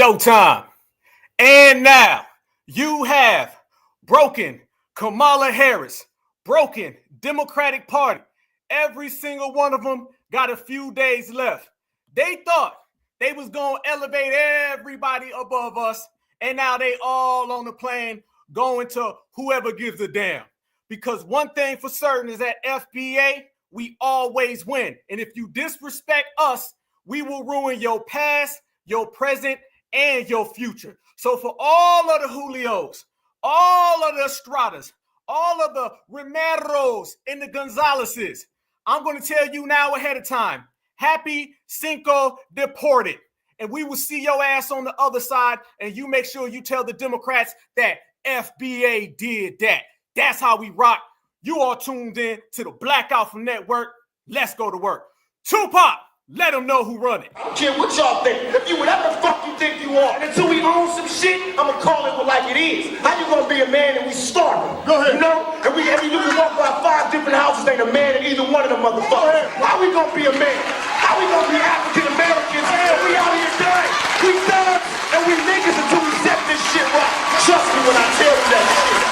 Showtime. And now you have broken Kamala Harris, broken Democratic Party. Every single one of them got a few days left. They thought they was going to elevate everybody above us, and now they all on the plane going to whoever gives a damn. Because one thing for certain is that FBA, we always win. And if you disrespect us, we will ruin your past, your present, and your future. So for all of the Julios, all of the Estradas, all of the Romeros and the Gonzaleses, I'm going to tell you now ahead of time, happy Cinco Deported. And we will see your ass on the other side, and you make sure you tell the Democrats that FBA did that. That's how we rock. You are tuned in to the Black Alpha Network. Let's go to work. Tupac, let them know who run it. I don't care what y'all think. If you whatever the fuck you think you are. And until we own some shit, I'ma call it like it is. How you gonna be a man and we starving? Go ahead. You know? And you can walk by 5 different houses, ain't a man in either one of them motherfuckers. How we gonna be a man? How we gonna be African Americans? And we out here dying. We thugs and we niggas until we set this shit right. Trust me when I tell you that shit.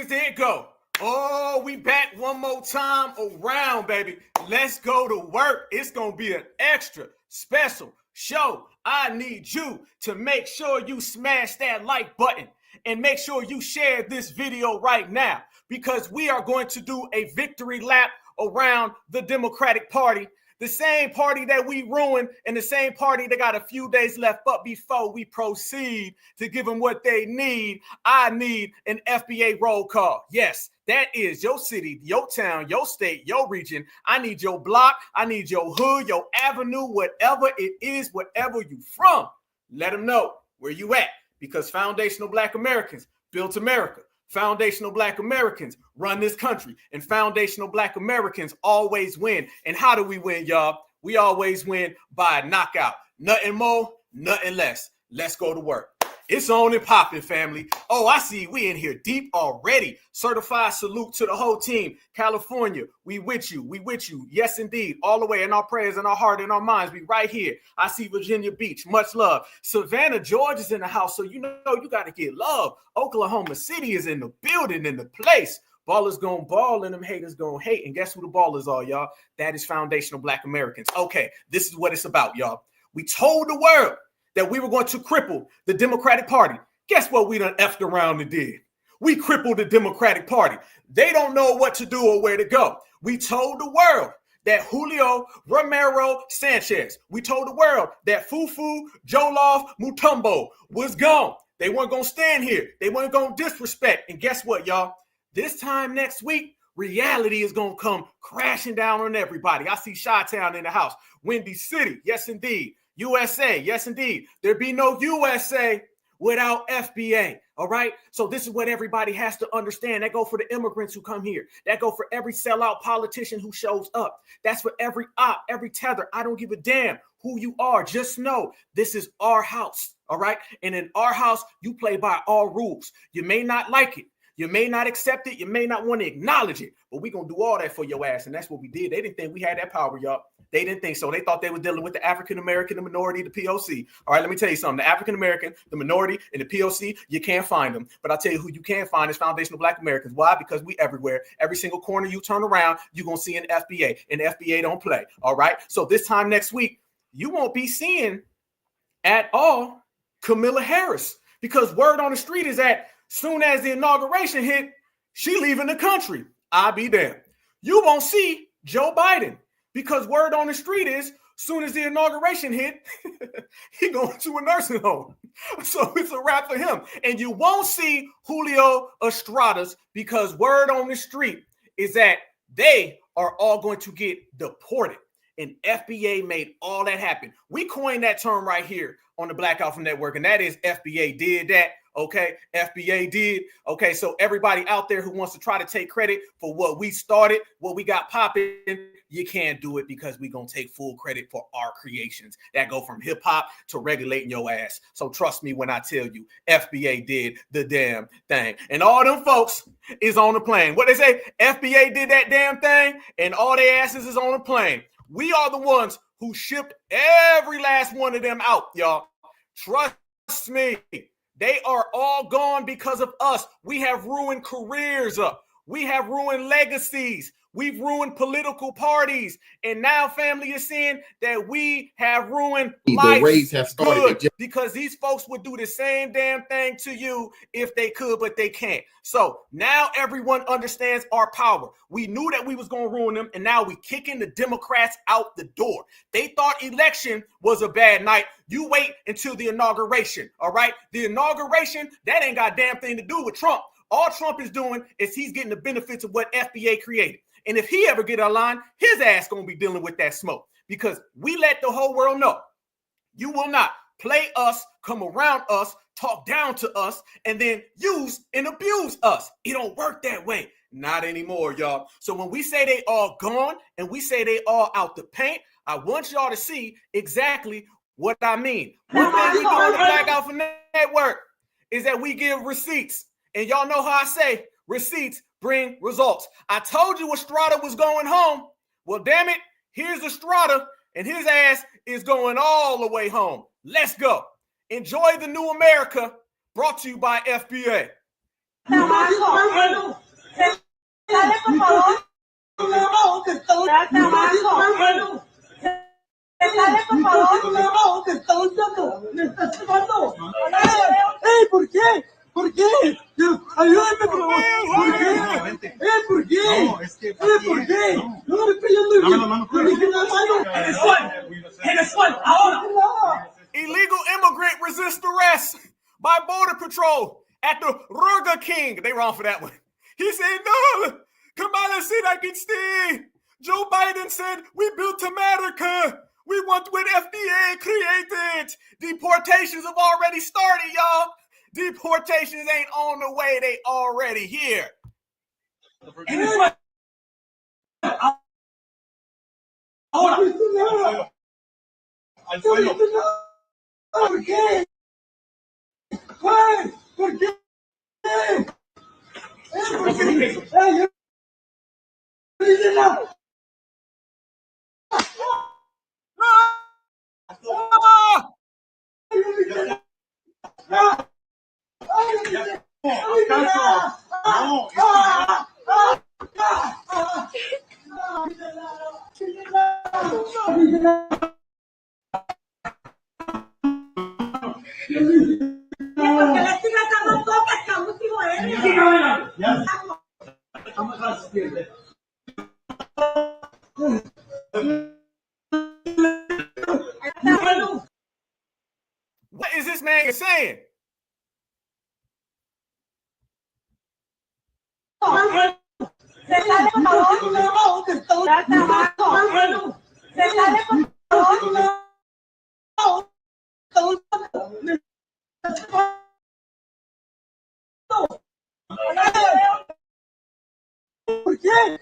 There it go. Oh, we back one more time around, baby. Let's go to work. It's going to be an extra special show. I need you to make sure you smash that like button and make sure you share this video right now, because we are going to do a victory lap around the Democratic Party. The same party that we ruined and the same party that got a few days left. But before we proceed to give them what they need, I need an FBA roll call. Yes, that is your city, your town, your state, your region. I need your block. I need your hood, your avenue, whatever it is, wherever you from. Let them know where you at, because foundational Black Americans built America. Foundational Black Americans run this country, and foundational Black Americans always win. And how do we win, y'all? We always win by a knockout. Nothing more, nothing less. Let's go to work. It's on and popping, family. Oh, I see we in here deep already. Certified salute to the whole team. California, we with you. We with you. Yes, indeed. All the way in our prayers, in our heart, in our minds. We right here. I see Virginia Beach. Much love. Savannah, Georgia's in the house, so you know you got to get love. Oklahoma City is in the building, in the place. Ballers gonna ball and them haters gonna hate. And guess who the ballers are, y'all? That is foundational Black Americans. Okay, this is what it's about, y'all. We told the world that we were going to cripple the Democratic Party. Guess what we done effed around and did? We crippled the Democratic Party. They don't know what to do or where to go. We told the world that Julio Romero Sanchez, we told the world that Fufu Jolov Mutombo was gone. They weren't going to stand here. They weren't going to disrespect. And guess what, y'all? This time next week, reality is going to come crashing down on everybody. I see Chi-Town in the house. Windy City, yes, indeed. USA, yes, indeed. There be no USA without FBA, all right? So this is what everybody has to understand. That go for the immigrants who come here. That go for every sellout politician who shows up. That's for every op, every tether. I don't give a damn who you are. Just know this is our house, all right? And in our house, you play by our rules. You may not like it. You may not accept it. You may not want to acknowledge it. But we're going to do all that for your ass, and that's what we did. They didn't think we had that power, y'all. They didn't think so. They thought they were dealing with the African-American, the minority, the POC. All right, let me tell you something. The African-American, the minority, and the POC, you can't find them. But I'll tell you who you can find is foundational Black Americans. Why? Because we everywhere. Every single corner you turn around, you're going to see an FBA. And FBA don't play. All right? So this time next week, you won't be seeing at all Kamala Harris. Because word on the street is that soon as the inauguration hit, she leaving the country. I'll be damned. You won't see Joe Biden. Because word on the street is, soon as the inauguration hit, he going to a nursing home. So it's a wrap for him. And you won't see Julio Estradas, because word on the street is that they are all going to get deported. And FBA made all that happen. We coined that term right here on the Black Alpha Network, and that is FBA did that. Okay, FBA did. Okay, so everybody out there who wants to try to take credit for what we started, what we got popping, you can't do it because we're going to take full credit for our creations that go from hip hop to regulating your ass. So trust me when I tell you, FBA did the damn thing. And all them folks is on the plane. What they say, FBA did that damn thing, and all their asses is on the plane. We are the ones who shipped every last one of them out, y'all. Trust me. They are all gone because of us. We have ruined careers. We have ruined legacies. We've ruined political parties. And now family is seeing that we have ruined life because these folks would do the same damn thing to you if they could, but they can't. So now everyone understands our power. We knew that we was going to ruin them, and now we kicking the Democrats out the door. They thought election was a bad night. You wait until the inauguration, all right? The inauguration, that ain't got a damn thing to do with Trump. All Trump is doing is he's getting the benefits of what FBA created. And if he ever get a line, his ass going to be dealing with that smoke because we let the whole world know you will not play us, come around us, talk down to us, and then use and abuse us. It don't work that way. Not anymore, y'all. So when we say they all gone and we say they all out the paint, I want y'all to see exactly what I mean. One thing we do on the Black Alpha Network is that we give receipts. And y'all know how I say receipts bring results. I told you Estrada was going home. Well, damn it, here's Estrada, and his ass is going all the way home. Let's go. Enjoy the new America, brought to you by FBA. ¿Por qué? ¿Por qué? Ayúdame, por favor. ¿Por qué? ¿Por qué? No, es que... ¿Por qué? No me estoy peleando bien. En la mano. Ahora. Illegal immigrant resists arrest by Border Patrol at the Burger King. They wrong for that one. He said, no, Kamala said I can stay. Joe Biden said, we built America. We want what FDA created. Deportations have already started, y'all. Deportations ain't on the way. They already here. Al suelo. ¿Por qué? ¿Por qué? ¿Por qué? No hice nada. What is this man saying? ¿Por qué? ¿Por qué?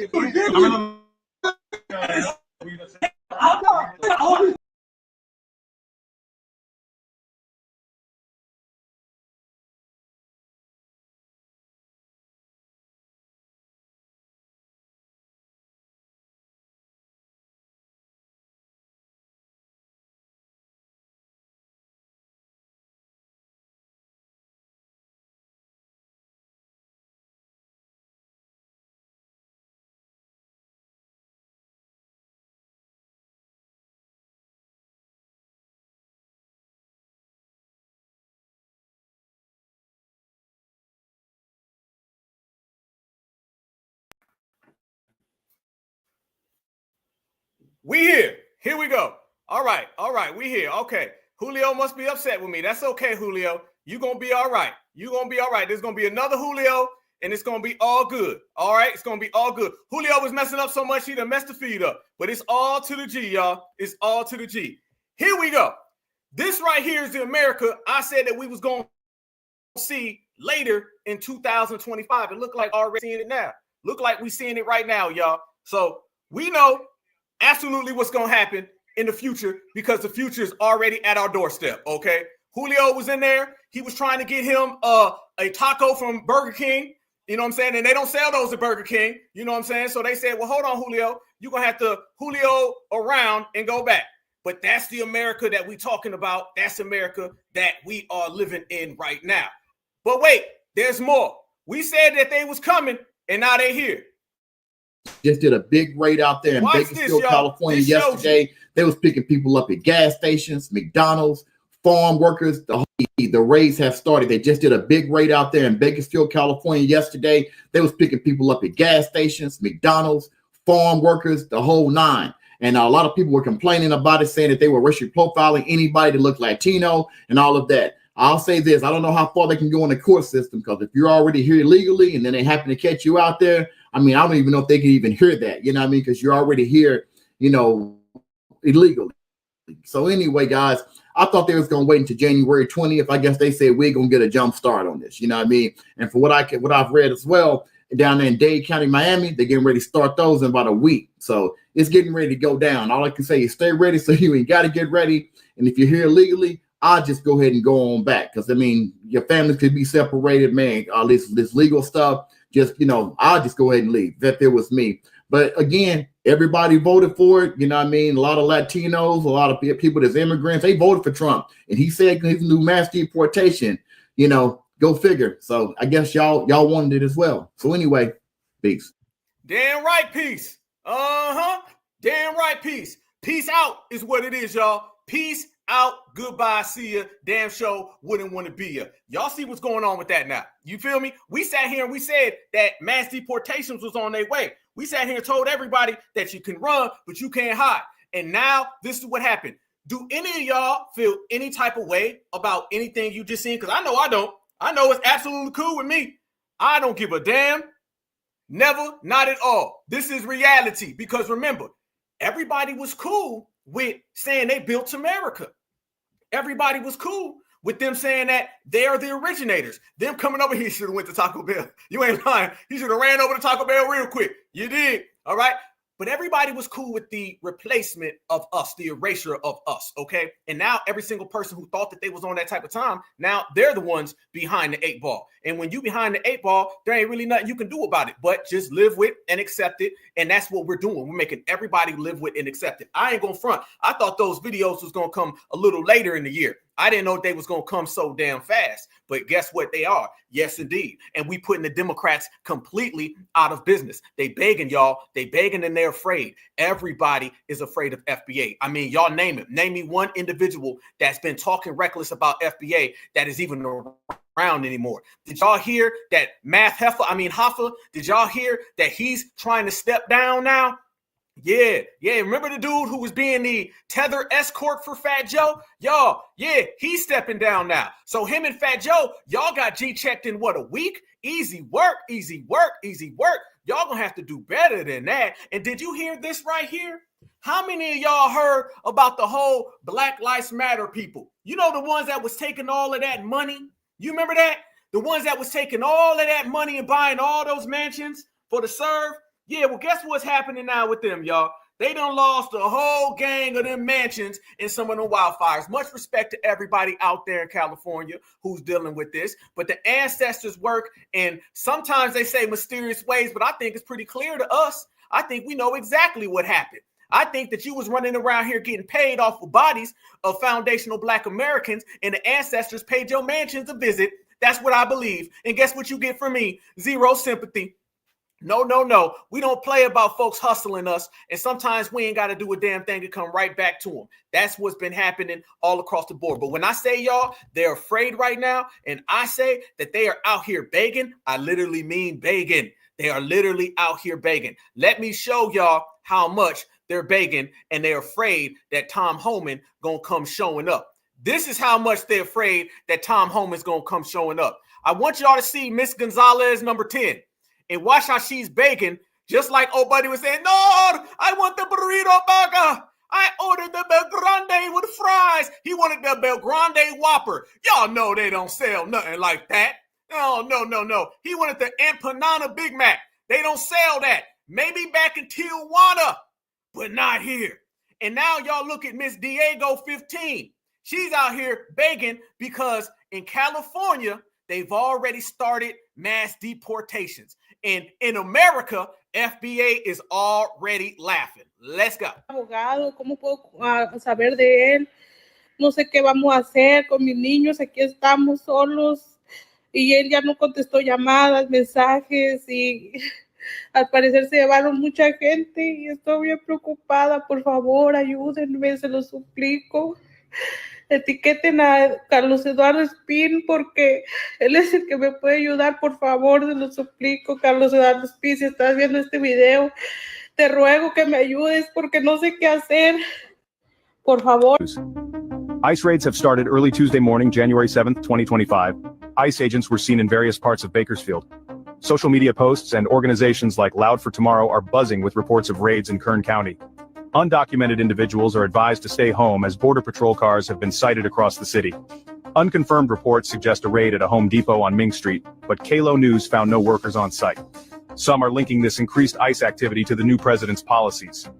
¿Por qué? We here. Here we go. All right. We here. Okay. Julio must be upset with me. That's okay, Julio. You're going to be all right. You're going to be all right. There's going to be another Julio, and it's going to be all good. All right? It's going to be all good. Julio was messing up so much, he done messed the feed up. But it's all to the G, y'all. It's all to the G. Here we go. This right here is the America I said that we was going to see later in 2025. It looked like already seeing it now. Look like we seeing it right now, y'all. So we know absolutely what's going to happen in the future because the future is already at our doorstep, okay? Julio was in there. He was trying to get him a taco from Burger King. You know what I'm saying? And they don't sell those at Burger King. You know what I'm saying? So they said, well, hold on, Julio. You're going to have to Julio around and go back. But that's the America that we talking about. That's America that we are living in right now. But wait, there's more. We said that they was coming, and now they're here. Just did a big raid out there in Bakersfield, California yesterday. They was picking people up at gas stations, McDonald's, farm workers. The raids have started. They just did a big raid out there in Bakersfield, California yesterday. They was picking people up at gas stations, McDonald's, farm workers, the whole nine. And a lot of people were complaining about it, saying that they were racially profiling anybody that looked Latino and all of that. I'll say this. I don't know how far they can go in the court system, because if you're already here illegally and then they happen to catch you out there, I mean, I don't even know if they can even hear that, you know what I mean? Because you're already here, you know, illegally. So anyway, guys, I thought they was going to wait until January 20th. I guess they said we're going to get a jump start on this, you know what I mean? And for what I've read as well, down there in Dade County, Miami, they're getting ready to start those in about a week. So it's getting ready to go down. All I can say is stay ready, so you ain't got to get ready. And if you're here illegally, I'll just go ahead and go on back, because, I mean, your families could be separated, man. All this legal stuff, just, you know, I'll just go ahead and leave. That there was me. But again, everybody voted for it. You know what I mean? A lot of Latinos, a lot of people that's immigrants, they voted for Trump. And he said his new mass deportation, you know, go figure. So I guess y'all wanted it as well. So anyway, peace. Damn right, peace. Damn right, peace. Peace out is what it is, y'all. Peace out. Goodbye. See ya. Damn show wouldn't want to be ya. Y'all see what's going on with that now. You feel me? We sat here and we said that mass deportations was on their way. We sat here and told everybody that you can run, but you can't hide. And now this is what happened. Do any of y'all feel any type of way about anything you just seen? Because I know I don't. I know it's absolutely cool with me. I don't give a damn. Never, not at all. This is reality. Because remember, everybody was cool with saying they built America. Everybody was cool with them saying that they are the originators. Them coming over here, should have went to Taco Bell. You ain't lying. He should have ran over to Taco Bell real quick. You did. All right. But everybody was cool with the replacement of us, the erasure of us, okay? And now every single person who thought that they was on that type of time, now they're the ones behind the 8 ball. And when you behind the 8 ball, there ain't really nothing you can do about it, but just live with and accept it. And that's what we're doing. We're making everybody live with and accept it. I ain't gonna front. I thought those videos was gonna come a little later in the year. I didn't know they was going to come so damn fast, but guess what they are? Yes, indeed. And we putting the Democrats completely out of business. They begging y'all. They begging and they're afraid. Everybody is afraid of FBA. I mean, y'all name it. Name me one individual that's been talking reckless about FBA that is even around anymore. Did y'all hear that Hoffa, did y'all hear that he's trying to step down now? Yeah. Remember the dude who was being the tether escort for Fat Joe? Y'all, yeah, he's stepping down now. So him and Fat Joe, y'all got G-checked in what, a week? Easy work. Y'all gonna have to do better than that. And did you hear this right here? How many of y'all heard about the whole Black Lives Matter people? You know, the ones that was taking all of that money? You remember that? The ones that was taking all of that money and buying all those mansions for the serve? Yeah, well, guess what's happening now with them, y'all? They done lost a whole gang of them mansions in some of the wildfires. Much respect to everybody out there in California who's dealing with this. But the ancestors work in, sometimes they say mysterious ways, but I think it's pretty clear to us. I think we know exactly what happened. I think that you was running around here getting paid off of bodies of foundational Black Americans, and the ancestors paid your mansions a visit. That's what I believe. And guess what you get from me? Zero sympathy. No. We don't play about folks hustling us. And sometimes we ain't got to do a damn thing to come right back to them. That's what's been happening all across the board. But when I say y'all, they're afraid right now, and I say that they are out here begging, I literally mean begging. They are literally out here begging. Let me show y'all how much they're begging, and they're afraid that Tom Homan gonna come showing up. This is how much they're afraid that Tom Homan's gonna come showing up. I want y'all to see Miss Gonzalez number 10 and watch how she's begging, just like old buddy was saying, no, I want the burrito burger. I ordered the Bel Grande with fries. He wanted the Bel Grande Whopper. Y'all know they don't sell nothing like that. No. He wanted the Empanada Big Mac. They don't sell that. Maybe back in Tijuana, but not here. And now y'all look at Miss Diego 15. She's out here begging because in California, they've already started mass deportations. And in America, FBA is already laughing. Let's go. Abogado, ¿cómo puedo saber de él? No sé qué vamos a hacer con mis niños. Aquí estamos solos. Y él ya no contestó llamadas, mensajes. Y al parecer se llevaron mucha gente. Y estoy bien preocupada. Por favor, ayúdenme, se lo suplico. Etiqueten a Carlos Eduardo Espín porque él es el que me puede ayudar, por favor, se lo suplico. Carlos Eduardo Espín, si estás viendo este video, te ruego que me ayudes porque no sé qué hacer. Por favor. ICE raids have started early Tuesday morning, January 7th, 2025. ICE agents were seen in various parts of Bakersfield. Social media posts and organizations like Loud for Tomorrow are buzzing with reports of raids in Kern County. Undocumented individuals are advised to stay home as Border Patrol cars have been sighted across the city. Unconfirmed reports suggest a raid at a Home Depot on Ming Street, but KLO News found no workers on site. Some are linking this increased ICE activity to the new president's policies.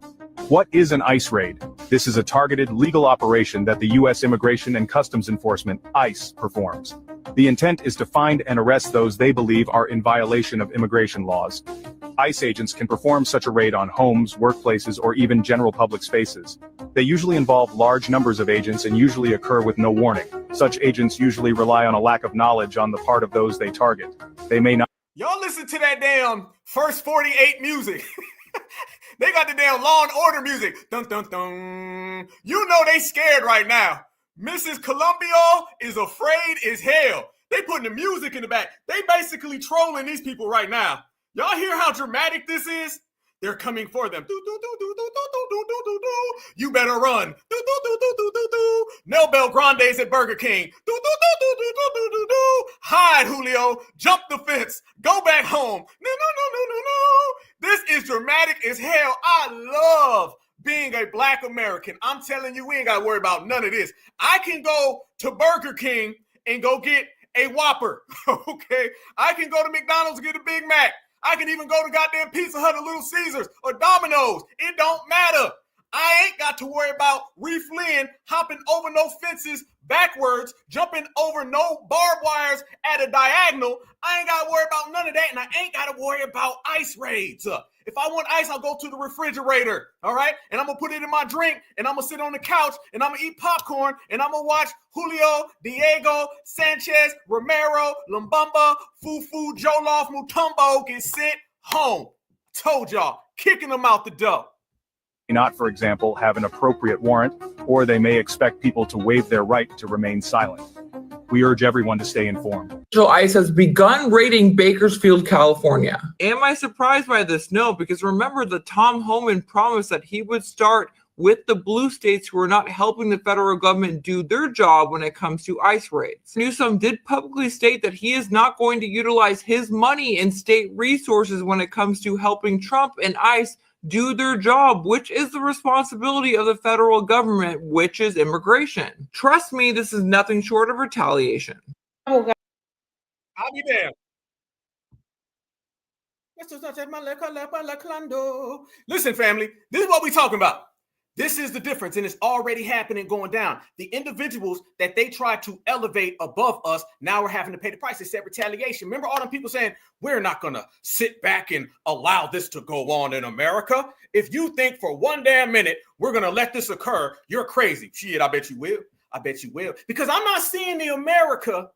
What is an ICE raid? This is a targeted legal operation that the U.S. Immigration and Customs Enforcement, ICE, performs. The intent is to find and arrest those they believe are in violation of immigration laws. ICE agents can perform such a raid on homes, workplaces, or even general public spaces. They usually involve large numbers of agents and usually occur with no warning. Such agents usually rely on a lack of knowledge on the part of those they target. They may not. Y'all listen to that damn First 48 music. They got the damn Law and Order music. Dun, dun, dun. You know they scared right now. Mrs. Columbia is afraid as hell. They putting the music in the back. They basically trolling these people right now. Y'all hear how dramatic this is? They're coming for them. You better run. No Bel Grandes at Burger King. Hide, Julio. Jump the fence. Go back home. No. This is dramatic as hell. I love being a Black American. I'm telling you, we ain't got to worry about none of this. I can go to Burger King and go get a Whopper. Okay? I can go to McDonald's and get a Big Mac. I can even go to goddamn Pizza Hut or Little Caesars or Domino's. It don't matter. I ain't got to worry about refleeing, hopping over no fences backwards, jumping over no barbed wires at a diagonal. I ain't got to worry about none of that, and I ain't got to worry about ICE raids. If I want ice, I'll go to the refrigerator, all right? And I'm going to put it in my drink, and I'm going to sit on the couch, and I'm going to eat popcorn, and I'm going to watch Julio, Diego, Sanchez, Romero, Lumbamba, Fufu, Jollof, Mutombo get sent home. Told y'all, kicking them out the door. Not, for example, have an appropriate warrant, or they may expect people to waive their right to remain silent. We urge everyone to stay informed. ICE has begun raiding Bakersfield, California. Am I surprised by this? No, because remember that Tom Homan promised that he would start with the blue states who are not helping the federal government do their job when it comes to ICE raids. Newsom did publicly state that he is not going to utilize his money and state resources when it comes to helping Trump and ICE do their job, which is the responsibility of the federal government, which is immigration. Trust me, this is nothing short of retaliation. I'll be there. Listen, family, this is what we're talking about. This is the difference, and it's already happening, going down. The individuals that they try to elevate above us, now we're having to pay the price. They said retaliation. Remember all them people saying, we're not going to sit back and allow this to go on in America. If you think for one damn minute we're going to let this occur, you're crazy. Shit, I bet you will. I bet you will. Because I'm not seeing the America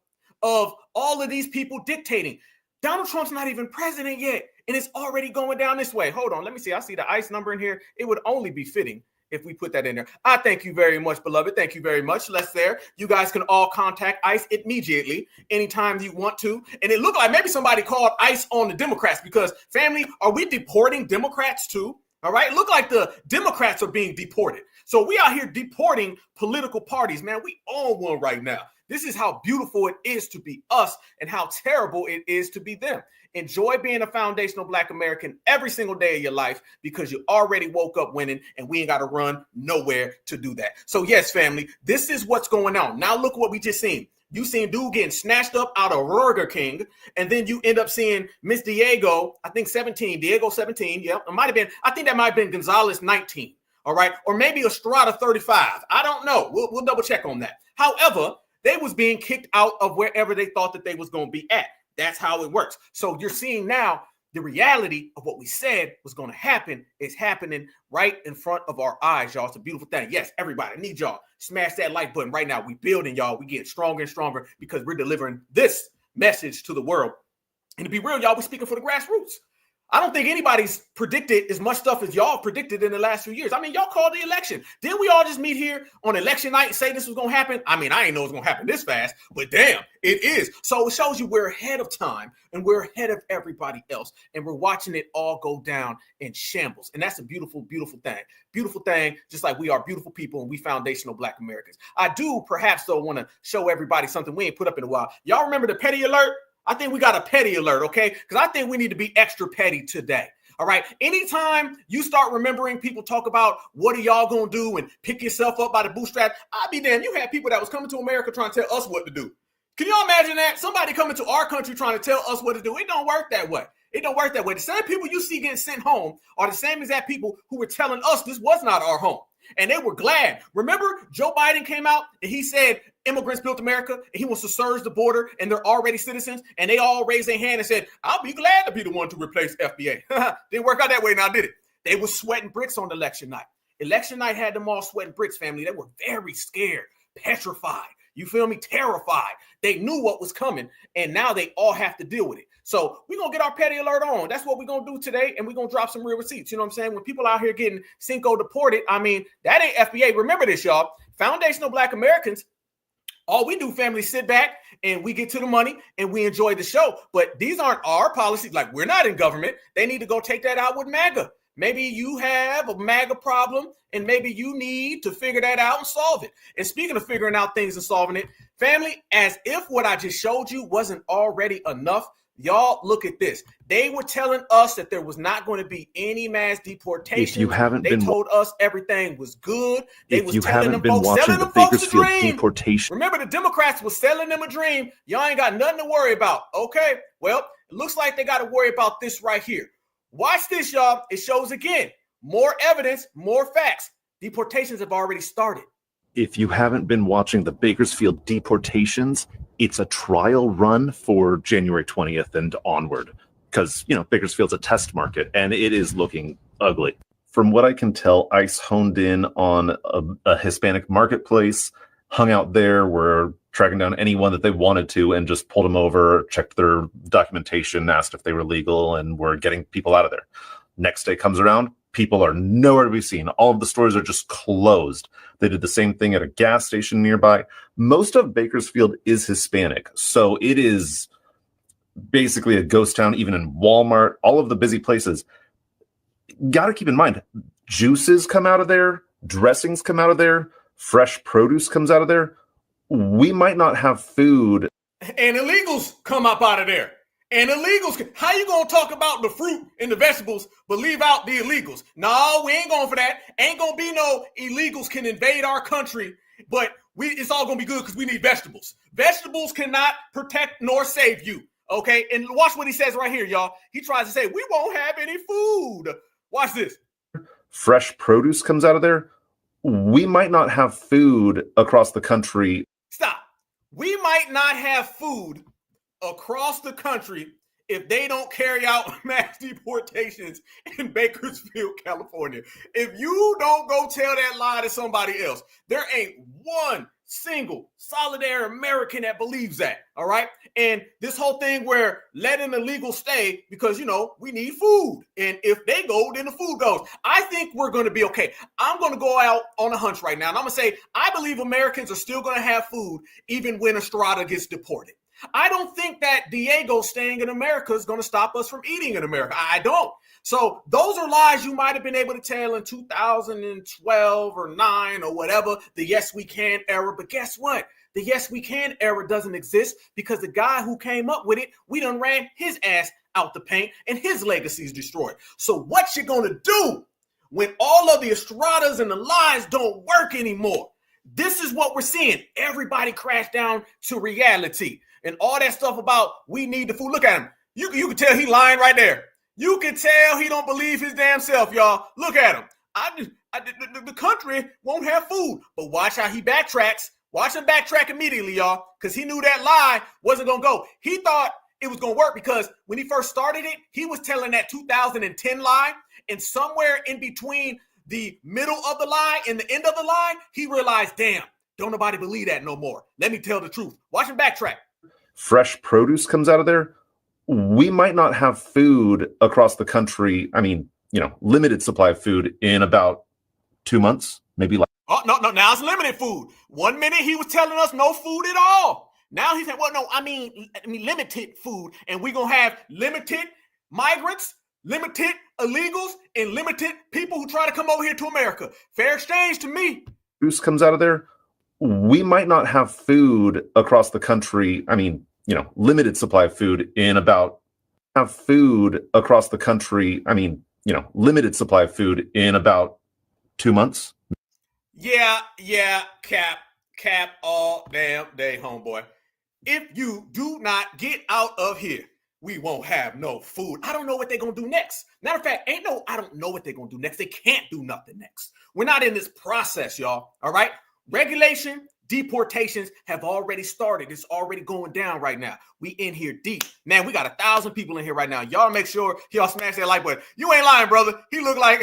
of all of these people dictating. Donald Trump's not even president yet, and it's already going down this way. Hold on, let me see. I see the ICE number in here. It would only be fitting if we put that in there. I thank you very much, beloved. Thank you very much. Let's there. You guys can all contact ICE immediately, anytime you want to. And it looked like maybe somebody called ICE on the Democrats because, family, are we deporting Democrats too? All right. Look like the Democrats are being deported. So we out here deporting political parties, man. We own one right now. This is how beautiful it is to be us and how terrible it is to be them. Enjoy being a foundational Black American every single day of your life because you already woke up winning and we ain't got to run nowhere to do that. So yes, family, this is what's going on. Now look what we just seen. You seen dude getting snatched up out of Burger King, and then you end up seeing Miss Diego, I think 17, Diego 17. Yeah, it might have been, I think that might have been Gonzalez 19. All right. Or maybe Estrada 35. I don't know. We'll double check on that. However, they was being kicked out of wherever they thought that they was going to be at. That's how it works. So you're seeing now the reality of what we said was going to happen is happening right in front of our eyes, y'all. It's a beautiful thing. Yes, everybody, I need y'all. Smash that like button right now. We building, y'all. We get stronger and stronger because we're delivering this message to the world. And to be real, y'all, we're speaking for the grassroots. I don't think anybody's predicted as much stuff as y'all predicted in the last few years. I mean, y'all called the election. Didn't we all just meet here on election night and say this was going to happen? I mean, I ain't know it was going to happen this fast, but damn, it is. So it shows you we're ahead of time and we're ahead of everybody else. And we're watching it all go down in shambles. And that's a beautiful, beautiful thing. Beautiful thing, just like we are beautiful people and we foundational Black Americans. I do perhaps, though, want to show everybody something we ain't put up in a while. Y'all remember the petty alert? I think we got a petty alert, okay? Because I think we need to be extra petty today, all right? Anytime you start remembering people talk about what are y'all going to do and pick yourself up by the bootstrap, I'll be damned. You had people that was coming to America trying to tell us what to do. Can y'all imagine that? Somebody coming to our country trying to tell us what to do. It don't work that way. It don't work that way. The same people you see getting sent home are the same exact people who were telling us this was not our home. And they were glad. Remember, Joe Biden came out and he said, immigrants built America, and he wants to surge the border, and they're already citizens, and they all raised their hand and said, I'll be glad to be the one to replace FBA. Didn't work out that way now, did it? They were sweating bricks on election night. Election night had them all sweating bricks, family. They were very scared, petrified. You feel me? Terrified. They knew what was coming, and now they all have to deal with it. So we're going to get our petty alert on. That's what we're going to do today, and we're going to drop some real receipts. You know what I'm saying? When people out here getting Cinco deported, I mean, that ain't FBA. Remember this, y'all. Foundational Black Americans, all we do, family, sit back and we get to the money and we enjoy the show. But these aren't our policies. Like, we're not in government. They need to go take that out with MAGA. Maybe you have a MAGA problem and maybe you need to figure that out and solve it. And speaking of figuring out things and solving it, family, as if what I just showed you wasn't already enough, y'all look at this. They were telling us that there was not going to be any mass deportation. They told us everything was good. They was telling them folks, selling them folks a dream. Deportation. Remember, the Democrats were selling them a dream. Y'all ain't got nothing to worry about. Okay, well, it looks like they got to worry about this right here. Watch this, y'all. It shows again. More evidence, more facts. Deportations have already started. If you haven't been watching the Bakersfield deportations, it's a trial run for January 20th and onward because, you know, Bakersfield's a test market and it is looking ugly. From what I can tell, ICE honed in on a Hispanic marketplace, hung out there, were tracking down anyone that they wanted to and just pulled them over, checked their documentation, asked if they were legal, and were getting people out of there. Next day comes around, people are nowhere to be seen. All of the stores are just closed. They did the same thing at a gas station nearby. Most of Bakersfield is Hispanic, so it is basically a ghost town, even in Walmart, all of the busy places. Got to keep in mind, juices come out of there, dressings come out of there, fresh produce comes out of there. We might not have food. And illegals come up out of there. And illegals, how you going to talk about the fruit and the vegetables, but leave out the illegals? No, we ain't going for that. Ain't going to be no illegals can invade our country, but it's all going to be good because we need vegetables. Vegetables cannot protect nor save you, okay? And watch what he says right here, y'all. He tries to say, we won't have any food. Watch this. Fresh produce comes out of there. We might not have food across the country. Stop. We might not have food across the country if they don't carry out mass deportations in Bakersfield, California. If you don't go tell that lie to somebody else, there ain't one single solidary American that believes that, all right? And this whole thing where letting illegal stay because, you know, we need food. And if they go, then the food goes. I think we're going to be okay. I'm going to go out on a hunch right now, and I'm going to say I believe Americans are still going to have food even when Estrada gets deported. I don't think that Diego staying in America is going to stop us from eating in America. I don't. So those are lies you might have been able to tell in 2012 or 9 or whatever, the yes we can era. But guess what? The yes we can era doesn't exist because the guy who came up with it, we done ran his ass out the paint and his legacy is destroyed. So what you going to do when all of the Estradas and the lies don't work anymore? This is what we're seeing. Everybody crash down to reality and all that stuff about we need the food. Look at him. You can tell he lying right there. You can tell he don't believe his damn self, y'all. Look at him. The country won't have food. But watch how he backtracks. Watch him backtrack immediately, y'all, because he knew that lie wasn't going to go. He thought it was going to work because when he first started it, he was telling that 2010 lie. And somewhere in between the middle of the lie and the end of the lie, he realized, damn, don't nobody believe that no more. Let me tell the truth. Watch him backtrack. Fresh produce comes out of there. We might not have food across the country. I mean, limited supply of food in about 2 months, maybe. Oh, no, now it's limited food. 1 minute he was telling us no food at all. Now he said, well, no, I mean limited food. And we're going to have limited migrants, limited illegals, and limited people who try to come over here to America. Fair exchange to me. Produce comes out of there. We might not have food across the country. I mean, limited supply of food in about limited supply of food in about 2 months. Yeah, cap all damn day, homeboy. If you do not get out of here, we won't have no food. I don't know what they're going to do next. Matter of fact, I don't know what they're going to do next. They can't do nothing next. We're not in this process, y'all. All right? Regulation, deportations have already started. It's already going down right now. We in here deep. Man, we got 1,000 people in here right now. Y'all make sure y'all smash that like button. You ain't lying, brother. He do look like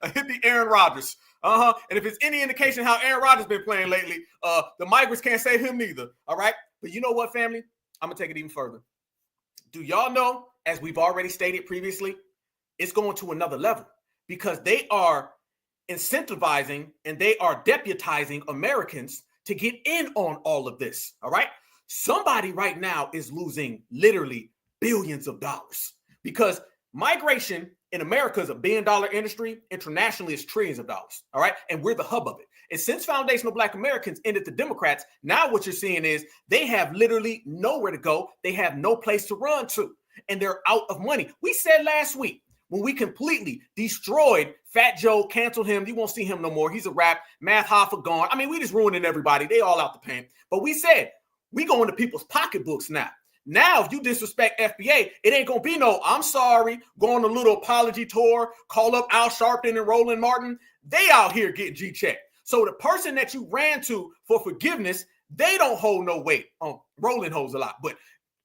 a hippie Aaron Rodgers. And if it's any indication how Aaron Rodgers been playing lately, the migrants can't save him neither. All right. But you know what, family? I'm going to take it even further. Do y'all know, as we've already stated previously, it's going to another level because they are incentivizing and they are deputizing Americans to get in on all of this. All right. Somebody right now is losing literally billions of dollars because migration in America is $1 billion industry. Internationally, it's trillions of dollars. All right. And we're the hub of it. And since foundational Black Americans ended the Democrats, now what you're seeing is they have literally nowhere to go. They have no place to run to, and they're out of money. We said last week when we completely destroyed Fat Joe, canceled him. You won't see him no more. He's a wrap. Math Hoffa gone. I mean, we just ruining everybody. They all out the paint. But we said we go into people's pocketbooks now. Now, if you disrespect FBA, it ain't going to be no, I'm sorry, go on a little apology tour, call up Al Sharpton and Roland Martin. They out here getting G-checked. So the person that you ran to for forgiveness, they don't hold no weight. Roland holds a lot, but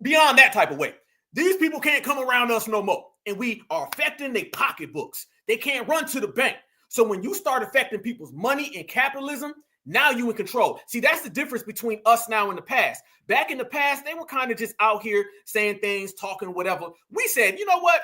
beyond that type of weight, these people can't come around us no more. And we are affecting their pocketbooks. They can't run to the bank. So when you start affecting people's money and capitalism, now you in control. See, that's the difference between us now and the past. Back in the past, they were kind of just out here saying things, talking, whatever. We said, you know what?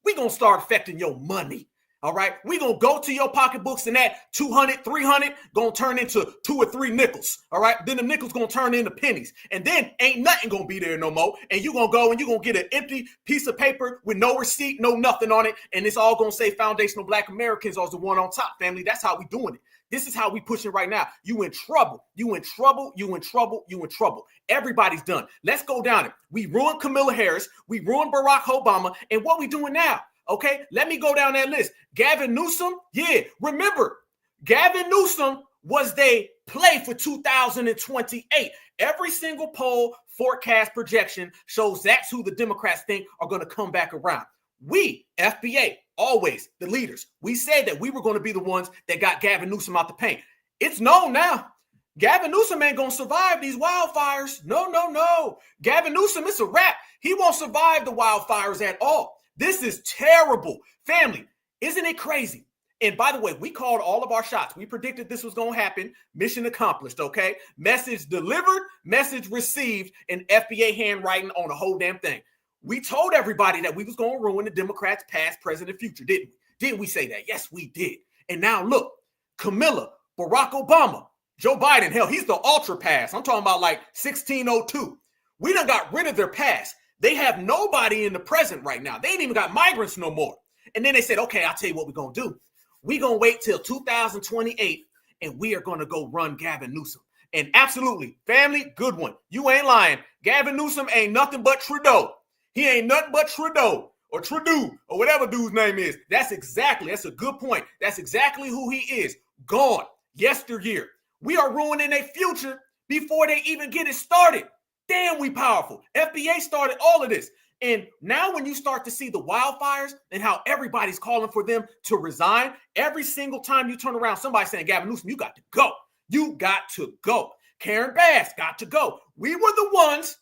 We're going to start affecting your money. All right. We're going to go to your pocketbooks and that 200, 300 going to turn into 2 or 3 nickels. All right. Then the nickels going to turn into pennies. And then ain't nothing going to be there no more. And you're going to go and you're going to get an empty piece of paper with no receipt, no nothing on it. And it's all going to say foundational Black Americans are the one on top, family. That's how we doing it. This is how we pushing right now. You in trouble. You in trouble. You in trouble. You in trouble. Everybody's done. Let's go down it. We ruined Kamala Harris. We ruined Barack Obama. And what we doing now? Okay, let me go down that list. Gavin Newsom, yeah. Remember, Gavin Newsom was they play for 2028. Every single poll, forecast, projection shows that's who the Democrats think are going to come back around. We, FBA, always the leaders. We said that we were going to be the ones that got Gavin Newsom out the paint. It's known now. Gavin Newsom ain't going to survive these wildfires. No. Gavin Newsom, it's a wrap. He won't survive the wildfires at all. This is terrible. Family, isn't it crazy? And by the way, we called all of our shots. We predicted this was going to happen. Mission accomplished, okay? Message delivered, message received, and FBA handwriting on the whole damn thing. We told everybody that we was going to ruin the Democrats' past, present, future, didn't we? Didn't we say that? Yes, we did. And now look, Kamala, Barack Obama, Joe Biden, hell, he's the ultra pass. I'm talking about like 1602. We done got rid of their past. They have nobody in the present right now. They ain't even got migrants no more. And then they said, okay, I'll tell you what we're going to do. We're going to wait till 2028 and we are going to go run Gavin Newsom. And absolutely, family, good one. You ain't lying. Gavin Newsom ain't nothing but Trudeau. He ain't nothing but Trudeau or Trudeau or whatever dude's name is. That's a good point. That's exactly who he is. Gone. Yesteryear. We are ruining their future before they even get it started. Damn, we powerful. FBA started all of this. And now when you start to see the wildfires and how everybody's calling for them to resign, every single time you turn around, somebody's saying, Gavin Newsom, you got to go. You got to go. Karen Bass got to go. We were the ones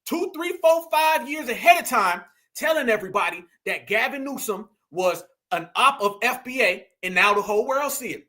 2, 3, 4, 5 years ahead of time telling everybody that Gavin Newsom was an op of FBA, and now the whole world see it.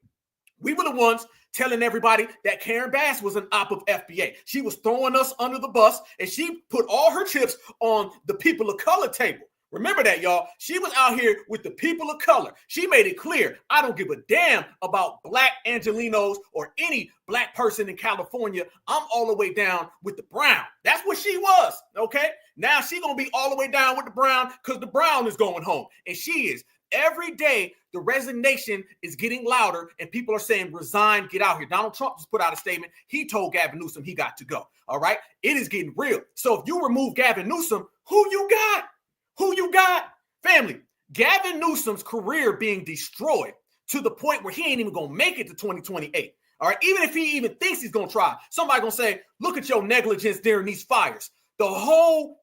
We were the ones telling everybody that Karen Bass was an op of FBA. She was throwing us under the bus, and she put all her chips on the people of color table. Remember that, y'all. She was out here with the people of color. She made it clear, I don't give a damn about black Angelinos or any black person in California. I'm all the way down with the brown. That's what she was, okay? Now she going to be all the way down with the brown because the brown is going home, and she is. Every day, the resignation is getting louder, and people are saying, resign, get out here. Donald Trump just put out a statement. He told Gavin Newsom he got to go, all right? It is getting real. So if you remove Gavin Newsom, who you got? Who you got? Family, Gavin Newsom's career being destroyed to the point where he ain't even going to make it to 2028, all right? Even if he even thinks he's going to try, somebody going to say, look at your negligence during these fires. The whole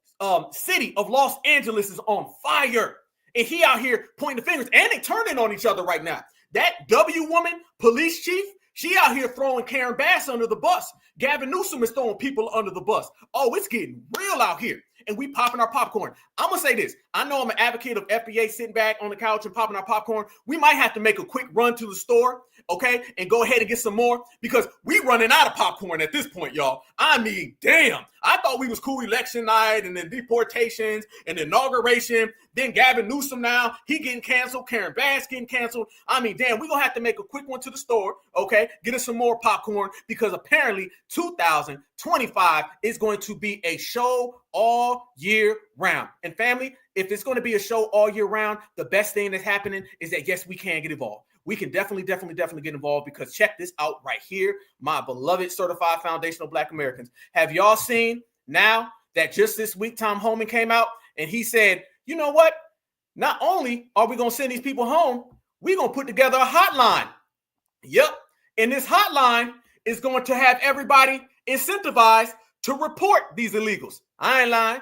city of Los Angeles is on fire. And he out here pointing the fingers, and they turning on each other right now. That W woman, police chief, she out here throwing Karen Bass under the bus. Gavin Newsom is throwing people under the bus. Oh, it's getting real out here. And we popping our popcorn. I'm going to say this. I know I'm an advocate of FBA sitting back on the couch and popping our popcorn. We might have to make a quick run to the store, okay, and go ahead and get some more because we running out of popcorn at this point, y'all. I mean, damn. I thought we was cool election night and then deportations and inauguration. Then Gavin Newsom now, he getting canceled. Karen Bass getting canceled. I mean, damn, we're going to have to make a quick one to the store, okay, get us some more popcorn because apparently 2025 is going to be a show all year round. And family, if it's going to be a show all year round, the best thing that's happening is that, yes, we can get involved. We can definitely get involved because check this out right here, my beloved certified foundational Black Americans. Have y'all seen now that just this week Tom Homan came out and he said, you know what? Not only are we going to send these people home, we're going to put together a hotline. Yep. And this hotline is going to have everybody incentivized to report these illegals. I ain't lying.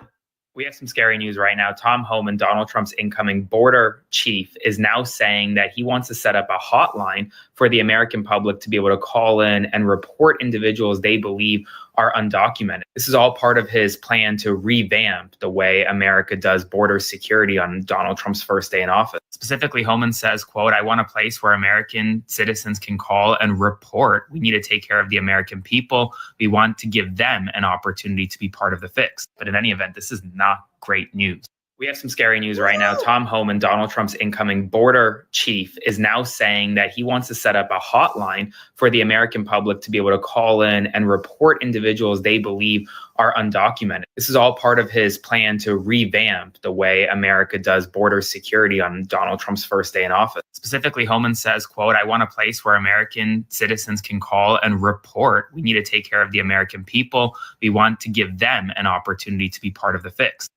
We have some scary news right now. Tom Homan, Donald Trump's incoming border chief, is now saying that he wants to set up a hotline for the American public to be able to call in and report individuals they believe are undocumented. This is all part of his plan to revamp the way America does border security on Donald Trump's first day in office. Specifically, Homan says, quote, I want a place where American citizens can call and report. We need to take care of the American people. We want to give them an opportunity to be part of the fix. But in any event, this is not great news. We have some scary news right now. Tom Homan, Donald Trump's incoming border chief, is now saying that he wants to set up a hotline for the American public to be able to call in and report individuals they believe are undocumented. This is all part of his plan to revamp the way America does border security on Donald Trump's first day in office. Specifically, Homan says, quote, I want a place where American citizens can call and report. We need to take care of the American people. We want to give them an opportunity to be part of the fix.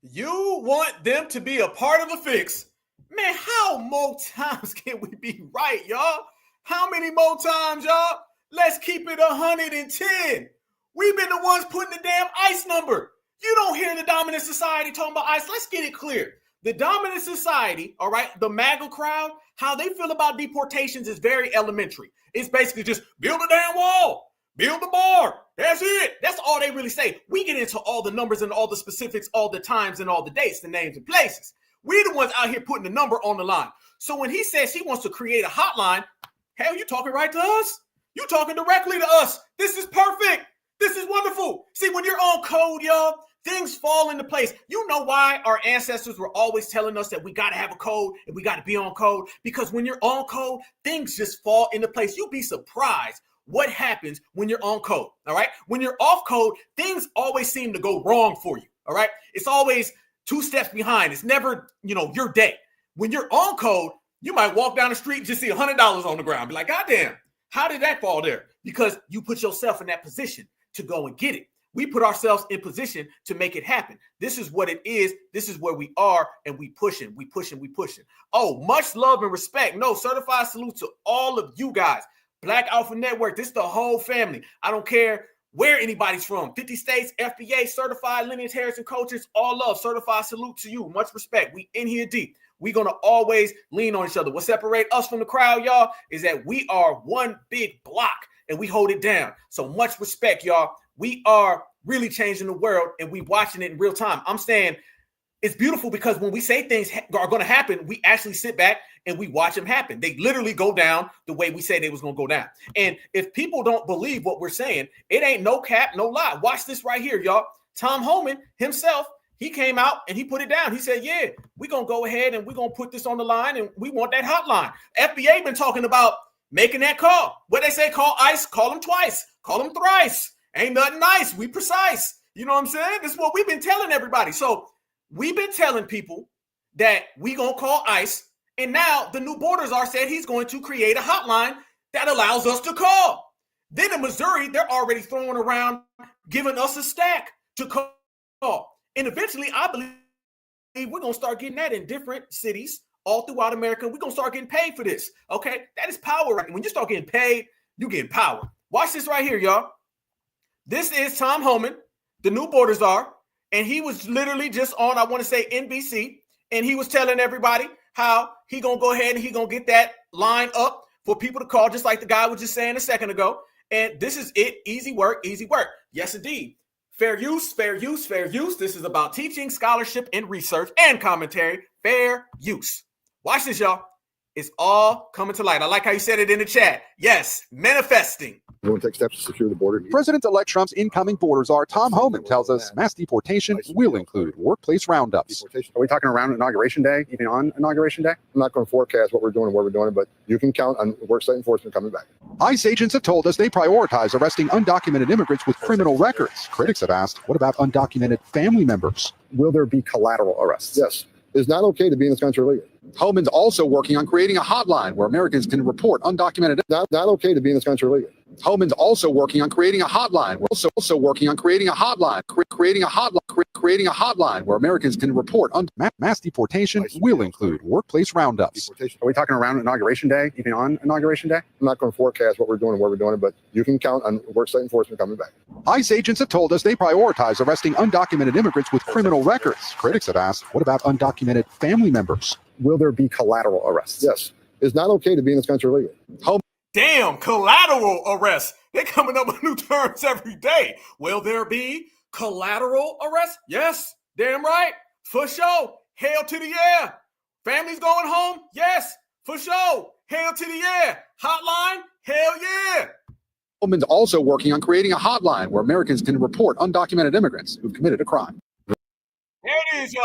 You want them to be a part of the fix. Man, how more times can we be right, y'all? How many more times, y'all? Let's keep it 110. We've been the ones putting the damn ICE number. You don't hear the dominant society talking about ICE. Let's get it clear. The dominant society, all right, the MAGA crowd, how they feel about deportations is very elementary. It's basically just build a damn wall. Build the bar. That's it. That's all they really say. We get into all the numbers and all the specifics, all the times and all the dates, the names and places. We're the ones out here putting the number on the line. So when he says he wants to create a hotline, hell, you talking right to us. You talking directly to us. This is perfect. This is wonderful. See, when you're on code, y'all, things fall into place. You know why our ancestors were always telling us that we got to have a code and we got to be on code? Because when you're on code, things just fall into place. You'll be surprised what happens when you're on code, all right? When you're off code, things always seem to go wrong for you, all right? It's always 2 steps behind. It's never, your day. When you're on code, you might walk down the street and just see $100 on the ground. Be like, God damn, how did that fall there? Because you put yourself in that position to go and get it. We put ourselves in position to make it happen. This is what it is. This is where we are, and we pushing. Oh, much love and respect. No, certified salute to all of you guys. Black Alpha Network, this is the whole family. I don't care where anybody's from. 50 states, FBA, certified lineage, heritage, and coaches, all love. Certified salute to you. Much respect. We in here deep. We're going to always lean on each other. What separates us from the crowd, y'all, is that we are one big block, and we hold it down. So much respect, y'all. We are really changing the world, and we watching it in real time. I'm saying it's beautiful because when we say things are going to happen, we actually sit back and we watch them happen. They literally go down the way we say they was going to go down. And if people don't believe what we're saying, it ain't no cap, no lie. Watch this right here, y'all. Tom Homan himself, he came out and he put it down. He said, yeah, we're going to go ahead and we're going to put this on the line, and we want that hotline. FBA been talking about making that call. What they say, call ICE, call them twice, call them thrice. Ain't nothing nice. We precise. You know what I'm saying? This is what we've been telling everybody. So we've been telling people that we going to call ICE. And now the new borders are said he's going to create a hotline that allows us to call. Then in Missouri, they're already throwing around giving us a stack to call. And eventually, I believe we're going to start getting that in different cities all throughout America. We're going to start getting paid for this. Okay? That is power. Right? When you start getting paid, you getting power. Watch this right here, y'all. This is Tom Homan, the new borders are, and he was literally just on, I want to say, NBC, and he was telling everybody how he going to go ahead and he going to get that line up for people to call, just like the guy was just saying a second ago. And this is it. Easy work, easy work. Yes, indeed. Fair use, fair use, fair use. This is about teaching, scholarship, and research and commentary. Fair use. Watch this, y'all. It's all coming to light. I like how you said it in the chat. Yes, manifesting. We want to take steps to secure the border. President-elect Trump's incoming borders are. Tom Homan tells us mass deportation will include workplace roundups. Are we talking around Inauguration Day, even on Inauguration Day? I'm not going to forecast what we're doing and where we're doing it, but you can count on worksite enforcement coming back. ICE agents have told us they prioritize arresting undocumented immigrants with criminal records. Critics have asked, what about undocumented family members? Will there be collateral arrests? Yes. It's not okay to be in this country illegally. Homan's also working on creating a hotline where Americans can report undocumented. Not okay to be in this country illegally. Homan's also working on creating a hotline. We're also working on creating a hotline, creating a hotline where Americans can report mass deportation will include workplace roundups. Are we talking around Inauguration Day, even on Inauguration Day? I'm not going to forecast what we're doing and where we're doing it, but you can count on worksite enforcement coming back. ICE agents have told us they prioritize arresting undocumented immigrants with criminal records. Critics have asked, what about undocumented family members? Will there be collateral arrests? Yes. It's not okay to be in this country illegally. Damn, collateral arrest. They're coming up with new terms every day. Will there be collateral arrest? Yes, damn right. For sure. Hail to the yeah. Families going home? Yes, for sure. Hail to the yeah. Hotline? Hell yeah. Homan's also working on creating a hotline where Americans can report undocumented immigrants who've committed a crime. There it is, y'all.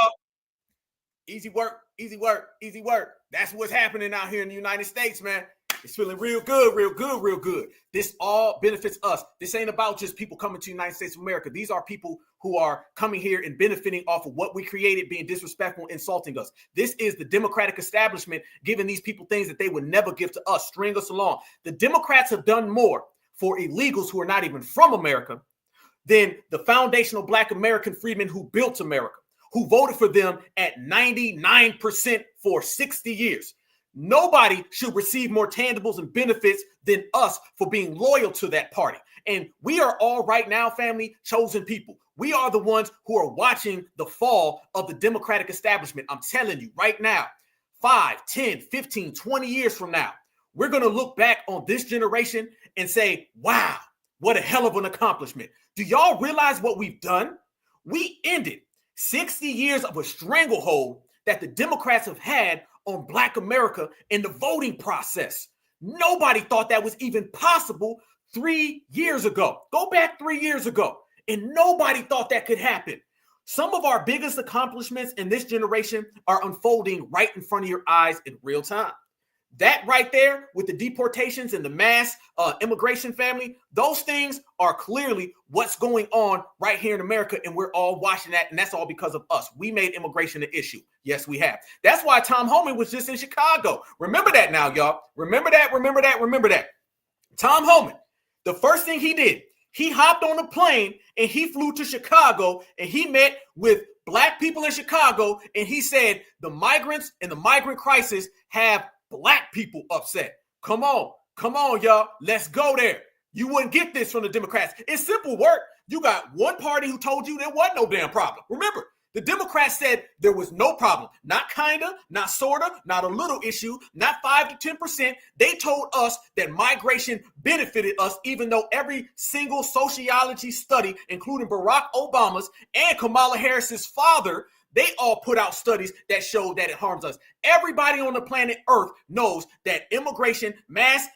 Easy work, easy work, easy work. That's what's happening out here in the United States, man. It's feeling real good, real good, real good. This all benefits us. This ain't about just people coming to the United States of America. These are people who are coming here and benefiting off of what we created, being disrespectful, insulting us. This is the Democratic establishment giving these people things that they would never give to us, string us along. The Democrats have done more for illegals who are not even from America than the foundational Black American freedmen who built America, who voted for them at 99% for 60 years. Nobody should receive more tangibles and benefits than us for being loyal to that party. And we are all right now, family, chosen people. We are the ones who are watching the fall of the Democratic establishment. I'm telling you right now, 5, 10, 15, 20 years from now, we're going to look back on this generation and say, wow, what a hell of an accomplishment. Do y'all realize what we've done? We ended 60 years of a stranglehold that the Democrats have had on Black America in the voting process. Nobody thought that was even possible 3 years ago. Go back 3 years ago, and nobody thought that could happen. Some of our biggest accomplishments in this generation are unfolding right in front of your eyes in real time. That right there with the deportations and the mass immigration family, those things are clearly what's going on right here in America, and we're all watching that, and that's all because of us. We made immigration an issue. Yes, we have. That's why Tom Homan was just in Chicago. Remember that now, y'all. Remember that. Tom Homan, the first thing he did, he hopped on a plane and he flew to Chicago and he met with Black people in Chicago, and he said the migrants and the migrant crisis have Black people upset. Come on, y'all. Let's go there. You wouldn't get this from the Democrats. It's simple work. You got one party who told you there wasn't no damn problem. Remember, the Democrats said there was no problem. Not kinda, not sorta, not a little issue, not 5 to 10%. They told us that migration benefited us, even though every single sociology study, including Barack Obama's and Kamala Harris's father, they all put out studies that showed that it harms us. Everybody on the planet Earth knows that immigration, mass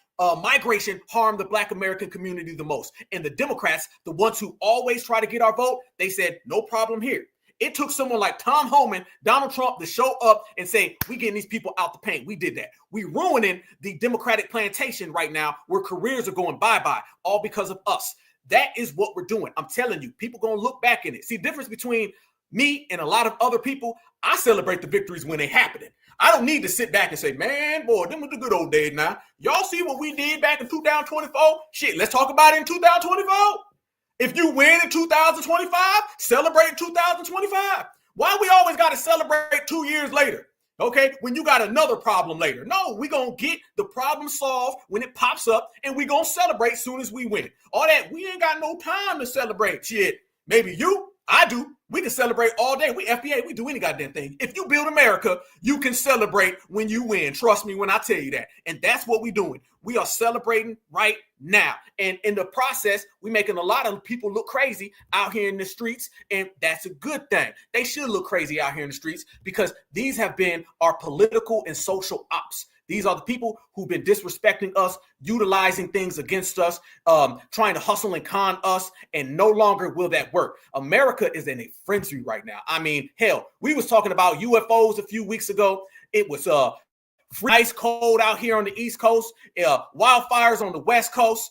migration harmed the Black American community the most. And the Democrats, the ones who always try to get our vote, they said, no problem here. It took someone like Tom Homan, Donald Trump, to show up and say, we getting these people out the paint. We did that. We ruining the Democratic plantation right now where careers are going bye-bye, all because of us. That is what we're doing. I'm telling you, people going to look back in it. See, the difference between me and a lot of other people, I celebrate the victories when they happening. I don't need to sit back and say, man, boy, them were the good old days now. Y'all see what we did back in 2024? Shit, let's talk about it in 2024. If you win in 2025, celebrate in 2025. Why we always got to celebrate 2 years later? Okay, when you got another problem later. No, we're going to get the problem solved when it pops up, and we're going to celebrate as soon as we win. All that, we ain't got no time to celebrate. Shit, maybe you, I do. We can celebrate all day. We FBA, we do any goddamn thing. If you build America, you can celebrate when you win. Trust me when I tell you that. And that's what we're doing. We are celebrating right now. And in the process, we're making a lot of people look crazy out here in the streets. And that's a good thing. They should look crazy out here in the streets because these have been our political and social ops. These are the people who've been disrespecting us, utilizing things against us, trying to hustle and con us, and no longer will that work. America is in a frenzy right now. I mean, hell, we was talking about UFOs a few weeks ago. It was ice cold out here on the East Coast, wildfires on the West Coast.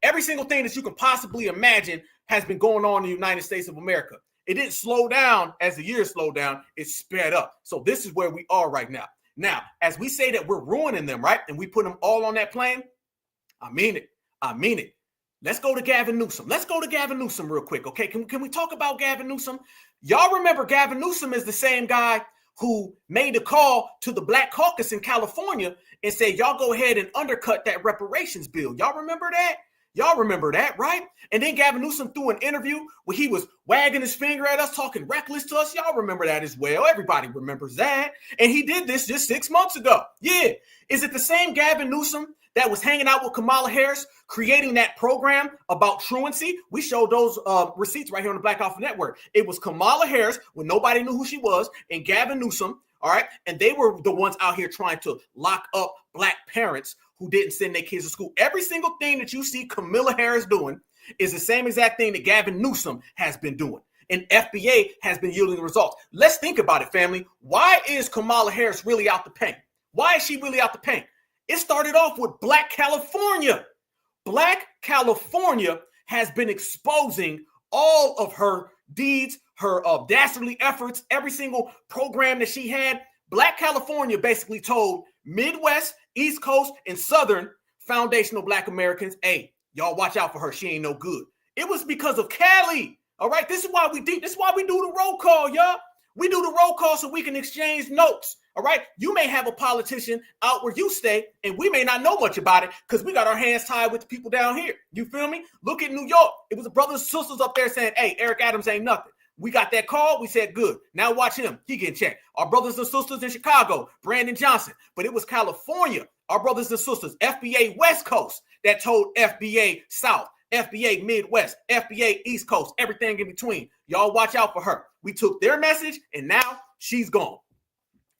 Every single thing that you can possibly imagine has been going on in the United States of America. It didn't slow down as the years slowed down. It sped up. So this is where we are right now. Now, as we say that we're ruining them, right? And we put them all on that plane. I mean it. Let's go to Gavin Newsom. Let's go to Gavin Newsom real quick, okay? Can we talk about Gavin Newsom? Y'all remember Gavin Newsom is the same guy who made a call to the Black Caucus in California and said, y'all go ahead and undercut that reparations bill. Y'all remember that? Y'all remember that, right? And then Gavin Newsom threw an interview where he was wagging his finger at us, talking reckless to us. Y'all remember that as well. Everybody remembers that. And he did this just 6 months ago. Yeah. Is it the same Gavin Newsom that was hanging out with Kamala Harris, creating that program about truancy? We showed those receipts right here on the Black Office Network. It was Kamala Harris when nobody knew who she was, and Gavin Newsom, all right? And they were the ones out here trying to lock up Black parents who didn't send their kids to school. Every single thing that you see Kamala Harris doing is the same exact thing that Gavin Newsom has been doing. And FBA has been yielding results. Let's think about it, family. Why is Kamala Harris really out the paint? Why is she really out the paint? It started off with Black California. Black California has been exposing all of her deeds, her dastardly efforts, every single program that she had. Black California basically told Midwest, East Coast, and Southern foundational Black Americans, hey, y'all watch out for her. She ain't no good. It was because of Cali. All right. This is why we do the roll call, y'all. We do the roll call so we can exchange notes. All right. You may have a politician out where you stay, and we may not know much about it because we got our hands tied with the people down here. You feel me? Look at New York. It was the brothers and sisters up there saying, hey, Eric Adams ain't nothing. We got that call. We said, good. Now watch him. He getting checked. Our brothers and sisters in Chicago, Brandon Johnson. But it was California, our brothers and sisters, FBA West Coast, that told FBA South, FBA Midwest, FBA East Coast, everything in between. Y'all watch out for her. We took their message, and now she's gone.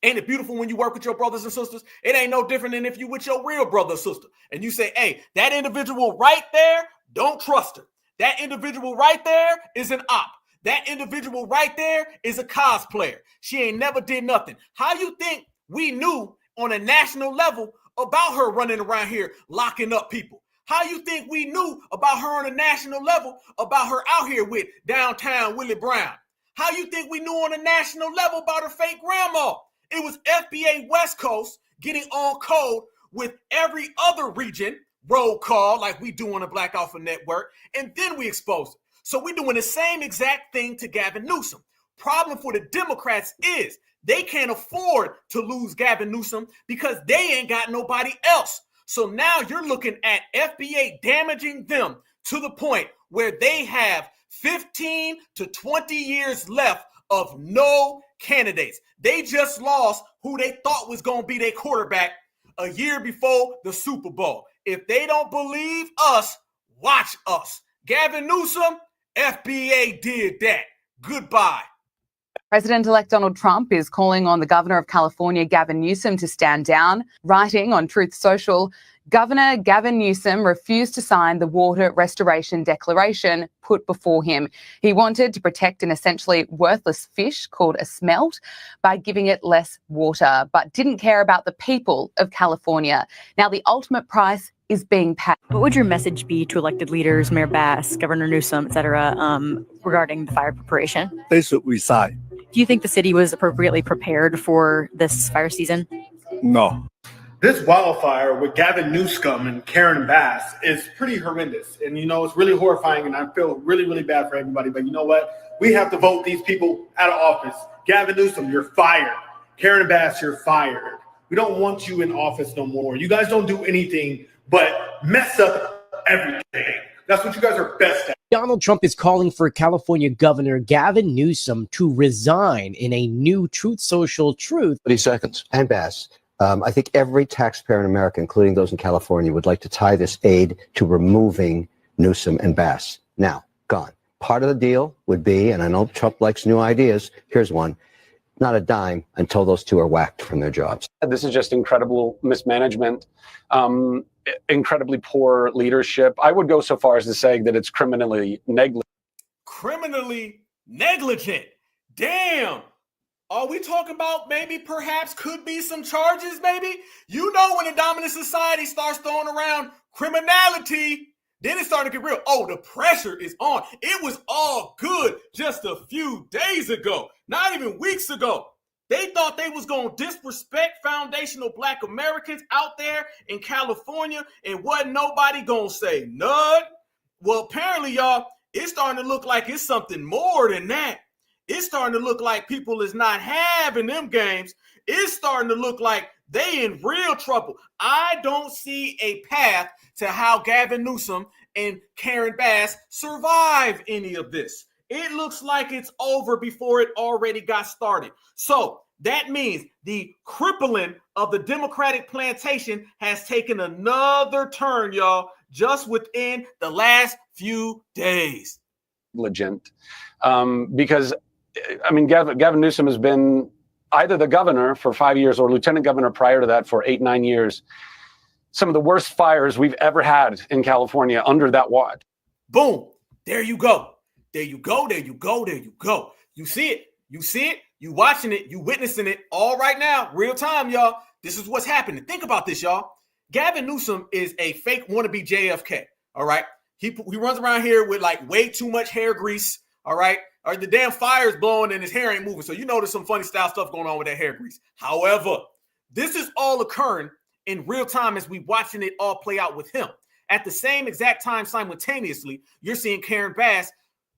Ain't it beautiful when you work with your brothers and sisters? It ain't no different than if you with your real brother or sister. And you say, hey, that individual right there, don't trust her. That individual right there is an op. That individual right there is a cosplayer. She ain't never did nothing. How you think we knew on a national level about her running around here locking up people? How you think we knew about her on a national level, about her out here with downtown Willie Brown? How you think we knew on a national level about her fake grandma? It was FBA West Coast getting on code with every other region, roll call like we do on the Black Alpha Network, and then we exposed it. So we're doing the same exact thing to Gavin Newsom. Problem for the Democrats is they can't afford to lose Gavin Newsom because they ain't got nobody else. So now you're looking at FBA damaging them to the point where they have 15 to 20 years left of no candidates. They just lost who they thought was going to be their quarterback a year before the Super Bowl. If they don't believe us, watch us. Gavin Newsom, FBA did that. Goodbye. President-elect Donald Trump is calling on the governor of California, Gavin Newsom, to stand down. Writing on Truth Social, Governor Gavin Newsom refused to sign the water restoration declaration put before him. He wanted to protect an essentially worthless fish called a smelt by giving it less water, but didn't care about the people of California. Now, the ultimate price is being paid. What would your message be to elected leaders, Mayor Bass, Governor Newsom, et cetera, regarding the fire preparation? They should resign. Do you think the city was appropriately prepared for this fire season? No. This wildfire with Gavin Newsom and Karen Bass is pretty horrendous. And, it's really horrifying, and I feel really, really bad for everybody. But you know what? We have to vote these people out of office. Gavin Newsom, you're fired. Karen Bass, you're fired. We don't want you in office no more. You guys don't do anything but mess up everything. That's what you guys are best at. Donald Trump is calling for California Governor Gavin Newsom to resign in a new Truth Social Truth. 30 seconds. And Bass, I think every taxpayer in America, including those in California, would like to tie this aid to removing Newsom and Bass. Now, gone. Part of the deal would be, and I know Trump likes new ideas, here's one, not a dime until those two are whacked from their jobs. This is just incredible mismanagement, incredibly poor leadership. I would go so far as to say that it's criminally negligent. Criminally negligent? Damn. Are we talking about maybe perhaps could be some charges maybe? When the dominant society starts throwing around criminality, then it's starting to get real. Oh, the pressure is on. It was all good just a few days ago, not even weeks ago. They thought they was going to disrespect foundational Black Americans out there in California and wasn't nobody going to say none. Well, apparently, y'all, it's starting to look like it's something more than that. It's starting to look like people is not having them games. It's starting to look like they in real trouble. I don't see a path to how Gavin Newsom and Karen Bass survive any of this. It looks like it's over before it already got started. So that means the crippling of the Democratic plantation has taken another turn, y'all, just within the last few days. Legit. Because, Gavin Newsom has been either the governor for 5 years or lieutenant governor prior to that for 8-9 years. Some of the worst fires we've ever had in California under that watch. Boom. There you go. There you go. There you go. There you go. You see it. You see it. You watching it. You witnessing it all right now. Real time, y'all. This is what's happening. Think about this, y'all. Gavin Newsom is a fake wannabe JFK. All right. He runs around here with like way too much hair grease. All right. Or the damn fire's blowing and his hair ain't moving. So there's some funny style stuff going on with that hair grease. However, this is all occurring in real time as we watching it all play out with him. At the same exact time, simultaneously, you're seeing Karen Bass,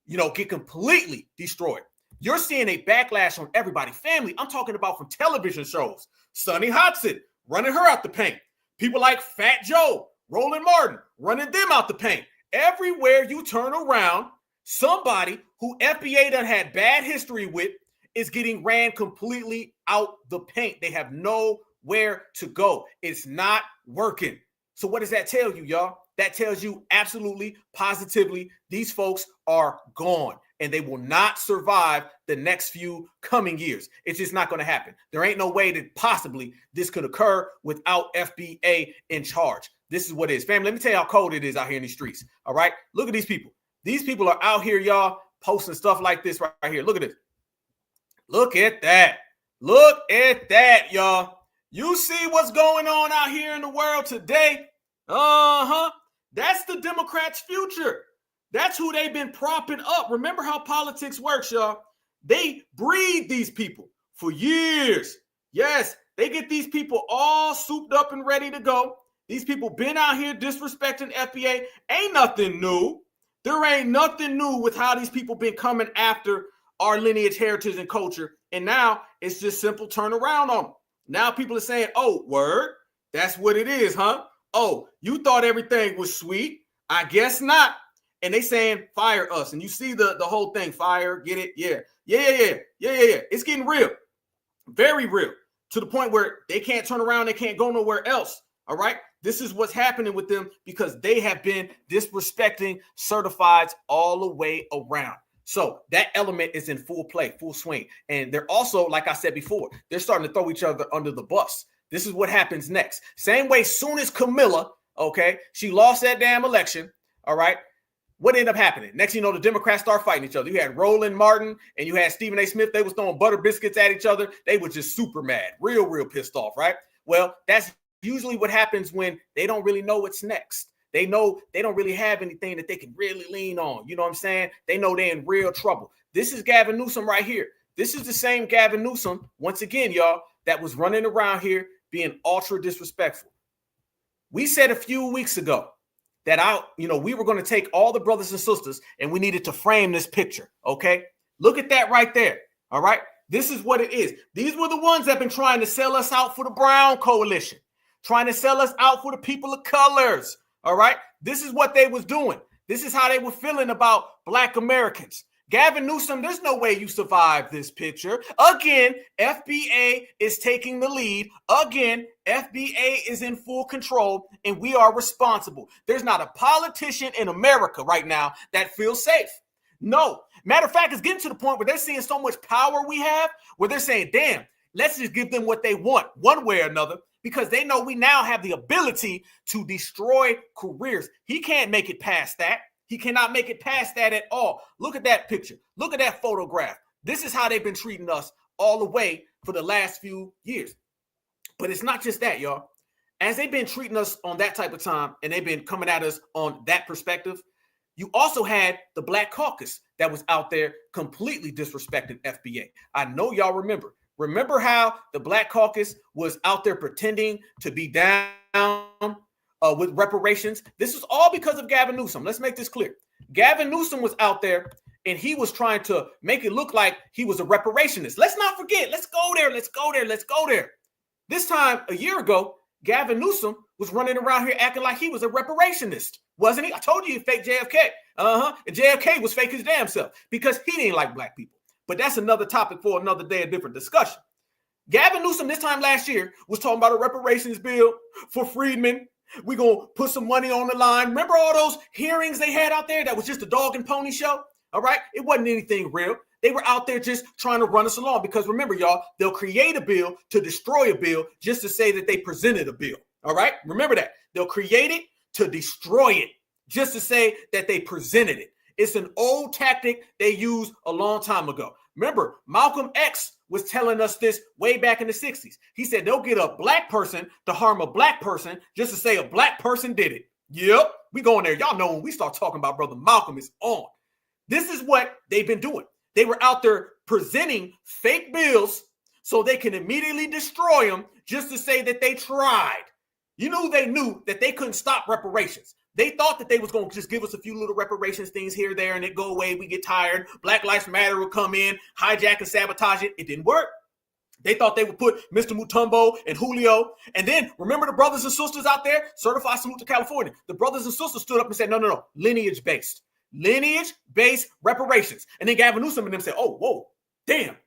get completely destroyed. You're seeing a backlash on everybody. Family, I'm talking about from television shows. Sunny Hudson running her out the paint. People like Fat Joe, Roland Martin running them out the paint. Everywhere you turn around, somebody who FBA done had bad history with is getting ran completely out the paint. They have nowhere to go. It's not working. So what does that tell you, y'all? That tells you absolutely, positively, these folks are gone and they will not survive the next few coming years. It's just not going to happen. There ain't no way that possibly this could occur without FBA in charge. This is what it is. Family, let me tell you how cold it is out here in these streets. All right? Look at these people. These people are out here, y'all, posting stuff like this right here. Look at this. Look at that. Look at that, y'all. You see what's going on out here in the world today? That's the Democrats' future. That's who they've been propping up. Remember how politics works, y'all. They breed these people for years. Yes, they get these people all souped up and ready to go. These people been out here disrespecting FBA. Ain't nothing new. There ain't nothing new with how these people been coming after our lineage, heritage, and culture. And now it's just simple turnaround on them. Now people are saying, oh, word, that's what it is, huh? Oh, you thought everything was sweet. I guess not. And they saying, fire us. And you see the whole thing, fire, get it? Yeah. It's getting real, very real, to the point where they can't turn around. They can't go nowhere else. All right. This is what's happening with them because they have been disrespecting certifieds all the way around. So that element is in full play, full swing. And they're also, like I said before, they're starting to throw each other under the bus. This is what happens next. Same way, soon as Kamala, okay, she lost that damn election. All right. What ended up happening? Next, you know, the Democrats start fighting each other. You had Roland Martin and you had Stephen A. Smith. They was throwing butter biscuits at each other. They were just super mad, real pissed off, right? Well, that's usually what happens when they don't really know what's next. They know they don't really have anything that they can really lean on. You know what I'm saying? They know they're in real trouble. This is Gavin Newsom right here. This is the same Gavin Newsom, once again, y'all, that was running around here being ultra disrespectful. We said a few weeks ago that we were going to take all the brothers and sisters and we needed to frame this picture. Okay. Look at that right there. All right. This is what it is. These were the ones that have been trying to sell us out for the Brown coalition, trying to sell us out for the people of colors. All right. This is what they was doing. This is how they were feeling about Black Americans. Gavin Newsom, there's no way you survive this picture. Again, FBA is taking the lead. Again, FBA is in full control and we are responsible. There's not a politician in America right now that feels safe. No. Matter of fact, it's getting to the point where they're seeing so much power we have where they're saying, damn, let's just give them what they want one way or another because they know we now have the ability to destroy careers. He can't make it past that. He cannot make it past that at all. Look at that picture. Look at that photograph. This is how they've been treating us all the way for the last few years. But it's not just that, y'all. As they've been treating us on that type of time and they've been coming at us on that perspective, you also had the Black Caucus that was out there completely disrespecting FBA. I know y'all remember. Remember how the Black Caucus was out there pretending to be down with reparations? This is all because of Gavin Newsom. Let's make this clear. Gavin Newsom was out there and he was trying to make it look like he was a reparationist. Let's not forget. Let's go there. This time a year ago, Gavin Newsom was running around here acting like he was a reparationist, wasn't he? I told you he faked JFK. And JFK was fake his damn self because he didn't like Black people. But that's another topic for another day, a different discussion. Gavin Newsom this time last year was talking about a reparations bill for freedmen. We're going to put some money on the line. Remember all those hearings they had out there that was just a dog and pony show? All right. It wasn't anything real. They were out there just trying to run us along because remember, y'all, they'll create a bill to destroy a bill just to say that they presented a bill. All right. Remember that. They'll create it to destroy it just to say that they presented it. It's an old tactic they used a long time ago. Remember, Malcolm X was telling us this way back in the 60s. He said they'll get a Black person to harm a Black person just to say a Black person did it. Yep, we going there. Y'all know when we start talking about Brother Malcolm, it's on. This is what they've been doing. They were out there presenting fake bills so they can immediately destroy them just to say that they tried. You know, they knew that they couldn't stop reparations. They thought that they was going to just give us a few little reparations things here, there, and it go away. We get tired. Black Lives Matter would come in, hijack and sabotage it. It didn't work. They thought they would put Mr. Mutombo and Julio. And then remember the brothers and sisters out there? Certified salute to California. The brothers and sisters stood up and said, no. Lineage-based reparations. And then Gavin Newsom and them said, oh, whoa, damn.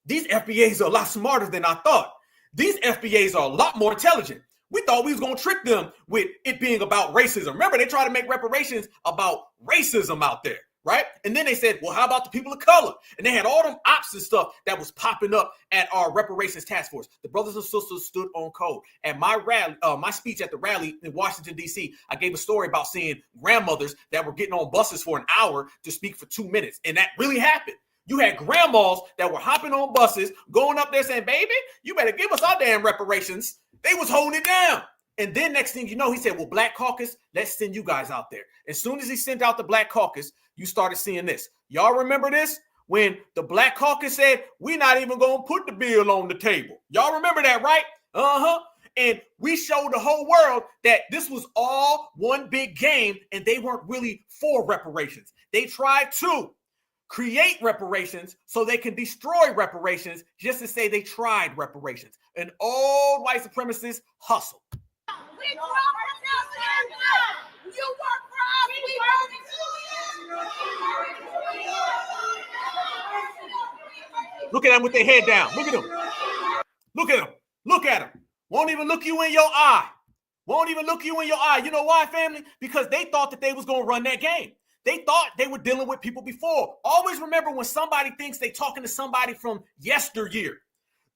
These FBAs are a lot smarter than I thought. These FBAs are a lot more intelligent. We thought we was going to trick them with it being about racism. Remember, they tried to make reparations about racism out there, right? And then they said, well, how about the people of color? And they had all them ops and stuff that was popping up at our reparations task force. The brothers and sisters stood on code. At my rally, my speech at the rally in Washington, D.C., I gave a story about seeing grandmothers that were getting on buses for an hour to speak for 2 minutes. And that really happened. You had grandmas that were hopping on buses, going up there saying, baby, you better give us our damn reparations. They was holding it down. And then next thing you know, he said, well, Black Caucus, let's send you guys out there. As soon as he sent out the Black Caucus, you started seeing this. Y'all remember this? When the Black Caucus said, we're not even going to put the bill on the table. Y'all remember that, right? Uh-huh. And we showed the whole world that this was all one big game, and they weren't really for reparations. They tried to create reparations so they can destroy reparations just to say they tried reparations. An old white supremacist hustle. We grew up from you work for us, we Look at them with their head down. Look at them. Look at them. Look at them. Won't even look you in your eye. Won't even look you in your eye. You know why, family? Because they thought that they was going to run that game. They thought they were dealing with people before. Always remember when somebody thinks they're talking to somebody from yesteryear.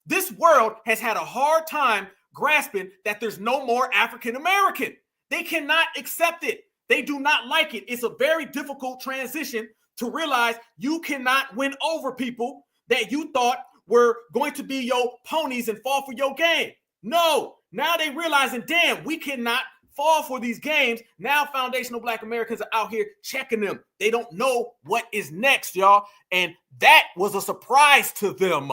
This world has had a hard time grasping that there's no more African American. They cannot accept it. They do not like it. It's a very difficult transition to realize you cannot win over people that you thought were going to be your ponies and fall for your game. No, now they realizing, damn, we cannot fall for these games. Now foundational Black Americans are out here checking them. They don't know what is next, y'all. And that was a surprise to them.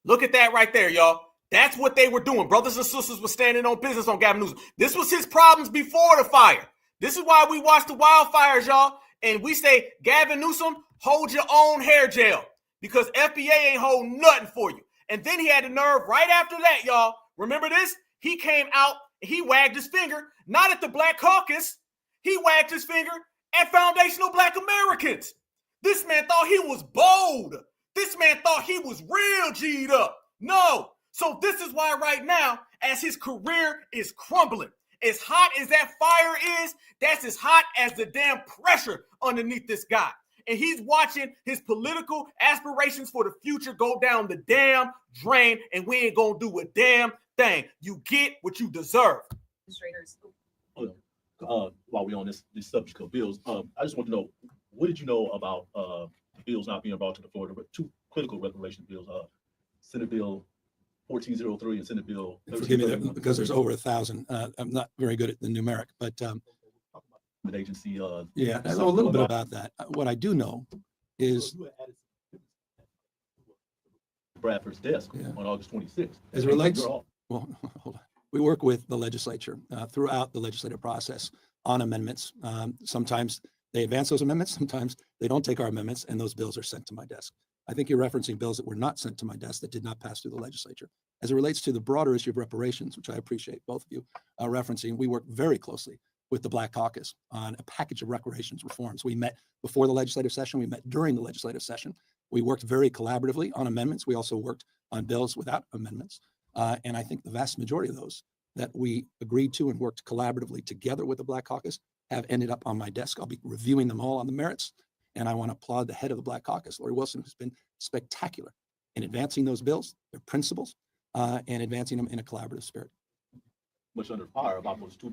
Look at that right there, y'all. That's what they were doing. Brothers and sisters were standing on business on Gavin Newsom. This was his problems before the fire. This is why we watch the wildfires, y'all. And we say, Gavin Newsom, hold your own hair gel because FBA ain't holding nothing for you. And then he had the nerve right after that, y'all. Remember this? He came out and he wagged his finger, not at the Black Caucus. He wagged his finger at foundational Black Americans. This man thought he was bold. This man thought he was real G'd up. No. So this is why right now, as his career is crumbling, as hot as that fire is, that's as hot as the damn pressure underneath this guy. And he's watching his political aspirations for the future go down the damn drain, and we ain't gonna do a damn thing. You get what you deserve. While we're on this subject of bills, I just want to know, what did you know about bills not being brought to the floor? There were two critical reparation bills, Senate Bill 1403 and Senate Bill 1331. Forgive me, because there's over 1,000. I'm not very good at the numeric, but agency. Yeah, I know a little bit about that. What I do know is Bradford's desk on August 26th. As it relates, well, hold on. We work with the legislature throughout the legislative process on amendments. Sometimes they advance those amendments. Sometimes they don't take our amendments, and those bills are sent to my desk. I think you're referencing bills that were not sent to my desk that did not pass through the legislature. As it relates to the broader issue of reparations, which I appreciate both of you referencing, we work very closely with the Black Caucus on a package of reparations reforms. We met before the legislative session. We met during the legislative session. We worked very collaboratively on amendments. We also worked on bills without amendments. And I think the vast majority of those that we agreed to and worked collaboratively together with the Black Caucus have ended up on my desk. I'll be reviewing them all on the merits. And I want to applaud the head of the Black Caucus, Lori Wilson, who's been spectacular in advancing those bills, their principles, and advancing them in a collaborative spirit. Much under fire about those two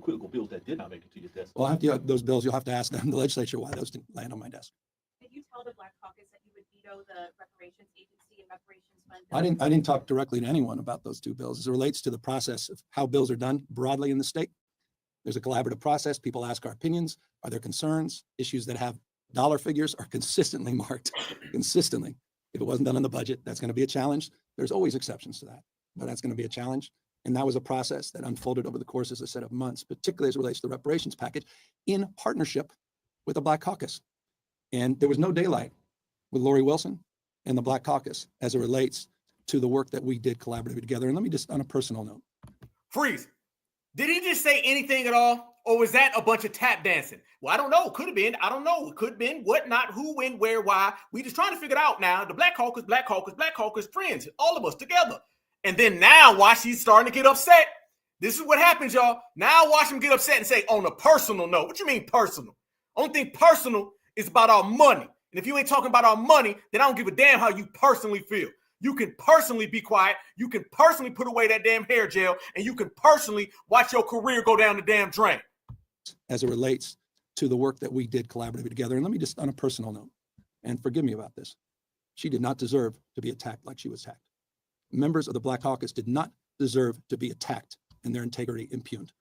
critical bills that did not make it to your desk. Well, after those bills, you'll have to ask them, the legislature, why those didn't land on my desk. Did you tell the Black Caucus that you would veto the reparations agency and reparations fund? I didn't talk directly to anyone about those two bills. As it relates to the process of how bills are done broadly in the state, there's a collaborative process. People ask our opinions. Are there concerns? Issues that have dollar figures are consistently marked, consistently. If it wasn't done in the budget, that's going to be a challenge. There's always exceptions to that, but that's going to be a challenge. And that was a process that unfolded over the course of a set of months, particularly as it relates to the reparations package in partnership with the Black Caucus. And there was no daylight with Lori Wilson and the Black Caucus as it relates to the work that we did collaboratively together. And let me just, on a personal note. Freeze. Did he just say anything at all? Or was that a bunch of tap dancing? Well, I don't know. Could have been. I don't know. It could have been. What, not, who, when, where, why. We just trying to figure it out now. The Black Caucus, friends, all of us together. And then now watch he's starting to get upset. This is what happens, y'all. Now watch him get upset and say, on a personal note. What you mean personal? Only thing personal It's about our money. And if you ain't talking about our money, then I don't give a damn how you personally feel. You can personally be quiet. You can personally put away that damn hair gel, and you can personally watch your career go down the damn drain. As it relates to the work that we did collaboratively together. And let me just, on a personal note, and forgive me about this, she did not deserve to be attacked like she was attacked. Members of the Black Caucus did not deserve to be attacked and their integrity impugned.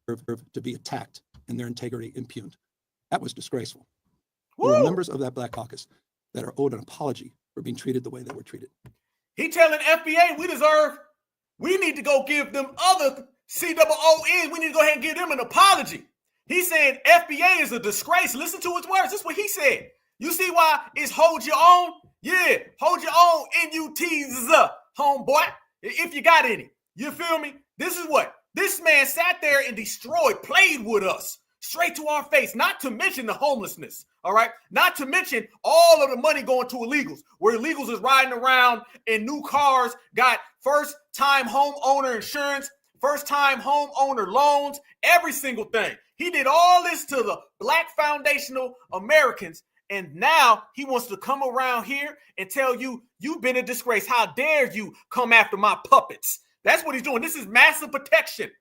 To be attacked and their integrity impugned. That was disgraceful. There were members of that Black Caucus that are owed an apology for being treated the way they were treated. He telling FBA we need to go give them other COOs, we need to go ahead and give them an apology. He's saying FBA is a disgrace. Listen to his words. This is what he said. You see why it's hold your own? Yeah, hold your own NUTs, homeboy, if you got any. You feel me? This is what this man sat there and destroyed, played with us straight to our face, not to mention the homelessness, all right? Not to mention all of the money going to illegals, where illegals is riding around in new cars, got first-time homeowner insurance, first-time homeowner loans, every single thing. He did all this to the Black foundational Americans, and now he wants to come around here and tell you, you've been a disgrace. How dare you come after my puppets? That's what he's doing. This is massive protection.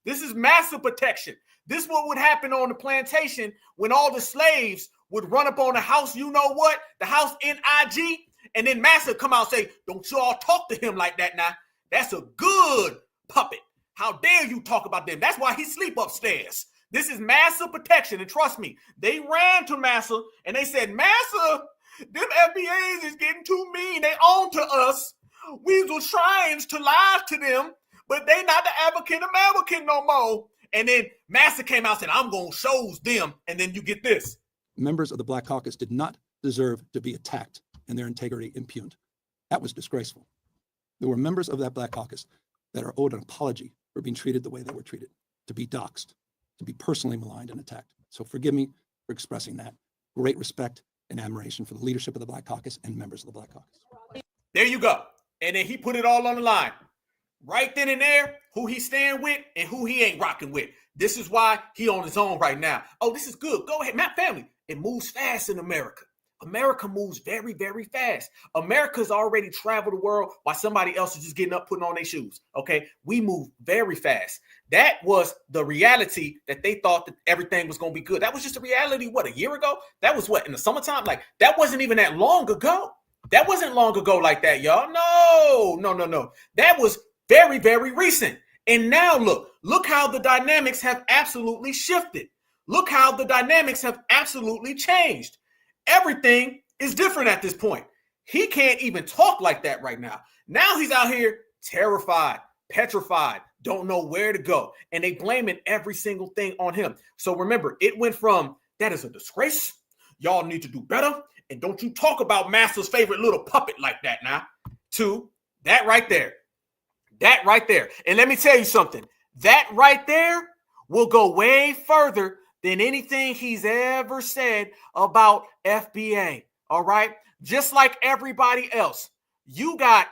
This is massive protection. This is what would happen on the plantation when all the slaves would run up on the house, you know what? The house NIG, and then Massa come out and say, don't you all talk to him like that now. That's a good puppet. How dare you talk about them? That's why he sleep upstairs. This is massive protection, and trust me, they ran to Massa, and they said, Massa, them FBAs is getting too mean. They on to us. We was trying to lie to them, but they not the African American no more. And then Massa came out and said, I'm going to shows them. And then you get this. Members of the Black Caucus did not deserve to be attacked and their integrity impugned. That was disgraceful. There were members of that Black Caucus that are owed an apology for being treated the way they were treated, to be doxxed, to be personally maligned and attacked. So forgive me for expressing that. Great respect and admiration for the leadership of the Black Caucus and members of the Black Caucus. There you go. And then he put it all on the line. Right then and there, who he's staying with and who he ain't rocking with. This is why he on his own right now. Oh, this is good. Go ahead, Matt family. It moves fast in America. America moves very, very fast. America's already traveled the world while somebody else is just getting up, putting on their shoes. Okay, we move very fast. That was the reality that they thought that everything was going to be good. That was just a reality, what, a year ago? That was what, in the summertime? Like, that wasn't even that long ago. That wasn't long ago like that, y'all. No. That was very, very recent. And now look how the dynamics have absolutely shifted. Look how the dynamics have absolutely changed. Everything is different at this point. He can't even talk like that right now. Now he's out here terrified, petrified, don't know where to go. And they blaming every single thing on him. So remember, it went from that is a disgrace. Y'all need to do better. And don't you talk about Master's favorite little puppet like that now. To that right there. That right there. And let me tell you something. That right there will go way further than anything he's ever said about FBA. All right? Just like everybody else, you got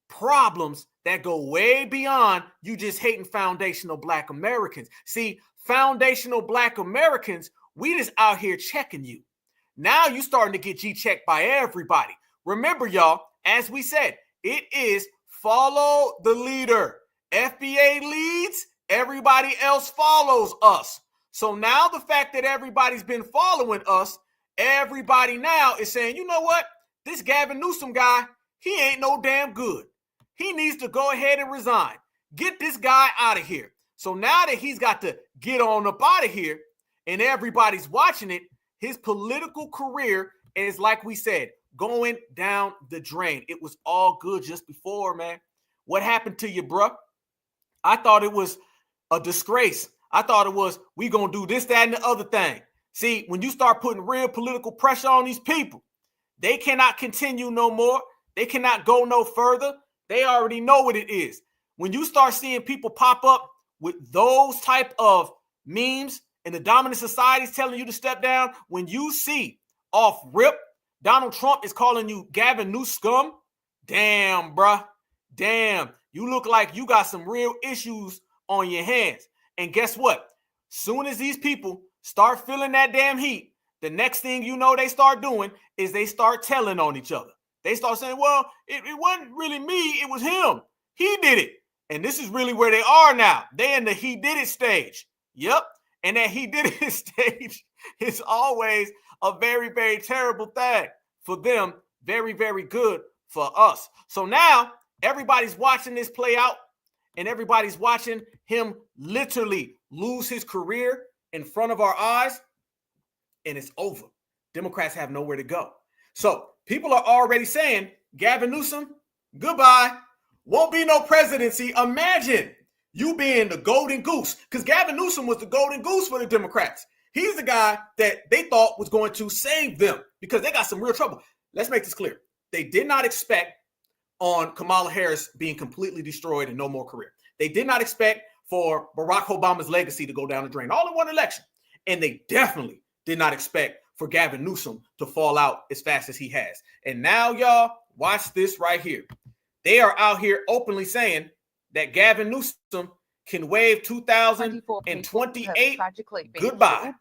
problems that go way beyond you just hating foundational Black Americans. See, foundational Black Americans, we just out here checking you. Now you starting to get G-checked by everybody. Remember, y'all, as we said, it is follow the leader. FBA leads, everybody else follows us. So now the fact that everybody's been following us, everybody now is saying, you know what? This Gavin Newsom guy, he ain't no damn good. He needs to go ahead and resign. Get this guy out of here. So now that he's got to get on up out of here and everybody's watching it, his political career is, like we said, going down the drain. It was all good just before, man. What happened to you, bro? I thought it was a disgrace. I thought it was, we going to do this, that, and the other thing. See, when you start putting real political pressure on these people, they cannot continue no more. They cannot go no further. They already know what it is. When you start seeing people pop up with those type of memes and the dominant societies telling you to step down, when you see off rip, Donald Trump is calling you Gavin Newsom, damn, bruh. Damn, you look like you got some real issues on your hands. And guess what? Soon as these people start feeling that damn heat, the next thing you know they start doing is they start telling on each other. They start saying, well, it wasn't really me, it was him. He did it. And this is really where they are now. They're in the he did it stage. Yep. And that he did it stage is always a very, very terrible thing for them. Very, very good for us. So now everybody's watching this play out, and everybody's watching him literally lose his career in front of our eyes, and it's over. Democrats have nowhere to go. So people are already saying, Gavin Newsom, goodbye. Won't be no presidency. Imagine you being the golden goose, because Gavin Newsom was the golden goose for the Democrats. He's the guy that they thought was going to save them because they got some real trouble. Let's make this clear. They did not expect on Kamala Harris being completely destroyed and no more career. They did not expect for Barack Obama's legacy to go down the drain all in one election. And they definitely did not expect for Gavin Newsom to fall out as fast as he has. And now, y'all, watch this right here. They are out here openly saying that Gavin Newsom can waive 2028 goodbye.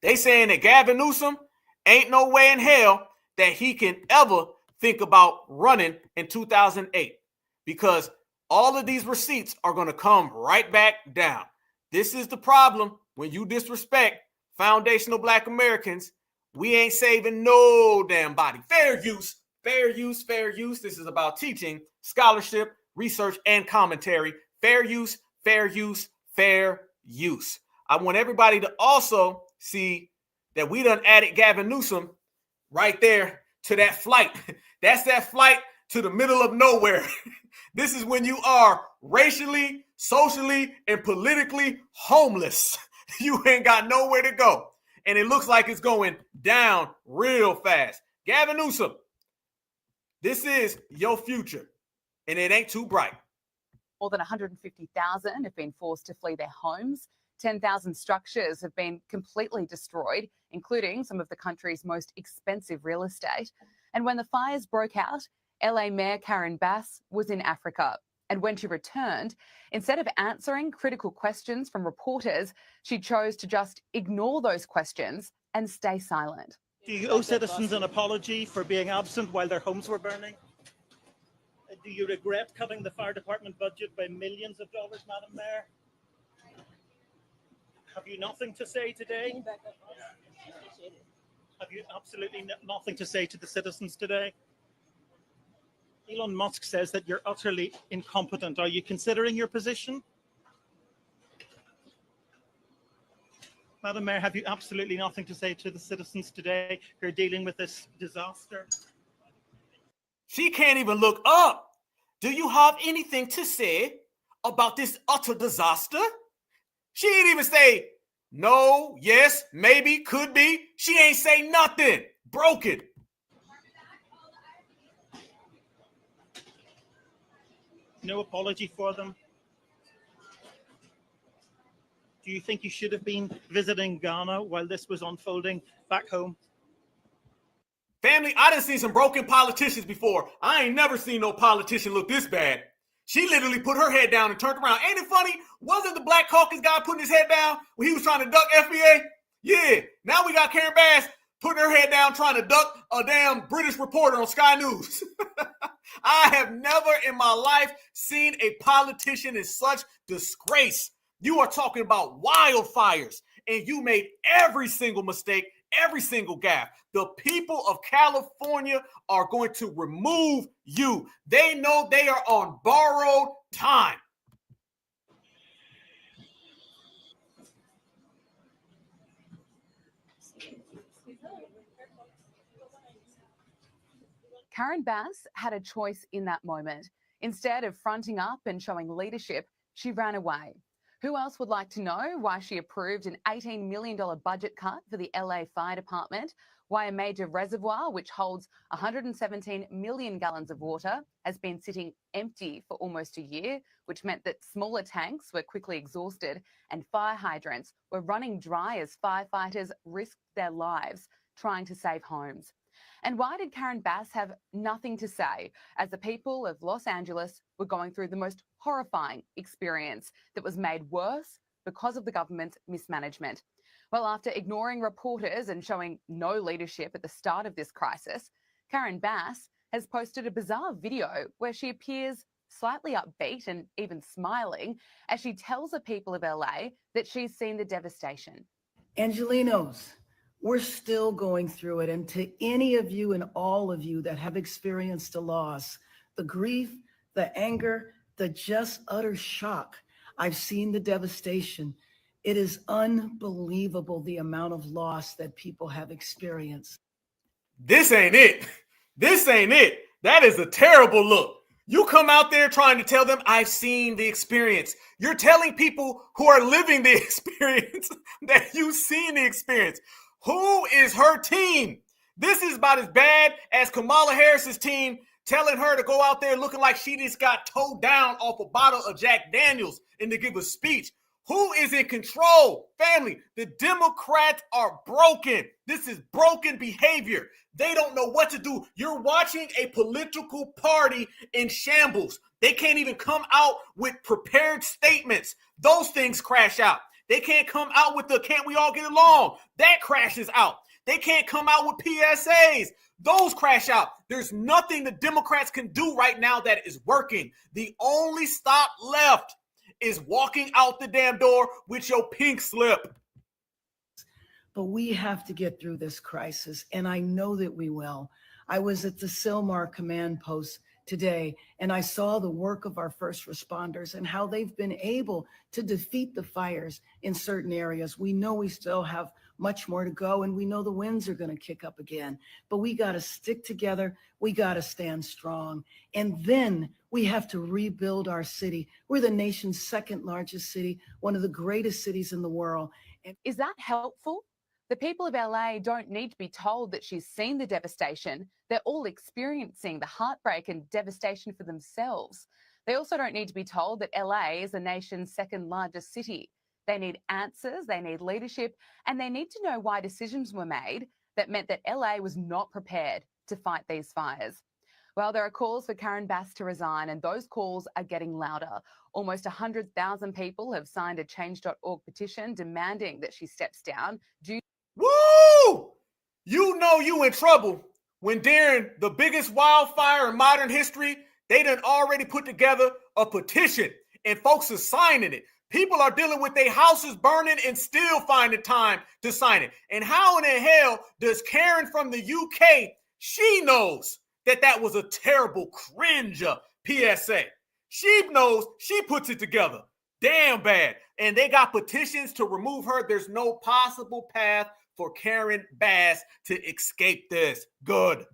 They saying that Gavin Newsom ain't no way in hell that he can ever think about running in 2008, because all of these receipts are going to come right back down. This is the problem when you disrespect foundational Black Americans. We ain't saving no damn body. Fair use, fair use, fair use. This is about teaching, scholarship, research, and commentary. Fair use, fair use, fair use. I want everybody to also see that we done added Gavin Newsom right there to that flight. That's that flight to the middle of nowhere. This is when you are racially, socially, and politically homeless. You ain't got nowhere to go. And it looks like it's going down real fast. Gavin Newsom, this is your future, and it ain't too bright. More than 150,000 have been forced to flee their homes. 10,000 structures have been completely destroyed, including some of the country's most expensive real estate. And when the fires broke out, LA Mayor Karen Bass was in Africa. And when she returned, instead of answering critical questions from reporters, she chose to just ignore those questions and stay silent. Do you owe citizens an apology for being absent while their homes were burning? Do you regret cutting the fire department budget by millions of dollars, Madam Mayor? Have you nothing to say today? Have you absolutely nothing to say to the citizens today? Elon Musk says that you're utterly incompetent. Are you considering your position? Madam Mayor, have you absolutely nothing to say to the citizens today who are dealing with this disaster? She can't even look up. Do you have anything to say about this utter disaster? She ain't even say no, yes, maybe, could be. She ain't say nothing. Broken. No apology for them? Do you think you should have been visiting Ghana while this was unfolding back home? Family, I done seen some broken politicians before. I ain't never seen no politician look this bad. She literally put her head down and turned around. Ain't it funny? Wasn't the Black Caucus guy putting his head down when he was trying to duck FBA? Yeah. Now we got Karen Bass putting her head down trying to duck a damn British reporter on Sky News. I have never in my life seen a politician in such disgrace. You are talking about wildfires, and you made every single mistake, every single gaffe. The people of California are going to remove you. They know they are on borrowed time. Karen Bass had a choice in that moment. Instead of fronting up and showing leadership, she ran away. Who else would like to know why she approved an $18 million budget cut for the LA Fire Department, why a major reservoir, which holds 117 million gallons of water, has been sitting empty for almost a year, which meant that smaller tanks were quickly exhausted and fire hydrants were running dry as firefighters risked their lives trying to save homes. And why did Karen Bass have nothing to say as the people of Los Angeles were going through the most horrifying experience that was made worse because of the government's mismanagement? Well, after ignoring reporters and showing no leadership at the start of this crisis, Karen Bass has posted a bizarre video where she appears slightly upbeat and even smiling as she tells the people of LA that she's seen the devastation. Angelinos, we're still going through it. And to any of you and all of you that have experienced a loss, the grief, the anger, the just utter shock, I've seen the devastation. It is unbelievable the amount of loss that people have experienced. This ain't it. This ain't it. That is a terrible look. You come out there trying to tell them, I've seen the experience. You're telling people who are living the experience that you've seen the experience. Who is her team? This is about as bad as Kamala Harris's team telling her to go out there looking like she just got towed down off a bottle of Jack Daniels and to give a speech. Who is in control? Family, the Democrats are broken. This is broken behavior. They don't know what to do. You're watching a political party in shambles. They can't even come out with prepared statements. Those things crash out. They can't come out with the can't we all get along? That crashes out. They can't come out with PSAs. Those crash out. There's nothing the Democrats can do right now that is working. The only stop left is walking out the damn door with your pink slip. But we have to get through this crisis, and I know that we will. I was at the Sylmar command post today, and I saw the work of our first responders and how they've been able to defeat the fires in certain areas. We know we still have much more to go, and we know the winds are going to kick up again. But we got to stick together. We got to stand strong. And then we have to rebuild our city. We're the nation's second largest city, one of the greatest cities in the world. And is that helpful? The people of LA don't need to be told that she's seen the devastation. They're all experiencing the heartbreak and devastation for themselves. They also don't need to be told that LA is the nation's second largest city. They need answers, they need leadership, and they need to know why decisions were made that meant that LA was not prepared to fight these fires. Well, there are calls for Karen Bass to resign, and those calls are getting louder. Almost 100,000 people have signed a change.org petition demanding that she steps down due. Woo! You know you in trouble when during the biggest wildfire in modern history, they done already put together a petition and folks are signing it. People are dealing with their houses burning and still finding time to sign it. And how in the hell does Karen from the UK, she knows that that was a terrible cringe PSA. She knows, she puts it together. Damn bad. And they got petitions to remove her. There's no possible path for Karen Bass to escape this. Good.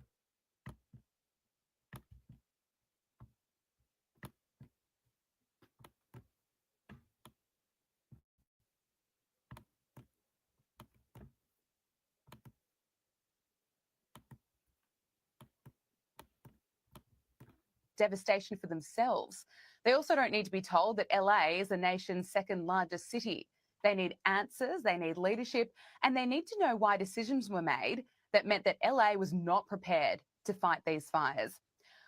Devastation for themselves. They also don't need to be told that LA is the nation's second largest city. They need answers, they need leadership, and they need to know why decisions were made that meant that LA was not prepared to fight these fires.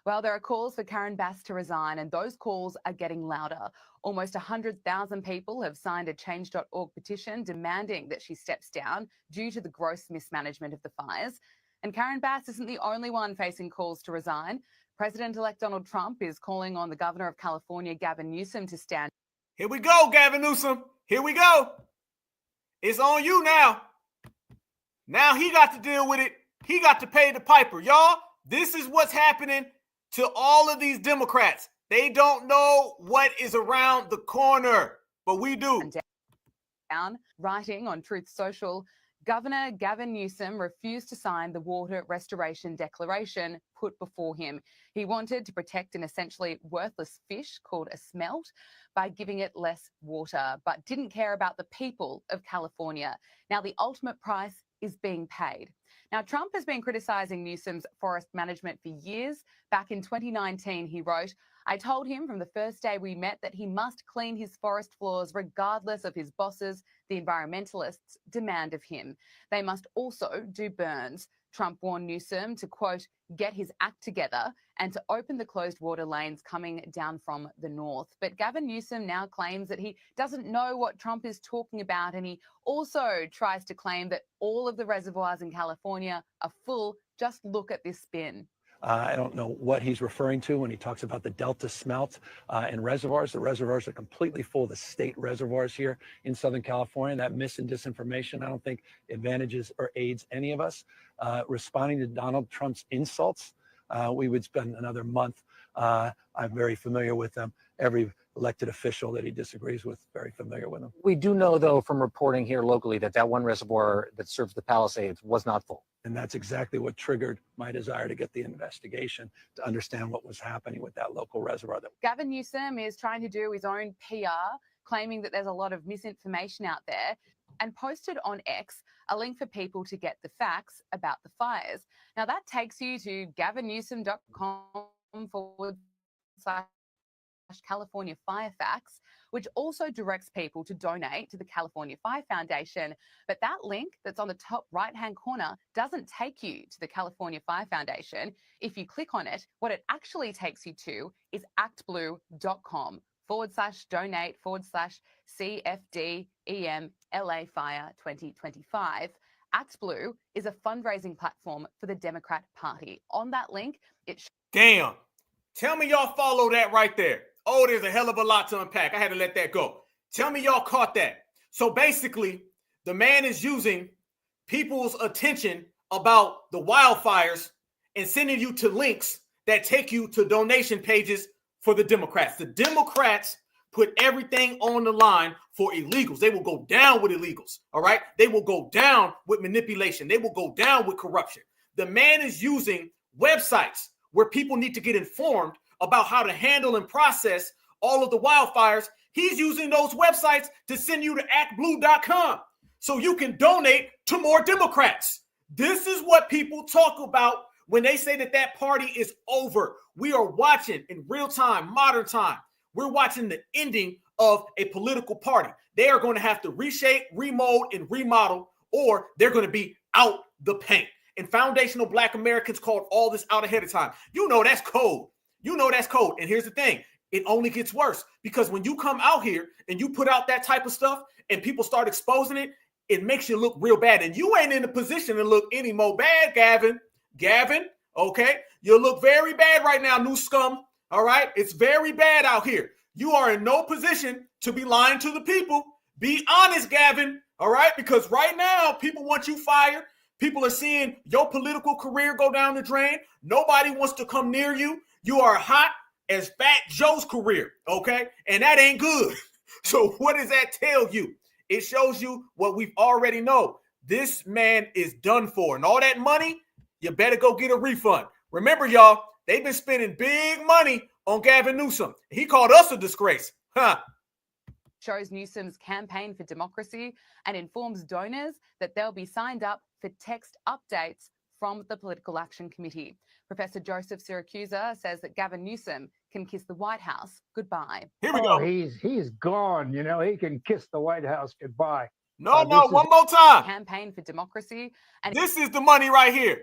Well, there are calls for Karen Bass to resign, and those calls are getting louder. Almost 100,000 people have signed a change.org petition demanding that she steps down due to the gross mismanagement of the fires. And Karen Bass isn't the only one facing calls to resign. President-elect Donald Trump is calling on the governor of California, Gavin Newsom, to stand. Here we go, Gavin Newsom. Here we go. It's on you now. Now he got to deal with it. He got to pay the piper. Y'all, this is what's happening to all of these Democrats. They don't know what is around the corner, but we do. Down, writing on Truth Social, Governor Gavin Newsom refused to sign the water restoration declaration put before him. He wanted to protect an essentially worthless fish called a smelt by giving it less water, but didn't care about the people of California. Now, the ultimate price is being paid. Now, Trump has been criticizing Newsom's forest management for years. Back in 2019, he wrote, "I told him from the first day we met that he must clean his forest floors regardless of his bosses, the environmentalists, demand of him. They must also do burns. Trump warned Newsom to, quote, get his act together and to open the closed water lanes coming down from the north. But Gavin Newsom now claims that he doesn't know what Trump is talking about, and he also tries to claim that all of the reservoirs in California are full. Just look at this spin. I don't know what he's referring to when he talks about the Delta smelt and reservoirs. The reservoirs are completely full, the state reservoirs here in Southern California. That mis and disinformation, I don't think advantages or aids any of us. Responding to Donald Trump's insults, we would spend another month. I'm very familiar with them. Every elected official that he disagrees with, very familiar with them. We do know, though, from reporting here locally that one reservoir that serves the Palisades was not full. And that's exactly what triggered my desire to get the investigation to understand what was happening with that local reservoir. Gavin Newsom is trying to do his own PR, claiming that there's a lot of misinformation out there, and posted on X a link for people to get the facts about the fires. Now, that takes you to gavinnewsom.com/California Fire Facts, which also directs people to donate to the California Fire Foundation. But that link that's on the top right-hand corner doesn't take you to the California Fire Foundation. If you click on it, what it actually takes you to is actblue.com/donate/CFDEM LA Fire 2025. ActBlue is a fundraising platform for the Democrat Party. On that link, Damn. Tell me y'all follow that right there. Oh, there's a hell of a lot to unpack. I had to let that go. Tell me y'all caught that. So basically, the man is using people's attention about the wildfires and sending you to links that take you to donation pages for the Democrats. The Democrats put everything on the line for illegals. They will go down with illegals, all right? They will go down with manipulation. They will go down with corruption. The man is using websites where people need to get informed about how to handle and process all of the wildfires. He's using those websites to send you to actblue.com so you can donate to more Democrats. This is what people talk about when they say that that party is over. We are watching in real time, modern time. We're watching the ending of a political party. They are going to have to reshape, remold, and remodel, or they're going to be out the paint. And foundational Black Americans called all this out ahead of time. You know that's code. You know that's code. And here's the thing. It only gets worse because when you come out here and you put out that type of stuff and people start exposing it, it makes you look real bad. And you ain't in a position to look any more bad, Gavin. Gavin, okay? You look very bad right now, new scum. All right? It's very bad out here. You are in no position to be lying to the people. Be honest, Gavin. All right? Because right now, people want you fired. People are seeing your political career go down the drain. Nobody wants to come near you. You are hot as Fat Joe's career, okay? And that ain't good. So what does that tell you? It shows you what we've already know. This man is done for. And all that money, you better go get a refund. Remember, y'all, they've been spending big money on Gavin Newsom. He called us a disgrace. Huh? Shows Newsom's campaign for democracy and informs donors that they'll be signed up for text updates from the Political Action Committee. Professor Joseph Siracusa says that Gavin Newsom can kiss the White House goodbye. Here we go. He's gone. You know, he can kiss the White House goodbye. No, one more time. Campaign for democracy. And this is the money right here.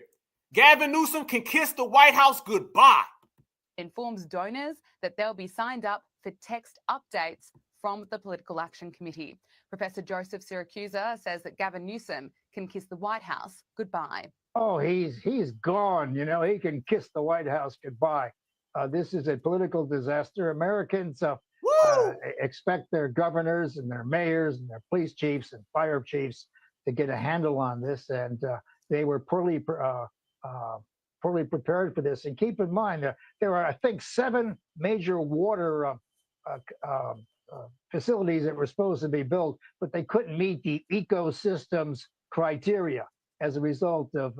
Gavin Newsom can kiss the White House goodbye. Informs donors that they'll be signed up for text updates from the Political Action Committee. Professor Joseph Siracusa says that Gavin Newsom can kiss the White House goodbye. Oh, he's gone. You know, he can kiss the White House goodbye. This is a political disaster. Americans expect their governors and their mayors and their police chiefs and fire chiefs to get a handle on this, and they were poorly prepared for this. And keep in mind, there are, I think, 7 major water facilities that were supposed to be built, but they couldn't meet the ecosystems criteria as a result of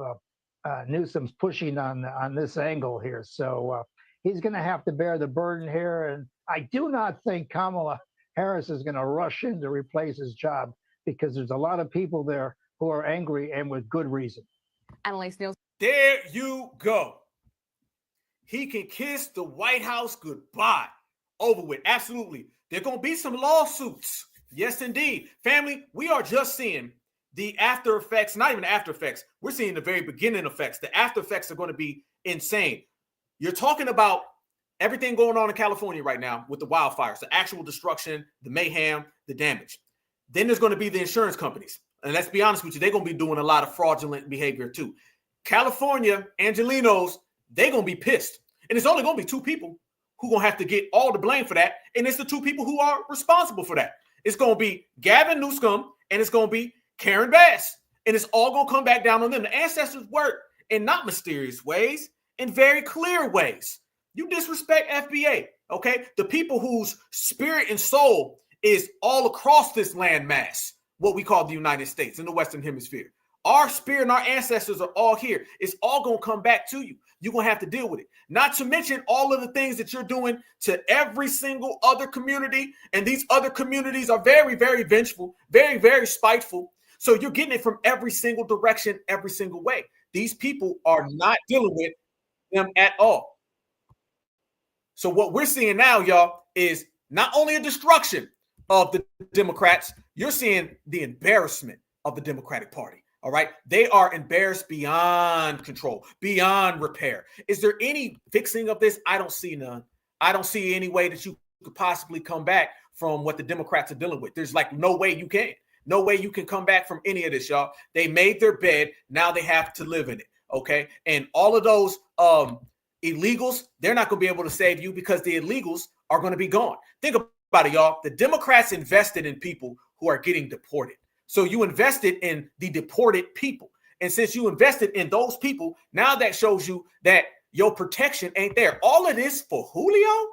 Newsom's pushing on this angle here. So he's going to have to bear the burden here. And I do not think Kamala Harris is going to rush in to replace his job, because there's a lot of people there who are angry, and with good reason. Annalise Nielsen. There you go. He can kiss the White House goodbye. Over with. Absolutely. There are going to be some lawsuits. Yes, indeed. Family, we are just seeing the after effects, not even the after effects, we're seeing the very beginning effects. The after effects are going to be insane. You're talking about everything going on in California right now with the wildfires, the actual destruction, the mayhem, the damage. Then there's going to be the insurance companies. And let's be honest with you, they're going to be doing a lot of fraudulent behavior too. California, Angelinos, they're going to be pissed. And it's only going to be two people who are going to have to get all the blame for that. And it's the two people who are responsible for that. It's going to be Gavin Newsom and it's going to be Karen Bass. And it's all going to come back down on them. The ancestors work in not mysterious ways, in very clear ways. You disrespect FBA, okay? The people whose spirit and soul is all across this landmass, what we call the United States in the Western Hemisphere. Our spirit and our ancestors are all here. It's all going to come back to you. You're going to have to deal with it. Not to mention all of the things that you're doing to every single other community. And these other communities are very, very vengeful, very, very spiteful. So you're getting it from every single direction, every single way. These people are not dealing with them at all. So what we're seeing now, y'all, is not only a destruction of the Democrats, you're seeing the embarrassment of the Democratic Party. All right. They are embarrassed beyond control, beyond repair. Is there any fixing of this? I don't see none. I don't see any way that you could possibly come back from what the Democrats are dealing with. There's like no way you can. No way you can come back from any of this, y'all. They made their bed. Now they have to live in it. Okay. And all of those illegals, they're not going to be able to save you because the illegals are going to be gone. Think about it, y'all. The Democrats invested in people who are getting deported. So you invested in the deported people. And since you invested in those people, now that shows you that your protection ain't there. All of this for Julio?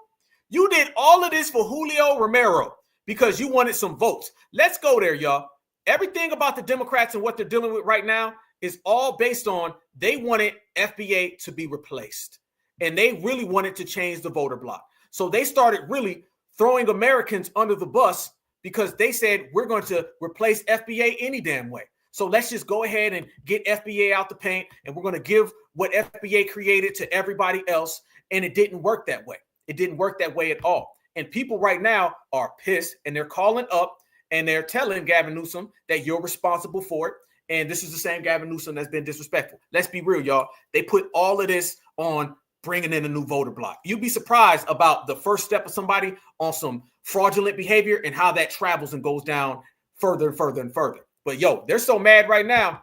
You did all of this for Julio Romero because you wanted some votes. Let's go there, y'all. Everything about the Democrats and what they're dealing with right now is all based on they wanted FBA to be replaced. And they really wanted to change the voter block. So they started really throwing Americans under the bus because they said, we're going to replace FBA any damn way. So let's just go ahead and get FBA out the paint, and we're going to give what FBA created to everybody else. And it didn't work that way. It didn't work that way at all. And people right now are pissed, and they're calling up, and they're telling Gavin Newsom that you're responsible for it. And this is the same Gavin Newsom that's been disrespectful. Let's be real, y'all. They put all of this on bringing in a new voter block. You'd be surprised about the first step of somebody on some fraudulent behavior and how that travels and goes down further and further and further. But yo, they're so mad right now.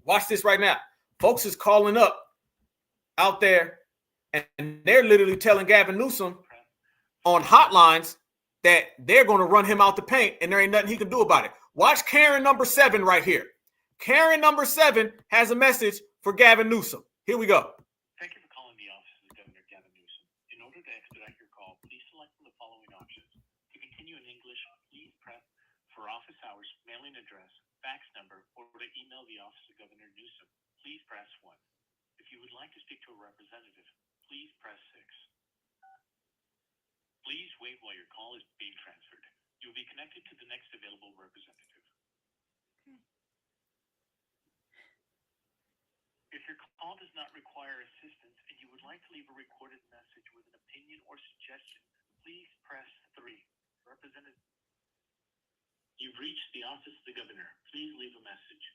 Watch this right now. Folks is calling up out there and they're literally telling Gavin Newsom on hotlines that they're going to run him out the paint and there ain't nothing he can do about it. Watch Karen number 7 right here. Karen number 7 has a message for Gavin Newsom. Here we go. Thank you for calling the office of Governor Gavin Newsom. In order to expedite your call, please select from the following options. To continue in English, please press for office hours, mailing address, fax number, or to email the office of Governor Newsom. Please press 1. If you would like to speak to a representative, please press 6. Please wait while your call is being transferred. You will be connected to the next available representative. If your call does not require assistance and you would like to leave a recorded message with an opinion or suggestion, please press 3. Representative, you've reached the office of the governor. Please leave a message.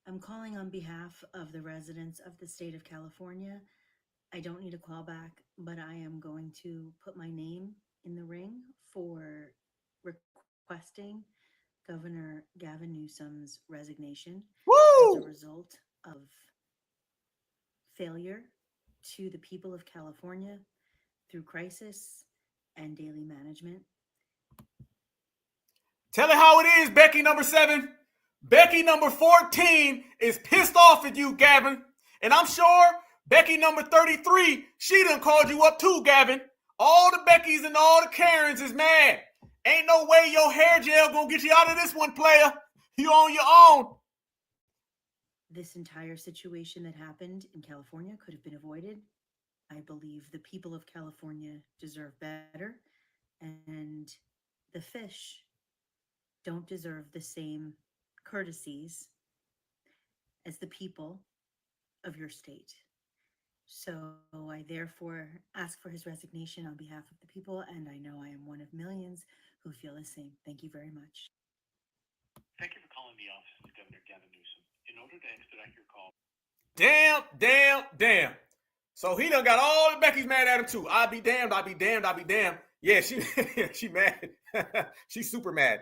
I'm calling on behalf of the residents of the state of California. I don't need a call back, but I am going to put my name in the ring for requesting Governor Gavin Newsom's resignation as a result of failure to the people of California through crisis and daily management. Tell it how it is, Becky number 7. Becky number 14 is pissed off at you, Gavin. And I'm sure Becky number 33, she done called you up too, Gavin. All the Beckys and all the Karens is mad. Ain't no way your hair gel gonna get you out of this one, player. You on your own. This entire situation that happened in California could have been avoided. I believe the people of California deserve better, and the fish don't deserve the same courtesies as the people of your state. So I therefore ask for his resignation on behalf of the people, and I know I am one of millions who feel the same. Thank you very much. Thank you for calling the office of Governor Gavin Newsom. In order to expedite your call. Damn. So he done got all the Becky's mad at him too. I be damned. Yeah, she mad. She's super mad.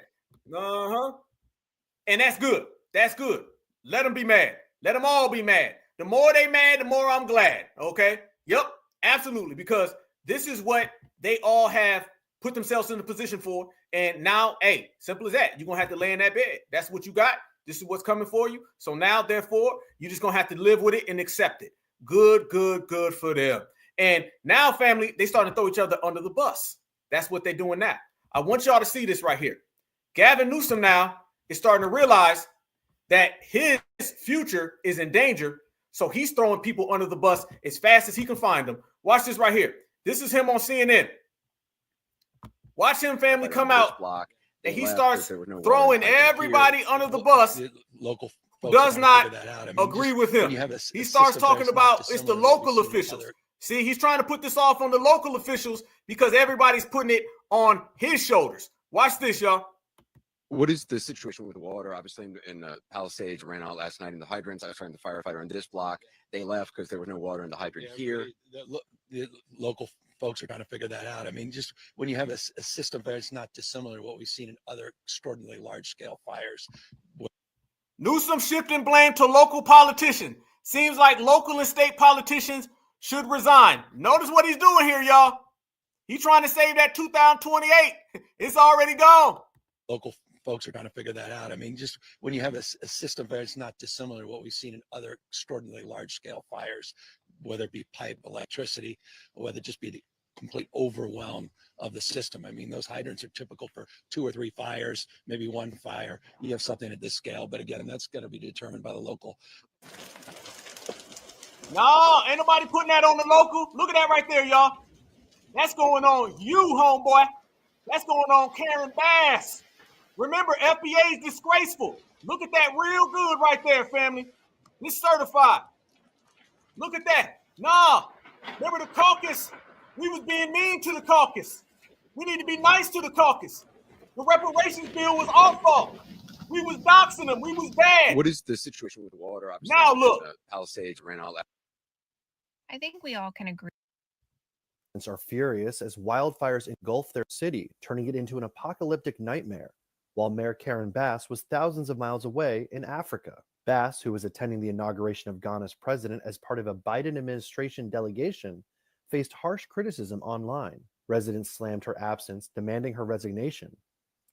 And that's good. Let them be mad. Let them all be mad. The more they mad, the more I'm glad. Okay? Yep, absolutely. Because this is what they all have put themselves in the position for. And now, hey, simple as that. You're going to have to lay in that bed. That's what you got. This is what's coming for you. So now, therefore, you're just going to have to live with it and accept it. Good for them. And now, family, they starting to throw each other under the bus. That's what they're doing now. I want y'all to see this right here. Gavin Newsom now is starting to realize that his future is in danger. So he's throwing people under the bus as fast as he can find them. Watch this right here. This is him on CNN. Watch him, family, come out. And he starts throwing everybody under the bus. Local does not agree with him. He starts talking about it's the local officials. See, he's trying to put this off on the local officials because everybody's putting it on his shoulders. Watch this, y'all. What is the situation with the water? Obviously, in the Palisades ran out last night in the hydrants. I was trying to firefighter on this block. They left because there was no water in the hydrant here. The local folks are trying to figure that out. I mean, just when you have a system that's not dissimilar to what we've seen in other extraordinarily large-scale fires. Newsom shifting blame to local politicians. Seems like local and state politicians should resign. Notice what he's doing here, y'all. He's trying to save that 2028. It's already gone. Local folks are trying to figure that out. I mean, just when you have a system that's not dissimilar to what we've seen in other extraordinarily large-scale fires, whether it be pipe, electricity, or whether it just be the complete overwhelm of the system. I mean, those hydrants are typical for 2 or 3 fires, maybe 1 fire. You have something at this scale, but again, that's going to be determined by the local. No, ain't nobody putting that on the local. Look at that right there, y'all. That's going on you, homeboy. That's going on Karen Bass. Remember, FBA is disgraceful. Look at that real good right there, family. This certified. Look at that. Nah, remember the caucus? We was being mean to the caucus. We need to be nice to the caucus. The reparations bill was our fault. We was doxing them. We was bad. What is the situation with the water? Obviously, now look. The Palisades ran out last. I think we all can agree. Are furious as wildfires engulf their city, turning it into an apocalyptic nightmare, while Mayor Karen Bass was thousands of miles away in Africa. Bass, who was attending the inauguration of Ghana's president as part of a Biden administration delegation, faced harsh criticism online. Residents slammed her absence, demanding her resignation.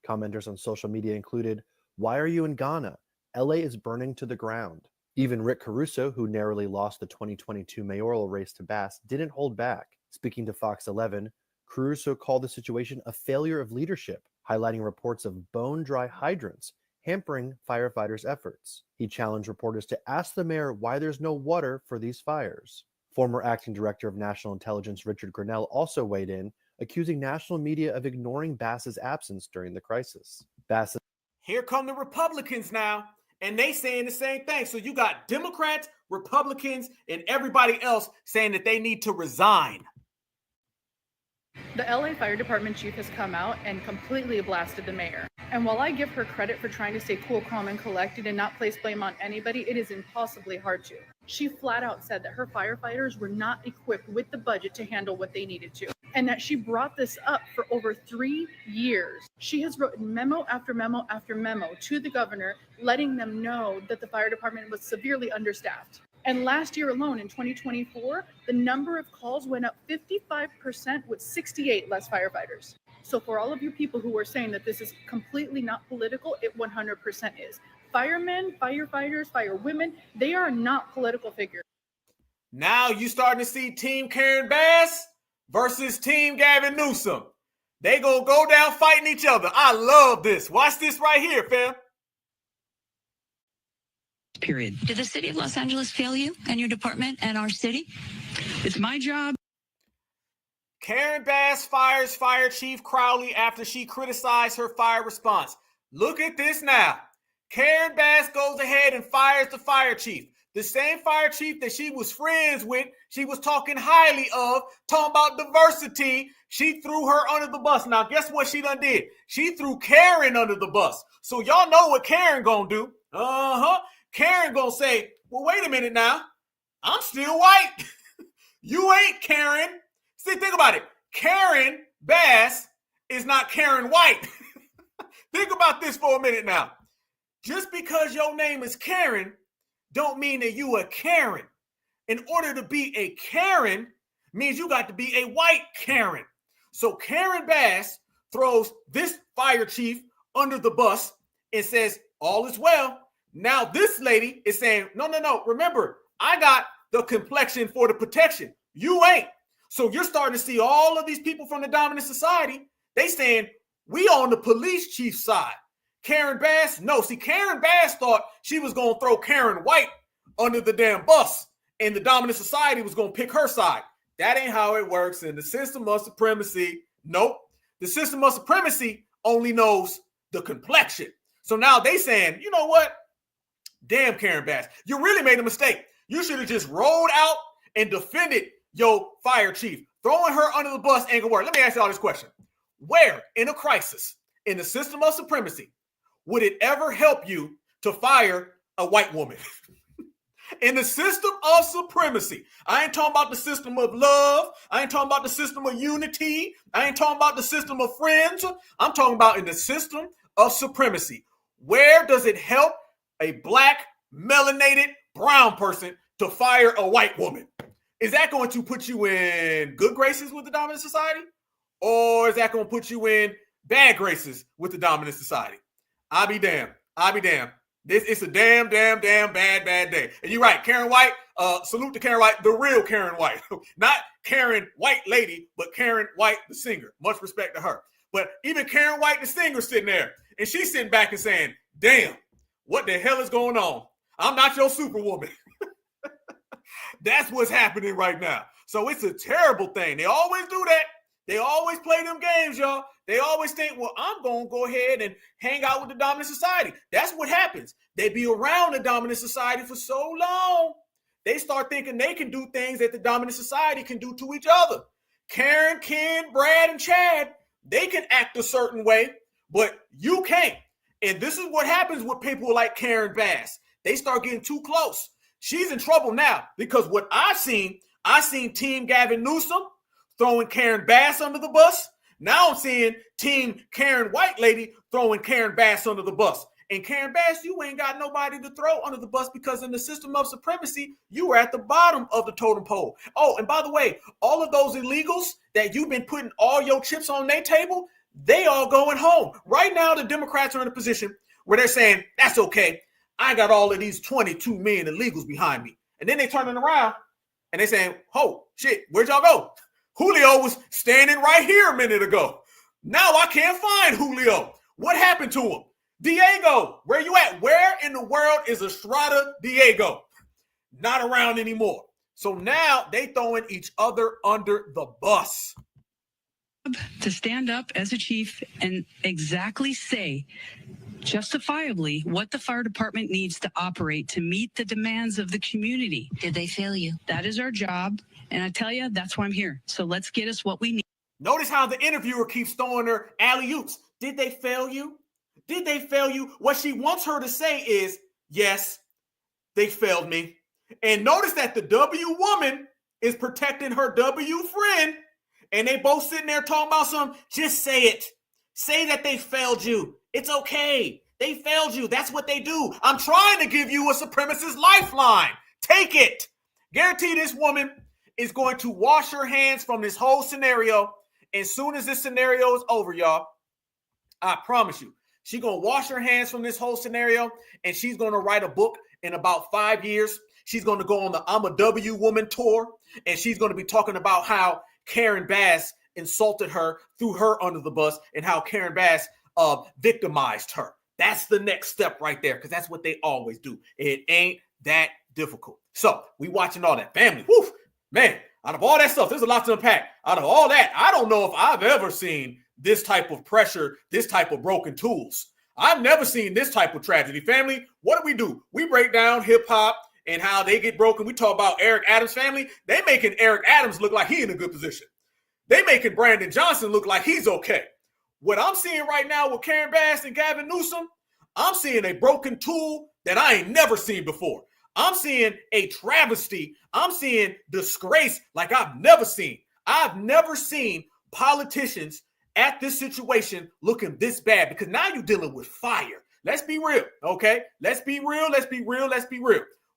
Commenters on social media included, "Why are you in Ghana? LA is burning to the ground." Even Rick Caruso, who narrowly lost the 2022 mayoral race to Bass, didn't hold back. Speaking to Fox 11, Caruso called the situation a failure of leadership, highlighting reports of bone-dry hydrants hampering firefighters' efforts. He challenged reporters to ask the mayor why there's no water for these fires. Former acting director of national intelligence Richard Grinnell also weighed in, accusing national media of ignoring Bass's absence during the crisis. Bass. Here come the Republicans now, and they saying the same thing. So you got Democrats, Republicans, and everybody else saying that they need to resign. The LA Fire Department chief has come out and completely blasted the mayor. And while I give her credit for trying to stay cool, calm, and collected and not place blame on anybody, it is impossibly hard to. She flat out said that her firefighters were not equipped with the budget to handle what they needed to, and that she brought this up for over 3 years. She has written memo after memo after memo to the governor, letting them know that the fire department was severely understaffed. And last year alone, in 2024, the number of calls went up 55% with 68 less firefighters. So for all of you people who are saying that this is completely not political, it 100% is. Firemen, firefighters, firewomen, they are not political figures. Now you starting to see Team Karen Bass versus Team Gavin Newsom. They gonna go down fighting each other. I love this. Watch this right here, fam. Period. Did the city of Los Angeles fail you and your department and our city? It's my job. Karen Bass fires Fire Chief Crowley after she criticized her fire response. Look at this now. Karen Bass goes ahead and fires the fire chief. the same fire chief that she was friends with, she was talking highly of, talking about diversity, she threw her under the bus. Now, guess what she done did? She threw Karen under the bus. So y'all know what Karen gonna do. Karen gonna say, well, wait a minute now. I'm still white. You ain't Karen. See, think about it. Karen Bass is not Karen White. Think about this for a minute now. Just because your name is Karen don't mean that you are Karen. In order to be a Karen means you got to be a white Karen. So Karen Bass throws this fire chief under the bus and says, all is well. Now this lady is saying, no. Remember, I got the complexion for the protection. You ain't. So you're starting to see all of these people from the dominant society. They saying, we on the police chief side. Karen Bass, no. See, Karen Bass thought she was going to throw Karen White under the damn bus and the dominant society was going to pick her side. That ain't how it works in the system of supremacy. Nope. The system of supremacy only knows the complexion. So now they saying, you know what? Damn, Karen Bass, you really made a mistake. You should have just rolled out and defended your fire chief. Throwing her under the bus ain't gonna work. Let me ask you all this question. Where in a crisis in the system of supremacy would it ever help you to fire a white woman? In the system of supremacy, I ain't talking about the system of love. I ain't talking about the system of unity. I ain't talking about the system of friends. I'm talking about in the system of supremacy. Where does it help a black, melanated, brown person to fire a white woman? Is that going to put you in good graces with the dominant society? Or is that going to put you in bad graces with the dominant society? I'll be damned. It's a damn bad day. And you're right, Karen White, salute to Karen White, the real Karen White. Not Karen White lady, but Karen White the singer. Much respect to her. But even Karen White the singer sitting there, and she's sitting back and saying, damn, what the hell is going on? I'm not your superwoman. That's what's happening right now. So it's a terrible thing. They always do that. They always play them games, y'all. They always think, well, I'm going to go ahead and hang out with the dominant society. That's what happens. They be around the dominant society for so long. They start thinking they can do things that the dominant society can do to each other. Karen, Ken, Brad, and Chad, they can act a certain way, but you can't. And this is what happens with people like Karen Bass. They start getting too close. She's in trouble now because what I seen Team Gavin Newsom throwing Karen Bass under the bus. Now I'm seeing Team Karen White lady throwing Karen Bass under the bus. And Karen Bass, you ain't got nobody to throw under the bus because in the system of supremacy, you are at the bottom of the totem pole. Oh, and by the way, all of those illegals that you've been putting all your chips on their table, they all going home. Right now, the Democrats are in a position where they're saying, that's okay. I got all of these 22 million illegals behind me. And then they turning around and they saying, oh, shit, where'd y'all go? Julio was standing right here a minute ago. Now I can't find Julio. What happened to him? Diego, where you at? Where in the world is Estrada Diego? Not around anymore. So now they throwing each other under the bus. To stand up as a chief and exactly say justifiably what the fire department needs to operate to meet the demands of the community. Did they fail you? That is our job. And I tell you, that's why I'm here. So let's get us what we need. Notice how the interviewer keeps throwing her alley-oops. Did they fail you? Did they fail you? What she wants her to say is, yes, they failed me. And notice that the W woman is protecting her W friend. And they both sitting there talking about something. Just say it. Say that they failed you. It's okay. They failed you. That's what they do. I'm trying to give you a supremacist lifeline. Take it. Guarantee this woman is going to wash her hands from this whole scenario. As soon as this scenario is over, y'all, I promise you, she's going to wash her hands from this whole scenario and she's going to write a book in about 5 years. She's going to go on the I'm a W woman tour and she's going to be talking about how Karen Bass insulted her, threw her under the bus, and how Karen Bass victimized her. That's the next step right there because that's what they always do. It ain't that difficult. So we watching all that family. Woo, man, out of all that stuff, there's a lot to unpack. Out of all that, I don't know if I've ever seen this type of pressure, this type of broken tools. I've never seen this type of tragedy. Family, what do? We break down hip hop and how they get broken. We talk about Eric Adams' family. They making Eric Adams look like he in a good position. They making Brandon Johnson look like he's okay. What I'm seeing right now with Karen Bass and Gavin Newsom, I'm seeing a broken tool that I ain't never seen before. I'm seeing a travesty. I'm seeing disgrace like I've never seen. I've never seen politicians at this situation looking this bad, because now you're dealing with fire. Let's be real, okay? Let's be real.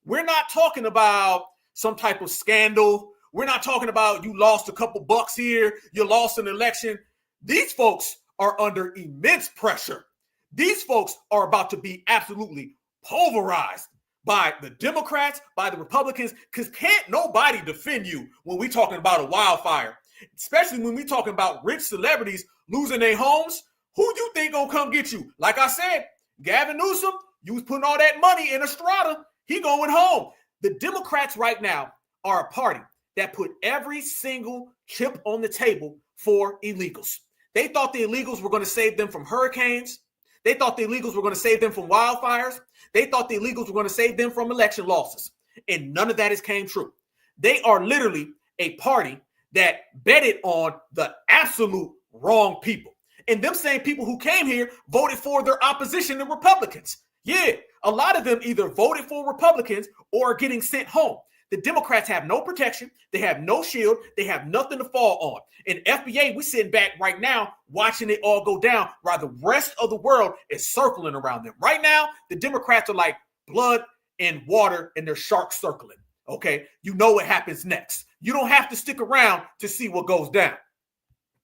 We're not talking about some type of scandal. We're not talking about you lost a couple bucks here, you lost an election. These folks are under immense pressure. These folks are about to be absolutely pulverized by the Democrats, by the Republicans, because can't nobody defend you when we're talking about a wildfire, especially when we're talking about rich celebrities losing their homes. Who you think gonna come get you? Like I said, Gavin Newsom, you was putting all that money in a strata. He going home. The Democrats right now are a party that put every single chip on the table for illegals. They thought the illegals were going to save them from hurricanes. They thought the illegals were going to save them from wildfires. They thought the illegals were going to save them from election losses. And none of that has came true. They are literally a party that betted on the absolute wrong people. And them same people who came here voted for their opposition to Republicans. Yeah, a lot of them either voted for Republicans or are getting sent home. The Democrats have no protection. They have no shield. They have nothing to fall on. And FBA, we're sitting back right now watching it all go down while the rest of the world is circling around them. Right now, the Democrats are like blood and water and they're sharks circling. Okay, you know what happens next. You don't have to stick around to see what goes down.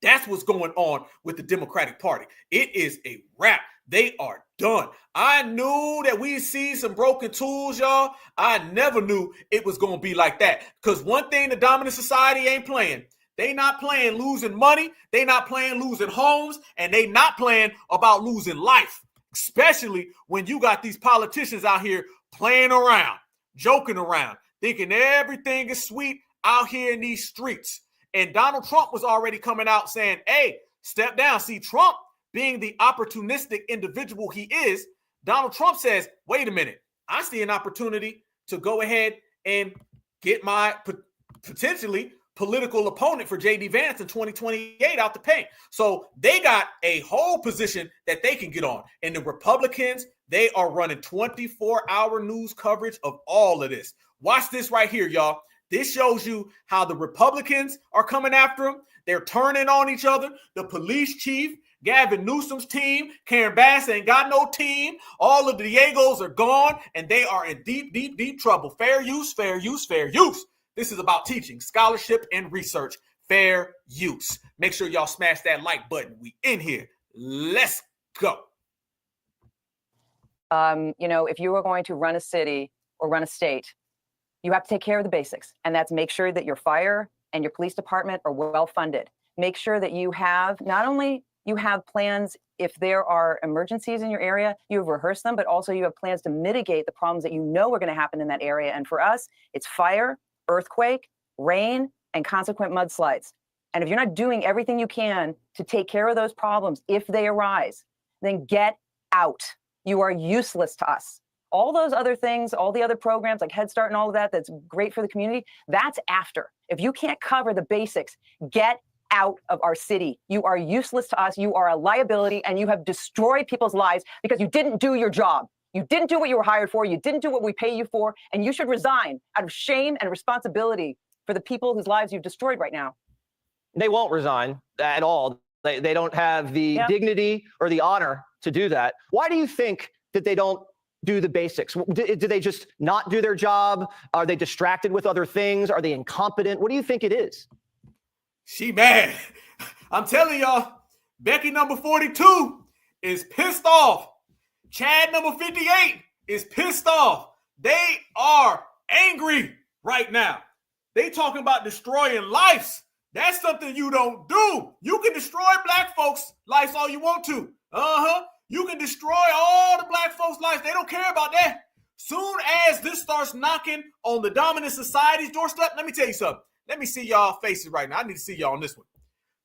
That's what's going on with the Democratic Party. It is a wrap. They are done. I knew that we'd see some broken tools, y'all. I never knew it was going to be like that. Because one thing the dominant society ain't playing. They not playing losing money. They not playing losing homes. And they not playing about losing life. Especially when you got these politicians out here playing around, joking around, thinking everything is sweet out here in these streets. And Donald Trump was already coming out saying, hey, step down. See, Trump, being the opportunistic individual he is, Donald Trump says, wait a minute, I see an opportunity to go ahead and get my potentially political opponent for J.D. Vance in 2028 out the paint. So they got a whole position that they can get on. And the Republicans, they are running 24-hour news coverage of all of this. Watch this right here, y'all. This shows you how the Republicans are coming after them. They're turning on each other. The police chief, Gavin Newsom's team, Karen Bass ain't got no team. All of the Diegos are gone, and they are in deep, deep, deep trouble. Fair use, fair use, fair use. This is about teaching, scholarship, and research. Fair use. Make sure y'all smash that like button. We in here. Let's go. If you are going to run a city or run a state, you have to take care of the basics, and that's make sure that your fire and your police department are well funded. Make sure that you have not only you have plans if there are emergencies in your area, you have rehearsed them, but also you have plans to mitigate the problems that you know are going to happen in that area. And for us, it's fire, earthquake, rain, and consequent mudslides. And if you're not doing everything you can to take care of those problems if they arise, then get out. You are useless to us. All those other things, all the other programs like Head Start and all of that, that's great for the community, that's after. If you can't cover the basics, get out of our city. You are useless to us. You are a liability, and you have destroyed people's lives because you didn't do your job. You didn't do what you were hired for. You didn't do what we pay you for, and you should resign out of shame and responsibility for the people whose lives you've destroyed right now. They won't resign at all. They don't have the dignity or the honor to do that. Why do you think that they don't do the basics? Do they just not do their job? Are they distracted with other things? Are they incompetent? What do you think it is? She mad. I'm telling y'all, Becky number 42 is pissed off. Chad number 58 is pissed off. They are angry right now. They talking about destroying lives. That's something you don't do. You can destroy black folks' lives all you want to. You can destroy all the black folks' lives. They don't care about that. Soon as this starts knocking on the dominant society's doorstep, let me tell you something. Let me see y'all faces right now. I need to see y'all on this one.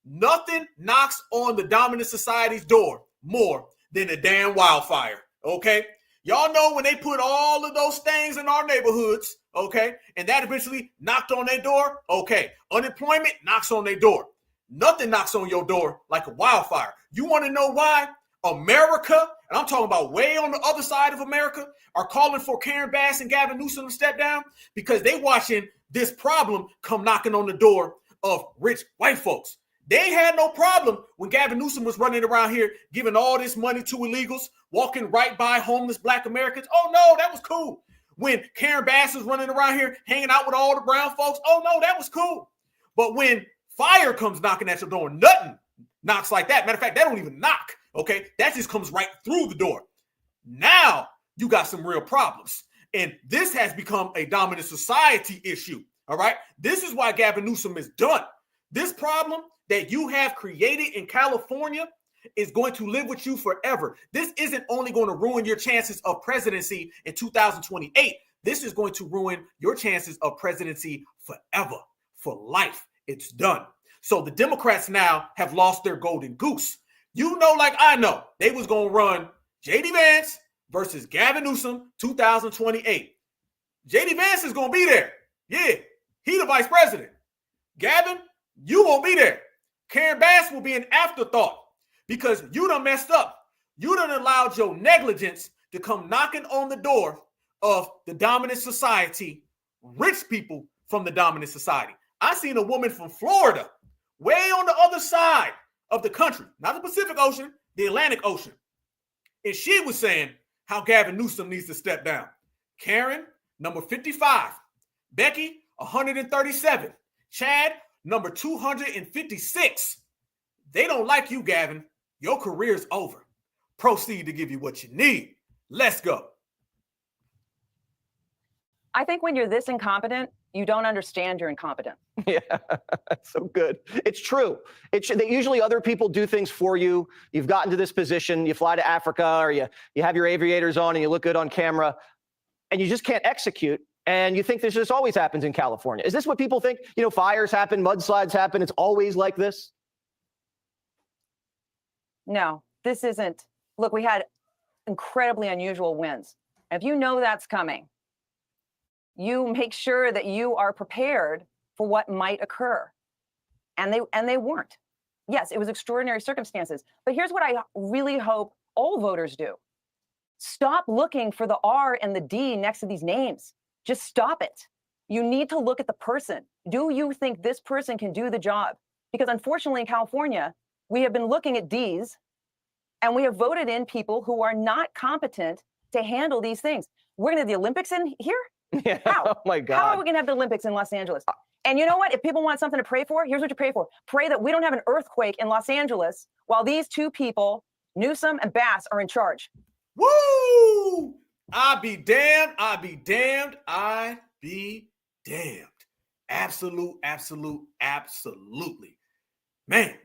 Nothing knocks on the dominant society's door more than a damn wildfire, okay? Y'all know when they put all of those things in our neighborhoods, okay, and that eventually knocked on their door, okay, unemployment knocks on their door. Nothing knocks on your door like a wildfire. You want to know why? America, and I'm talking about way on the other side of America, are calling for Karen Bass and Gavin Newsom to step down because they watching this problem come knocking on the door of rich white folks. They had no problem when Gavin Newsom was running around here giving all this money to illegals, walking right by homeless black Americans. Oh, no, that was cool. When Karen Bass was running around here hanging out with all the brown folks. Oh, no, that was cool. But when fire comes knocking at your door, nothing knocks like that. Matter of fact, that don't even knock, okay? That just comes right through the door. Now you got some real problems. And this has become a dominant society issue, all right? This is why Gavin Newsom is done. This problem that you have created in California is going to live with you forever. This isn't only going to ruin your chances of presidency in 2028. This is going to ruin your chances of presidency forever, for life. It's done. So the Democrats now have lost their golden goose. You know, like I know, they was going to run J.D. Vance versus Gavin Newsom 2028. J.D. Vance is going to be there. Yeah, he the vice president. Gavin, you won't be there. Karen Bass will be an afterthought because you done messed up. You done allowed your negligence to come knocking on the door of the dominant society, rich people from the dominant society. I seen a woman from Florida, way on the other side of the country, not the Pacific Ocean, the Atlantic Ocean. And she was saying how Gavin Newsom needs to step down. Karen, number 55. Becky, 137. Chad, number 256. They don't like you, Gavin. Your career's over. Proceed to give you what you need. Let's go. I think when you're this incompetent, you don't understand you're incompetent. Yeah, so good. It's true. Usually other people do things for you. You've gotten to this position. You fly to Africa or you have your aviators on and you look good on camera and you just can't execute. And you think this just always happens in California. Is this what people think? You know, fires happen, mudslides happen. It's always like this. No, this isn't. Look, we had incredibly unusual winds. If you know that's coming, you make sure that you are prepared for what might occur. And they weren't. Yes, it was extraordinary circumstances. But here's what I really hope all voters do. Stop looking for the R and the D next to these names. Just stop it. You need to look at the person. Do you think this person can do the job? Because unfortunately in California, we have been looking at Ds and we have voted in people who are not competent to handle these things. We're going to have the Olympics in here? Yeah. How? Oh my God. How are we going to have the Olympics in Los Angeles? And you know what? If people want something to pray for, here's what you pray for. Pray that we don't have an earthquake in Los Angeles while these two people, Newsom and Bass, are in charge. Woo! I be damned. I be damned. I be damned. Absolutely. Man,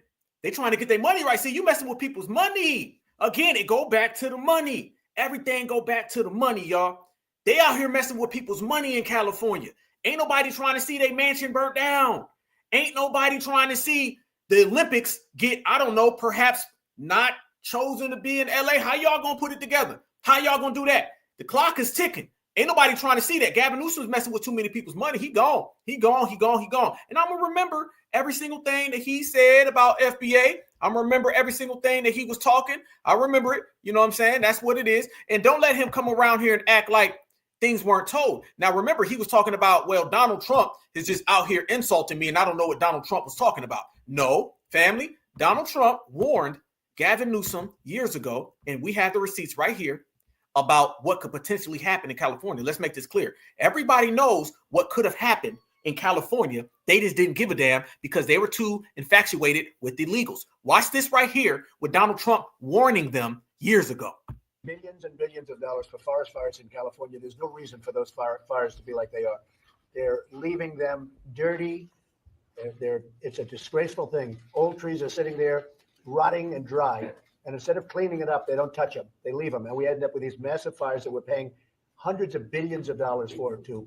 they trying to get their money right. See, you messing with people's money. Again, it go back to the money. Everything go back to the money, y'all. They out here messing with people's money in California. Ain't nobody trying to see their mansion burnt down. Ain't nobody trying to see the Olympics get, I don't know, perhaps not chosen to be in LA. How y'all gonna put it together? How y'all gonna do that? The clock is ticking. Ain't nobody trying to see that. Gavin Newsom's messing with too many people's money. He gone. And I'm gonna remember every single thing that he said about FBA. I'm gonna remember every single thing that he was talking. I remember it. You know what I'm saying? That's what it is. And don't let him come around here and act like things weren't told. Now, remember, he was talking about, well, Donald Trump is just out here insulting me, and I don't know what Donald Trump was talking about. No, family, Donald Trump warned Gavin Newsom years ago, and we have the receipts right here, about what could potentially happen in California. Let's make this clear. Everybody knows what could have happened in California. They just didn't give a damn because they were too infatuated with the illegals. Watch this right here with Donald Trump warning them years ago. Millions and billions of dollars for forest fires in California. There's no reason for those fires to be like they are. They're leaving them dirty. It's a disgraceful thing. Old trees are sitting there rotting and dry. And instead of cleaning it up, they don't touch them. They leave them. And we end up with these massive fires that we're paying hundreds of billions of dollars for to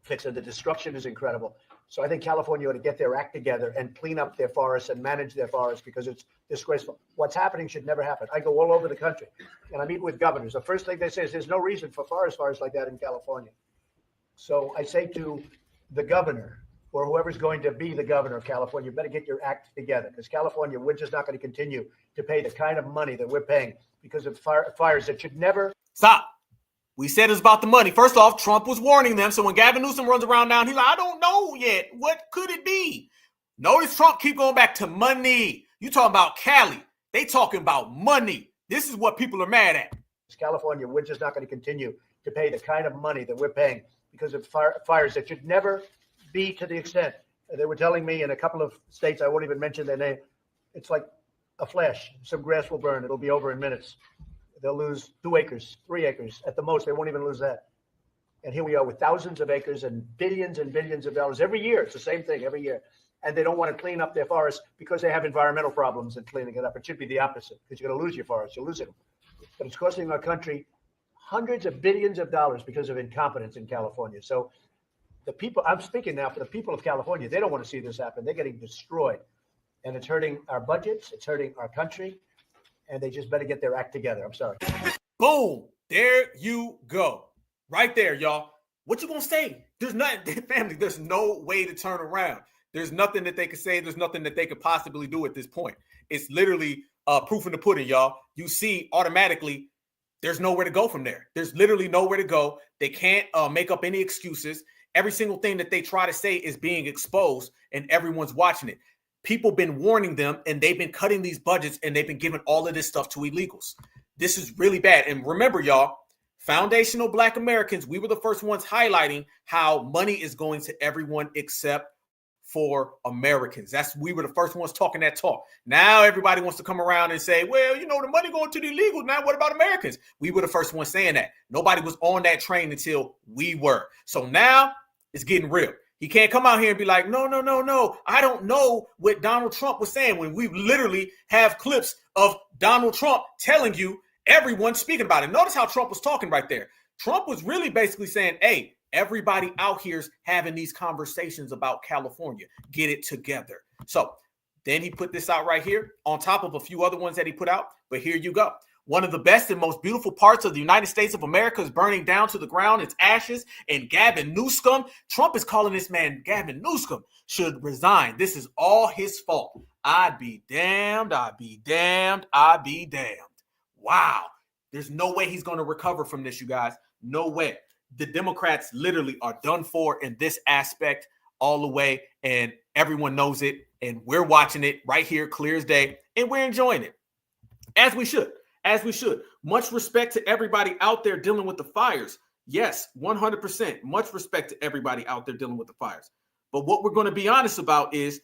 fix. And the destruction is incredible. So I think California ought to get their act together and clean up their forests and manage their forests because it's disgraceful. What's happening should never happen. I go all over the country and I meet with governors. The first thing they say is there's no reason for forest fires like that in California. So I say to the governor or whoever's going to be the governor of California, you better get your act together because California, we're just not going to continue to pay the kind of money that we're paying because of fires that should never stop. We said it's about the money. First off, Trump was warning them. So when Gavin Newsom runs around now, he's like, I don't know yet. What could it be? Notice Trump keep going back to money. You talking about Cali. They talking about money. This is what people are mad at. California, we're just not going to continue to pay the kind of money that we're paying because of fires that should never be to the extent. They were telling me in a couple of states, I won't even mention their name, it's like a flash. Some grass will burn. It'll be over in minutes. They'll lose 2 acres, 3 acres at the most. They won't even lose that. And here we are with thousands of acres and billions of dollars every year. It's the same thing every year. And they don't want to clean up their forests because they have environmental problems in cleaning it up. It should be the opposite because you're going to lose your forests. You're losing them. But it's costing our country hundreds of billions of dollars because of incompetence in California. So the people, I'm speaking now for the people of California, they don't want to see this happen. They're getting destroyed. And it's hurting our budgets. It's hurting our country. And they just better get their act together. I'm sorry. Boom. There you go. Right there, y'all. What you gonna say? There's nothing, family, there's no way to turn around. There's nothing that they could say. There's nothing that they could possibly do at this point. It's literally proof in the pudding, y'all. You see automatically there's nowhere to go from there. There's literally nowhere to go. They can't make up any excuses. Every single thing that they try to say is being exposed and everyone's watching it. People been warning them and they've been cutting these budgets and they've been giving all of this stuff to illegals. This is really bad. And remember, y'all, foundational Black Americans, we were the first ones highlighting how money is going to everyone except for Americans. We were the first ones talking that talk. Now everybody wants to come around and say, well, you know, the money going to the illegals. Now what about Americans? We were the first ones saying that. Nobody was on that train until we were. So now it's getting real. He can't come out here and be like, no. I don't know what Donald Trump was saying when we literally have clips of Donald Trump telling you everyone speaking about it. Notice how Trump was talking right there. Trump was really basically saying, hey, everybody out here's having these conversations about California. Get it together. So then he put this out right here on top of a few other ones that he put out. But here you go. One of the best and most beautiful parts of the United States of America is burning down to the ground. It's ashes. And Gavin Newsom, Trump is calling this man Gavin Newsom should resign. This is all his fault. I'd be damned. Wow. There's no way he's going to recover from this, you guys. No way. The Democrats literally are done for in this aspect all the way. And everyone knows it. And we're watching it right here, clear as day. And we're enjoying it. As we should. Much respect to everybody out there dealing with the fires. Yes, 100%. Much respect to everybody out there dealing with the fires. But what we're going to be honest about is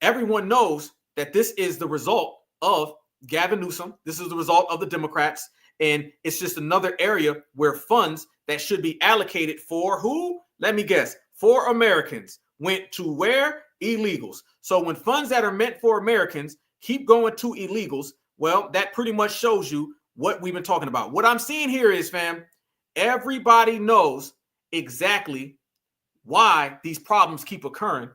everyone knows that this is the result of Gavin Newsom. This is the result of the Democrats. And it's just another area where funds that should be allocated for who? Let me guess. For Americans went to where? Illegals. So when funds that are meant for Americans keep going to illegals, well, that pretty much shows you what we've been talking about. What I'm seeing here is, fam, everybody knows exactly why these problems keep occurring,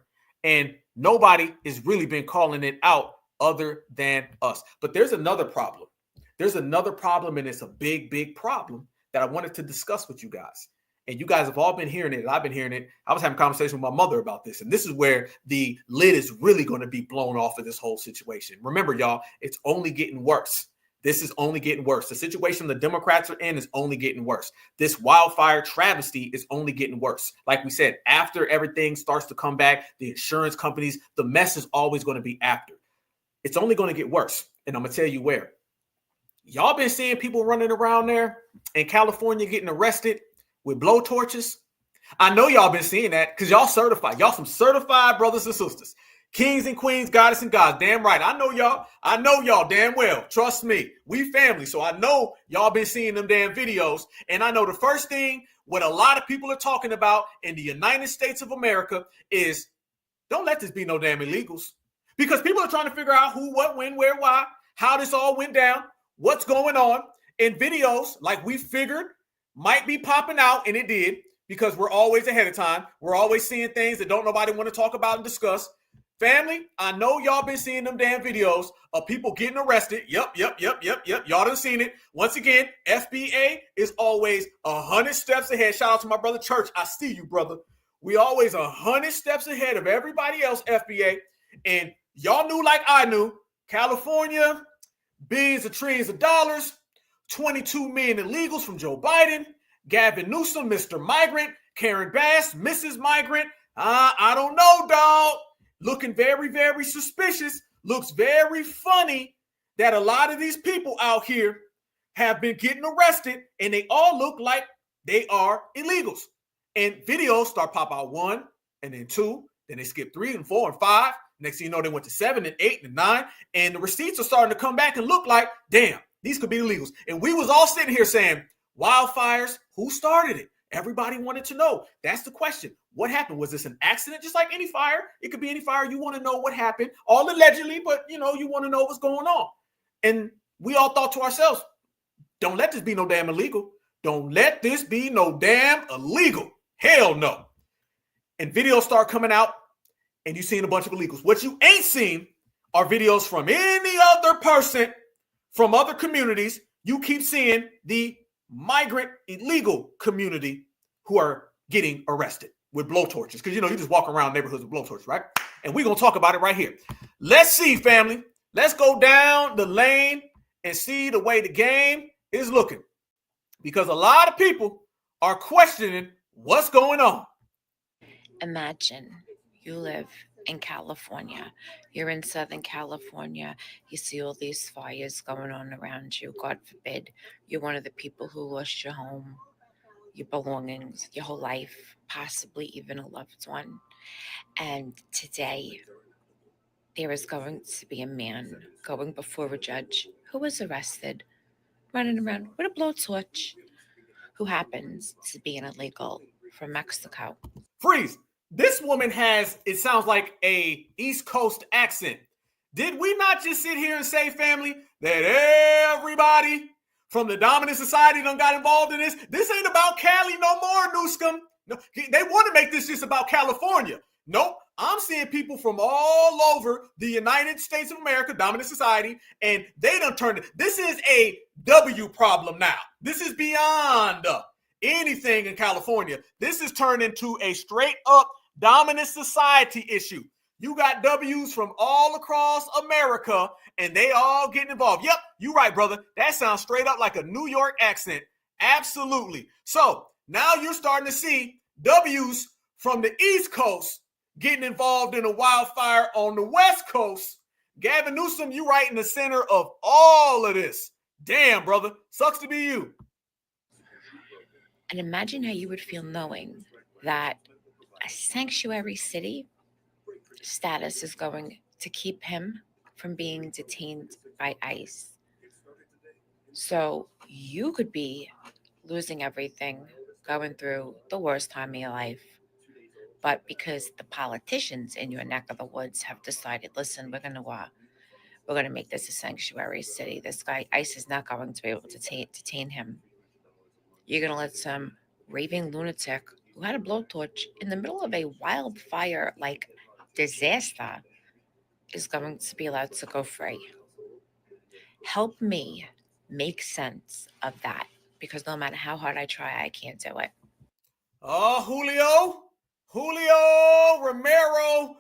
and nobody has really been calling it out other than us. But there's another problem. And it's a big, big problem that I wanted to discuss with you guys. And you guys have all been hearing it. I've been hearing it. I was having a conversation with my mother about this. And this is where the lid is really going to be blown off of this whole situation. Remember, y'all, it's only getting worse. This is only getting worse. The situation the Democrats are in is only getting worse. This wildfire travesty is only getting worse. Like we said, after everything starts to come back, the insurance companies, the mess is always going to be after. It's only going to get worse. And I'm going to tell you where. Y'all been seeing people running around there in California getting arrested with blowtorches. I know y'all been seeing that because y'all certified. Y'all some certified brothers and sisters. Kings and queens, goddess and gods. Damn right. I know y'all damn well. Trust me. We family. So I know y'all been seeing them damn videos. And I know the first thing what a lot of people are talking about in the United States of America is don't let this be no damn illegals. Because people are trying to figure out who, what, when, where, why, how this all went down, what's going on. In videos like we figured might be popping out, and it did, because we're always ahead of time. We're always seeing things that don't nobody want to talk about and discuss. Family, I know y'all been seeing them damn videos of people getting arrested. Yep. Y'all done seen it. Once again, FBA is always 100 steps ahead. Shout out to my brother Church. I see you, brother. We always 100 steps ahead of everybody else, FBA. And y'all knew like I knew, California, billions of trillions of dollars, 22 million illegals from Joe Biden, Gavin Newsom, Mr. Migrant, Karen Bass, Mrs. Migrant. I don't know, dog. Looking very, very suspicious. Looks very funny that a lot of these people out here have been getting arrested and they all look like they are illegals. And videos start pop out 1 and then 2, then they skip 3 and 4 and 5. Next thing you know, they went to 7 and 8 and 9. And the receipts are starting to come back and look like, damn, these could be illegals. And we was all sitting here saying, wildfires, who started it? Everybody wanted to know. That's the question. What happened? Was this an accident? Just like any fire. It could be any fire. You want to know what happened. All allegedly, but you want to know what's going on. And we all thought to ourselves, don't let this be no damn illegal. Don't let this be no damn illegal. Hell no. And videos start coming out and you're seeing a bunch of illegals. What you ain't seen are videos from any other person from other communities. You keep seeing the migrant illegal community who are getting arrested with blowtorches. Because, you just walk around neighborhoods with blowtorches, right? And we're going to talk about it right here. Let's see, family. Let's go down the lane and see the way the game is looking. Because a lot of people are questioning what's going on. Imagine you live in California. You're in Southern California. You see all these fires going on around you. God forbid, you're one of the people who lost your home, your belongings, your whole life, possibly even a loved one. And today, there is going to be a man going before a judge who was arrested, running around with a blowtorch, who happens to be an illegal from Mexico. Freeze. This woman has, it sounds like, a East Coast accent. Did we not just sit here and say, family, that everybody from the dominant society done got involved in this? This ain't about Cali no more, Newsom. No, they want to make this just about California. Nope. I'm seeing people from all over the United States of America, dominant society, and they done turned it. This is a W problem now. This is beyond anything in California. This is turned into a straight up dominant society issue. You got W's from all across America, and they all getting involved. Yep, you're right, brother. That sounds straight up like a New York accent. Absolutely. So now you're starting to see W's from the East Coast getting involved in a wildfire on the West Coast. Gavin Newsom, you right in the center of all of this. Damn, brother. Sucks to be you. And imagine how you would feel knowing that a sanctuary city status is going to keep him from being detained by ICE. So you could be losing everything, going through the worst time of your life. But because the politicians in your neck of the woods have decided, listen, we're gonna make this a sanctuary city. This guy, ICE is not going to be able to detain him. You're gonna let some raving lunatic who had a blowtorch in the middle of a wildfire like disaster is going to be allowed to go free. Help me make sense of that, because no matter how hard I try, I can't do it. Oh, Julio Romero,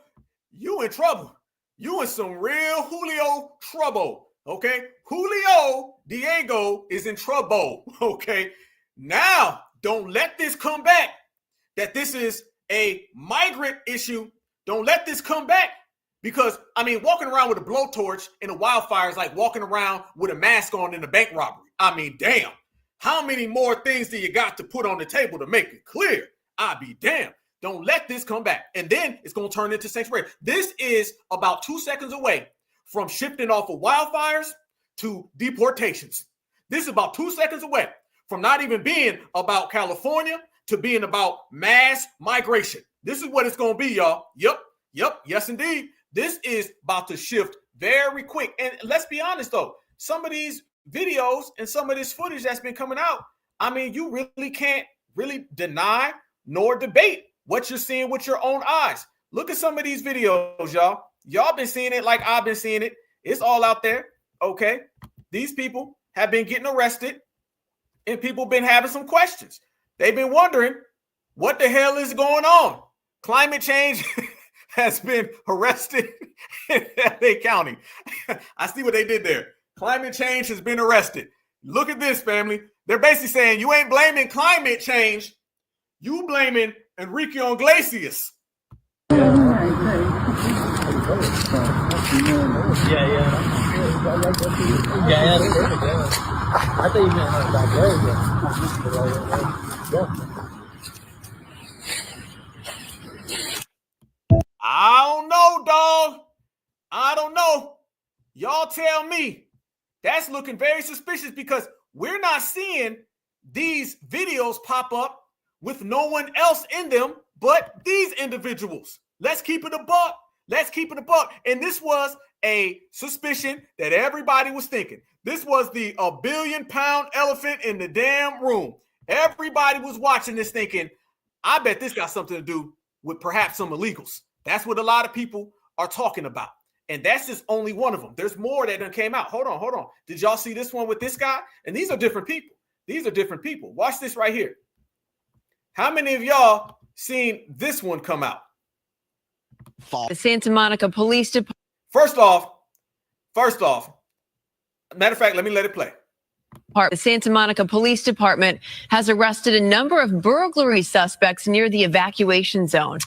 you in trouble. You in some real Julio trouble, okay? Julio Diego is in trouble, okay? Now, don't let this come back, that this is a migrant issue. Don't let this come back, because, I mean, walking around with a blowtorch in a wildfire is like walking around with a mask on in a bank robbery. I mean, damn. How many more things do you got to put on the table to make it clear? I be damned. Don't let this come back. And then it's going to turn into sanctuary. This is about 2 seconds away from shifting off of wildfires to deportations. This is about 2 seconds away from not even being about California to being about mass migration. This is what it's going to be, y'all. Yep, yes, indeed. This is about to shift very quick. And let's be honest, though. Some of these videos and some of this footage that's been coming out, I mean, you really can't really deny nor debate what you're seeing with your own eyes. Look at some of these videos, y'all. Y'all been seeing it like I've been seeing it. It's all out there, okay? These people have been getting arrested, and people been having some questions. They've been wondering, what the hell is going on? Climate change has been arrested in LA County. I see what they did there. Climate change has been arrested. Look at this, family. They're basically saying you ain't blaming climate change. You blaming Enrique Iglesias. Yeah. I think you meant about I don't know, dog. I don't know. Y'all tell me. That's looking very suspicious because we're not seeing these videos pop up with no one else in them but these individuals. Let's keep it a buck. Let's keep it a buck. And this was a suspicion that everybody was thinking. This was the $1 billion elephant in the damn room. Everybody was watching this thinking, I bet this got something to do with perhaps some illegals. That's what a lot of people are talking about. And that's just only one of them. There's more that done came out. Hold on. Did y'all see this one with this guy? And these are different people. These are different people. Watch this right here. How many of y'all seen this one come out? The Santa Monica Police Department. First off, matter of fact, let me let it play. The Santa Monica Police Department has arrested a number of burglary suspects near the evacuation zone.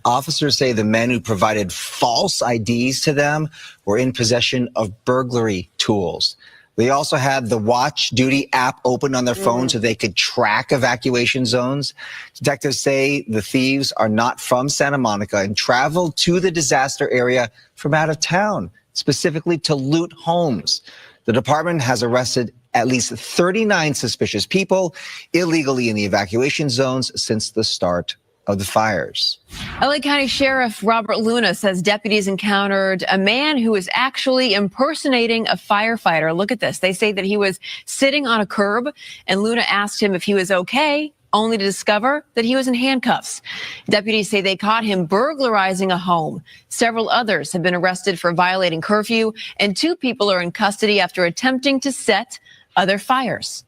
Officers say the men who provided false IDs to them were in possession of burglary tools. They also had the Watch Duty app open on their phone so they could track evacuation zones. Detectives say the thieves are not from Santa Monica and traveled to the disaster area from out of town, specifically to loot homes. The department has arrested at least 39 suspicious people illegally in the evacuation zones since the start of the fires. LA County Sheriff Robert Luna says deputies encountered a man who was actually impersonating a firefighter. Look at this. They say that he was sitting on a curb and Luna asked him if he was okay, only to discover that he was in handcuffs. Deputies say they caught him burglarizing a home. Several others have been arrested for violating curfew, and 2 people are in custody after attempting to set other fires.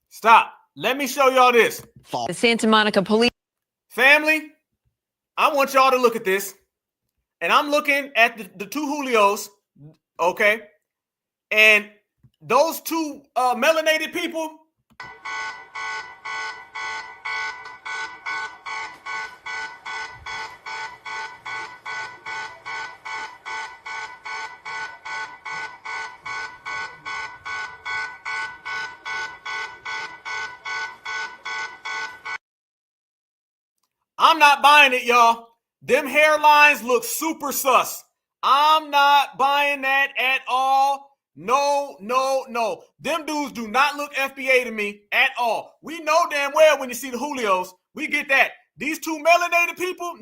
Stop. Let me show y'all this. The Santa Monica Police. Family, I want y'all to look at this. And I'm looking at the 2 Julios, okay? And those 2 melanated people, I'm not buying it, y'all. Them hairlines look super sus. I'm not buying that at all. No. Them dudes do not look FBA to me at all. We know damn well when you see the Julios, we get that. These 2 melanated people,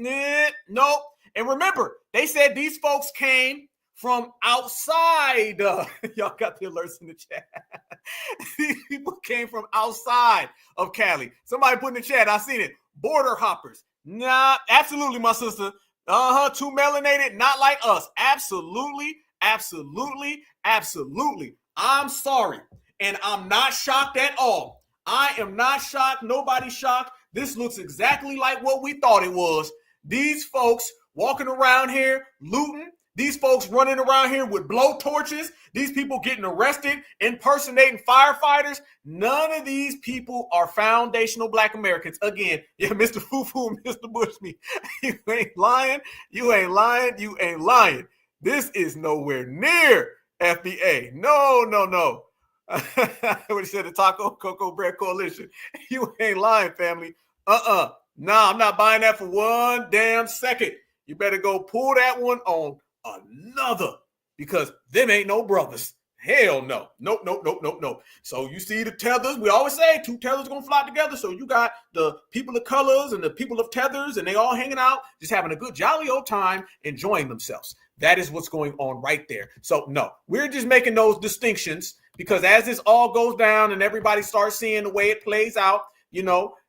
nope. And remember, they said these folks came from outside. Y'all got the alerts in the chat. These people came from outside of Cali. Somebody put in the chat, I seen it. Border hoppers. Nah, absolutely, my sister. 2 melanated, not like us. Absolutely. I'm sorry. And I'm not shocked at all. I am not shocked. Nobody's shocked. This looks exactly like what we thought it was. These folks walking around here looting. These folks running around here with blow torches. These people getting arrested, impersonating firefighters. None of these people are foundational Black Americans. Again, yeah, Mr. Fufu and Mr. Bushme, you ain't lying. You ain't lying. This is nowhere near FBA. No. What he said, the Taco Cocoa Bread Coalition. You ain't lying, family. Nah, I'm not buying that for one damn second. You better go pull that one on another, because them ain't no brothers. Hell no. Nope. So you see the tethers. We always say 2 tethers gonna fly together. So you got the people of colors and the people of tethers, and they all hanging out, just having a good jolly old time, enjoying themselves. That is what's going on right there. So no, we're just making those distinctions because as this all goes down and everybody starts seeing the way it plays out,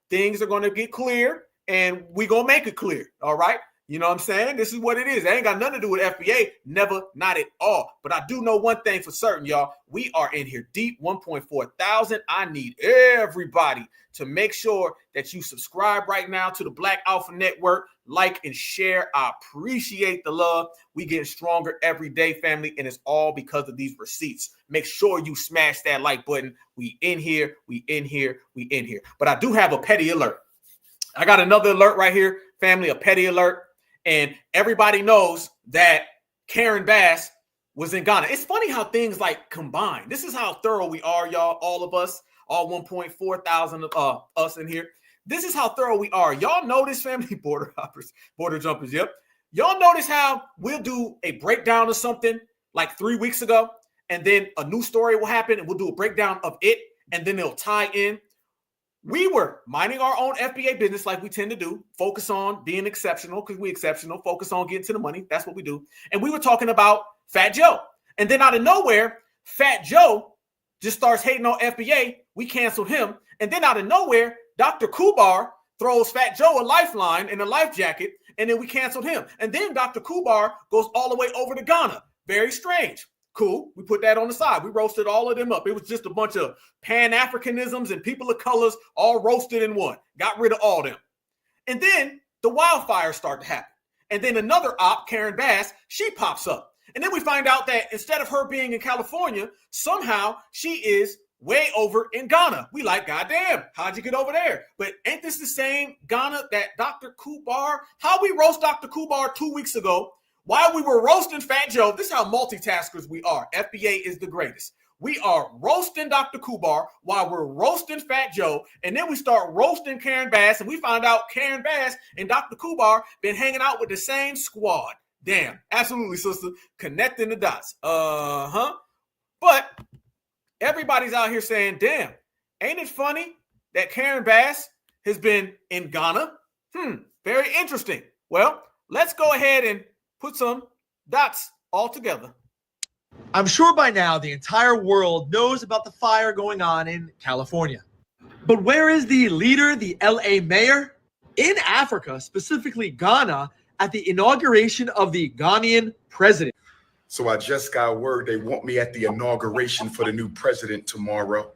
things are going to get clear, and we going to make it clear. All right. You know what I'm saying? This is what it is. It ain't got nothing to do with FBA. Never, not at all. But I do know one thing for certain, y'all. We are in here deep, 1.4 thousand. I need everybody to make sure that you subscribe right now to the Black Alpha Network, like and share. I appreciate the love. We getting stronger every day, family, and it's all because of these receipts. Make sure you smash that like button. We in here, we in here, we in here. But I do have a petty alert. I got another alert right here, family, a petty alert. And everybody knows that Karen Bass was in Ghana. It's funny how things like combine. This is how thorough we are, y'all, all of us, all 1.4 thousand of us in here. This is how thorough we are. Y'all notice, family, border hoppers, border jumpers, yep. Y'all notice how we'll do a breakdown of something like 3 weeks ago, and then a new story will happen, and we'll do a breakdown of it, and then it'll tie in. We were minding our own FBA business like we tend to do, focus on being exceptional because we're exceptional, focus on getting to the money. That's what we do. And we were talking about Fat Joe. And then out of nowhere, Fat Joe just starts hating on FBA. We canceled him. And then out of nowhere, Dr. Kubar throws Fat Joe a lifeline and a life jacket, and then we canceled him. And then Dr. Kubar goes all the way over to Ghana. Very strange. Cool. We put that on the side. We roasted all of them up. It was just a bunch of Pan-Africanisms and people of colors all roasted in one. Got rid of all them. And then the wildfires start to happen. And then another op, Karen Bass, she pops up. And then we find out that instead of her being in California, somehow she is way over in Ghana. We like, goddamn, how'd you get over there? But ain't this the same Ghana that Dr. Kubar, how we roast Dr. Kubar 2 weeks ago, while we were roasting Fat Joe? This is how multitaskers we are. FBA is the greatest. We are roasting Dr. Kubar while we're roasting Fat Joe, and then we start roasting Karen Bass, and we find out Karen Bass and Dr. Kubar been hanging out with the same squad. Damn, absolutely, sister. Connecting the dots. But everybody's out here saying, damn, ain't it funny that Karen Bass has been in Ghana? Very interesting. Well, let's go ahead and put some dots all together. I'm sure by now the entire world knows about the fire going on in California. But where is the leader, the LA mayor? In Africa, specifically Ghana, at the inauguration of the Ghanaian president. So I just got word they want me at the inauguration for the new president tomorrow.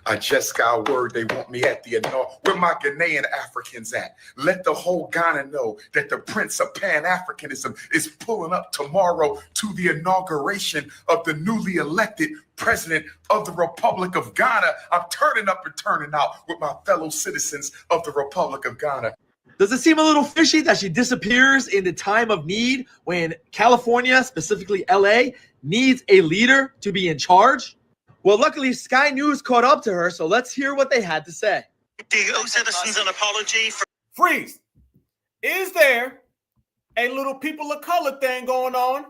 I just got word they want me at the where my Ghanaian Africans at. Let the whole Ghana know that the Prince of Pan-Africanism is pulling up tomorrow to the inauguration of the newly elected president of the Republic of Ghana. I'm turning up and turning out with my fellow citizens of the Republic of Ghana. Does it seem a little fishy that she disappears in the time of need when California, specifically LA, needs a leader to be in charge? Well, luckily, Sky News caught up to her, so let's hear what they had to say. Do you owe citizens an apology for... Freeze. Is there a little people of color thing going on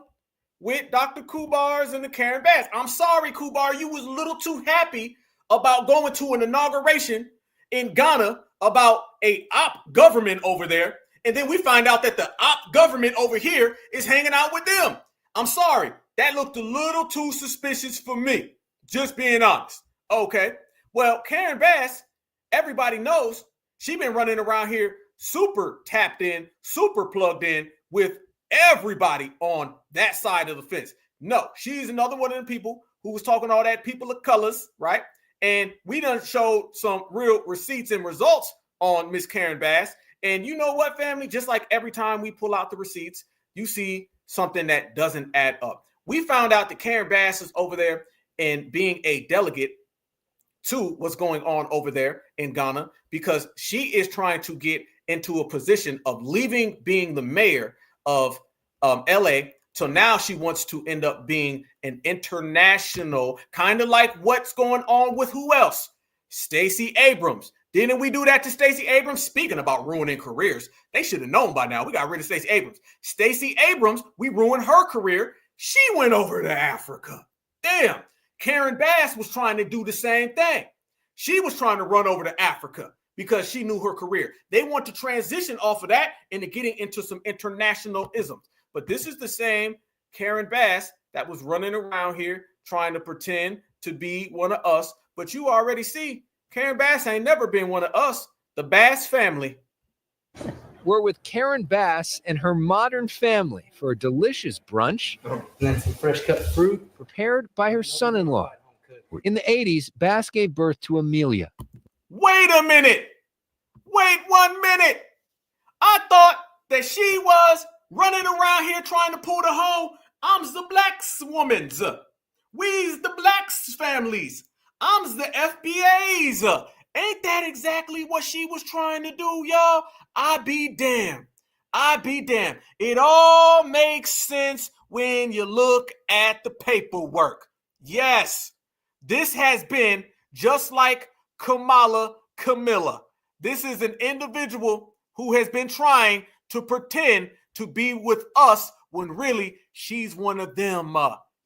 with Dr. Kubar's and the Karen Bass? I'm sorry, Kubar, you was a little too happy about going to an inauguration in Ghana about a op government over there, and then we find out that the op government over here is hanging out with them. I'm sorry. That looked a little too suspicious for me. Just being honest. Okay. Well, Karen Bass, everybody knows she been running around here super tapped in, super plugged in with everybody on that side of the fence. No, she's another one of the people who was talking all that people of colors, right? And we done showed some real receipts and results on Miss Karen Bass. And you know what, family? Just like every time we pull out the receipts, you see something that doesn't add up. We found out that Karen Bass is over there and being a delegate to what's going on over there in Ghana because she is trying to get into a position of leaving being the mayor of LA. So now she wants to end up being an international, kind of like what's going on with who else? Stacey Abrams. Didn't we do that to Stacey Abrams? Speaking about ruining careers, they should have known by now. We got rid of Stacey Abrams. Stacey Abrams, we ruined her career. She went over to Africa. Damn. Karen Bass was trying to do the same thing. She was trying to run over to Africa because she knew her career. They want to transition off of that into getting into some internationalism. But this is the same Karen Bass that was running around here trying to pretend to be one of us. But you already see Karen Bass ain't never been one of us. The Bass family. We're with Karen Bass and her modern family for a delicious brunch. And then some fresh cut fruit. Prepared by her son-in-law. In the 80s, Bass gave birth to Amelia. Wait a minute. Wait 1 minute. I thought that she was running around here trying to pull the whole "Im's the blacks" woman's. We's the blacks families. Im's the FBA's. Ain't that exactly what she was trying to do, y'all? I be damned. I be damned. It all makes sense when you look at the paperwork. Yes, this has been just like Kamala. This is an individual who has been trying to pretend to be with us when really she's one of them.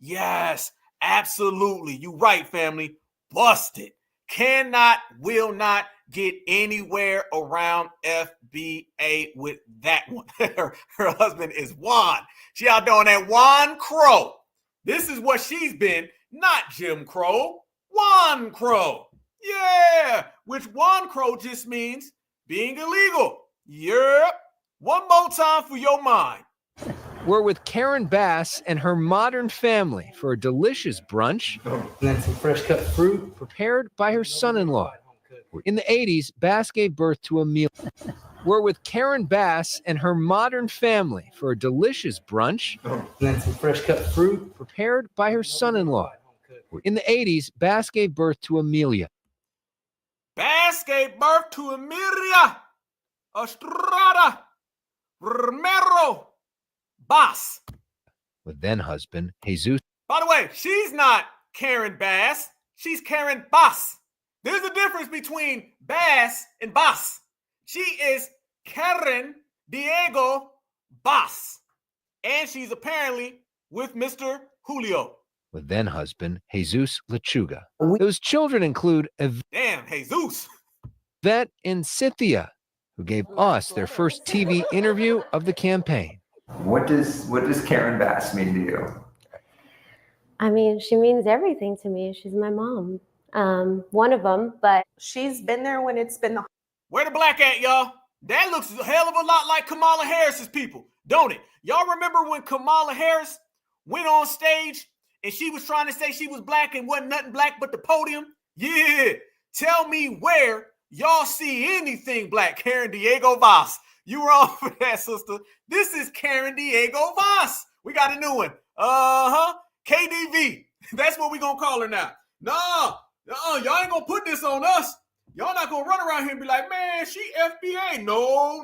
Yes, absolutely. You right, family. Busted. Cannot, will not get anywhere around FBA with that one. her husband is Juan. She out there on that Juan Crow. This is what she's been, not Jim Crow. Juan Crow. Yeah, which Juan Crow just means being illegal. Yep. One more time for your mind. We're with Karen Bass and her modern family for a delicious brunch. And then some fresh cut fruit. Prepared by her son-in-law. In the 80s, Bass gave birth to Amelia. We're with Karen Bass and her modern family for a delicious brunch. And then some fresh cut fruit. Prepared by her son-in-law. In the 80s, Bass gave birth to Amelia. Bass gave birth to Amelia Estrada Romero Bass. With then husband, Jesus. By the way, she's not Karen Bass. She's Karen Bass. There's a difference between Bass and Bass. She is Karen Diego Bass. And she's apparently with Mr. Julio. With then husband, Jesus Lechuga. Those children include Damn, Jesus. Yvette and Cynthia, who gave us their first TV interview of the campaign. What does Karen Bass mean to you? I mean, she means everything to me. She's my mom. One of them, but she's been there when it's been the. Where the black at, y'all? That looks a hell of a lot like Kamala Harris's people, don't it? Y'all remember when Kamala Harris went on stage and she was trying to say she was black and wasn't nothing black but the podium? Yeah. Tell me where y'all see anything black. Karen Diego Vaz. You wrong for that, sister. This is Karen Diego Vaz. We got a new one. KDV. That's what we're going to call her now. Y'all ain't going to put this on us. Y'all not going to run around here and be like, man, she FBA. No,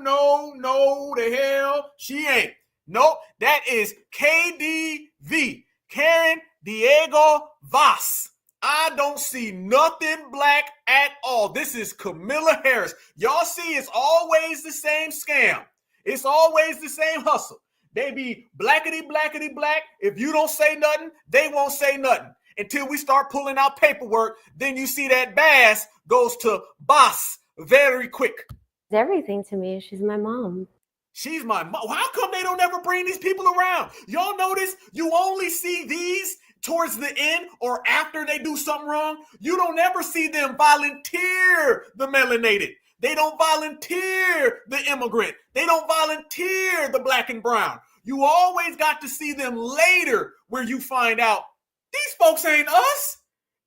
the hell she ain't. Nope, that is KDV. Karen Diego Vaz. I don't see nothing black at all. This is Kamala Harris. Y'all see, it's always the same scam. It's always the same hustle. They be blackety black. If you don't say nothing, they won't say nothing. Until we start pulling out paperwork, then you see that Bass goes to Bass very quick. Everything to me. She's my mom. She's my mom. How come they don't ever bring these people around? Y'all notice you only see these towards the end or after they do something wrong. You don't ever see them volunteer the melanated. They don't volunteer the immigrant. They don't volunteer the black and brown. You always got to see them later where you find out these folks ain't us.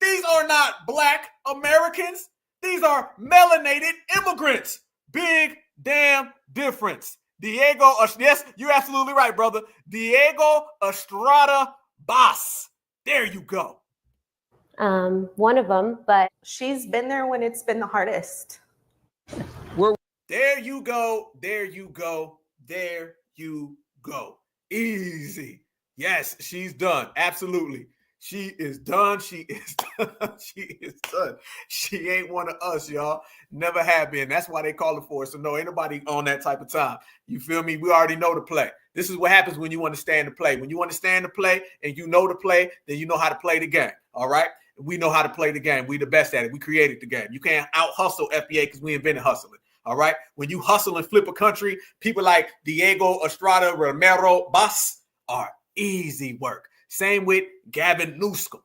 These are not black Americans. These are melanated immigrants. Big damn difference. Diego, yes, you're absolutely right, brother. Diego Estrada Bass. There you go. One of them, but she's been there when it's been the hardest. There you go. Easy. Yes, she's done. Absolutely. She is done. She is done. She ain't one of us, y'all. Never have been. That's why they call it for us. So no, ain't nobody on that type of time. You feel me? We already know the play. This is what happens when you understand the play. When you understand the play and you know the play, then you know how to play the game. All right? We know how to play the game. We the best at it. We created the game. You can't out-hustle FBA because we invented hustling. All right? When you hustle and flip a country, people like Diego Estrada Romero Bass are easy work. Same with Gavin Newsom.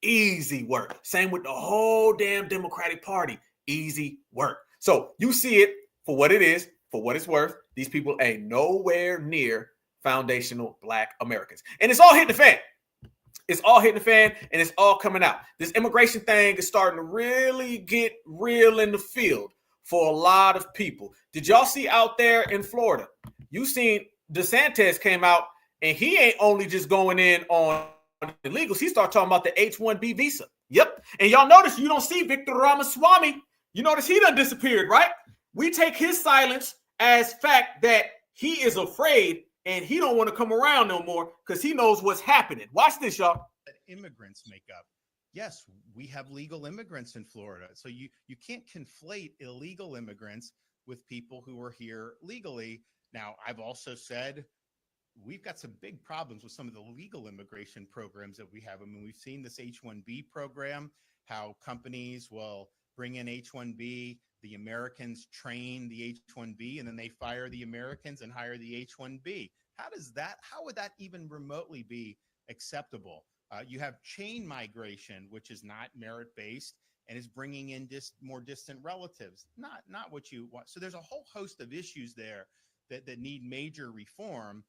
Easy work. Same with the whole damn Democratic Party. Easy work. So you see it for what it is, for what it's worth. These people ain't nowhere near foundational Black Americans. And it's all hitting the fan. It's all hitting the fan, and it's all coming out. This immigration thing is starting to really get real in the field for a lot of people. Did y'all see out there in Florida? You seen DeSantis came out, and he ain't only just going in on illegals. He started talking about the H-1B visa. Yep. And y'all notice you don't see Victor Ramaswamy. You notice he done disappeared, right? We take his silence as fact that he is afraid and he don't want to come around no more because he knows what's happening. Watch this, y'all. Immigrants make up. Yes, we have legal immigrants in Florida. So you can't conflate illegal immigrants with people who are here legally. Now, I've also said we've got some big problems with some of the legal immigration programs that we have. I mean, we've seen this H-1B program, how companies will bring in H-1B, the Americans train the H-1B, and then they fire the Americans and hire the H-1B. How would that even remotely be acceptable? You have chain migration, which is not merit-based and is bringing in more distant relatives, not what you want. So there's a whole host of issues there that need major reform.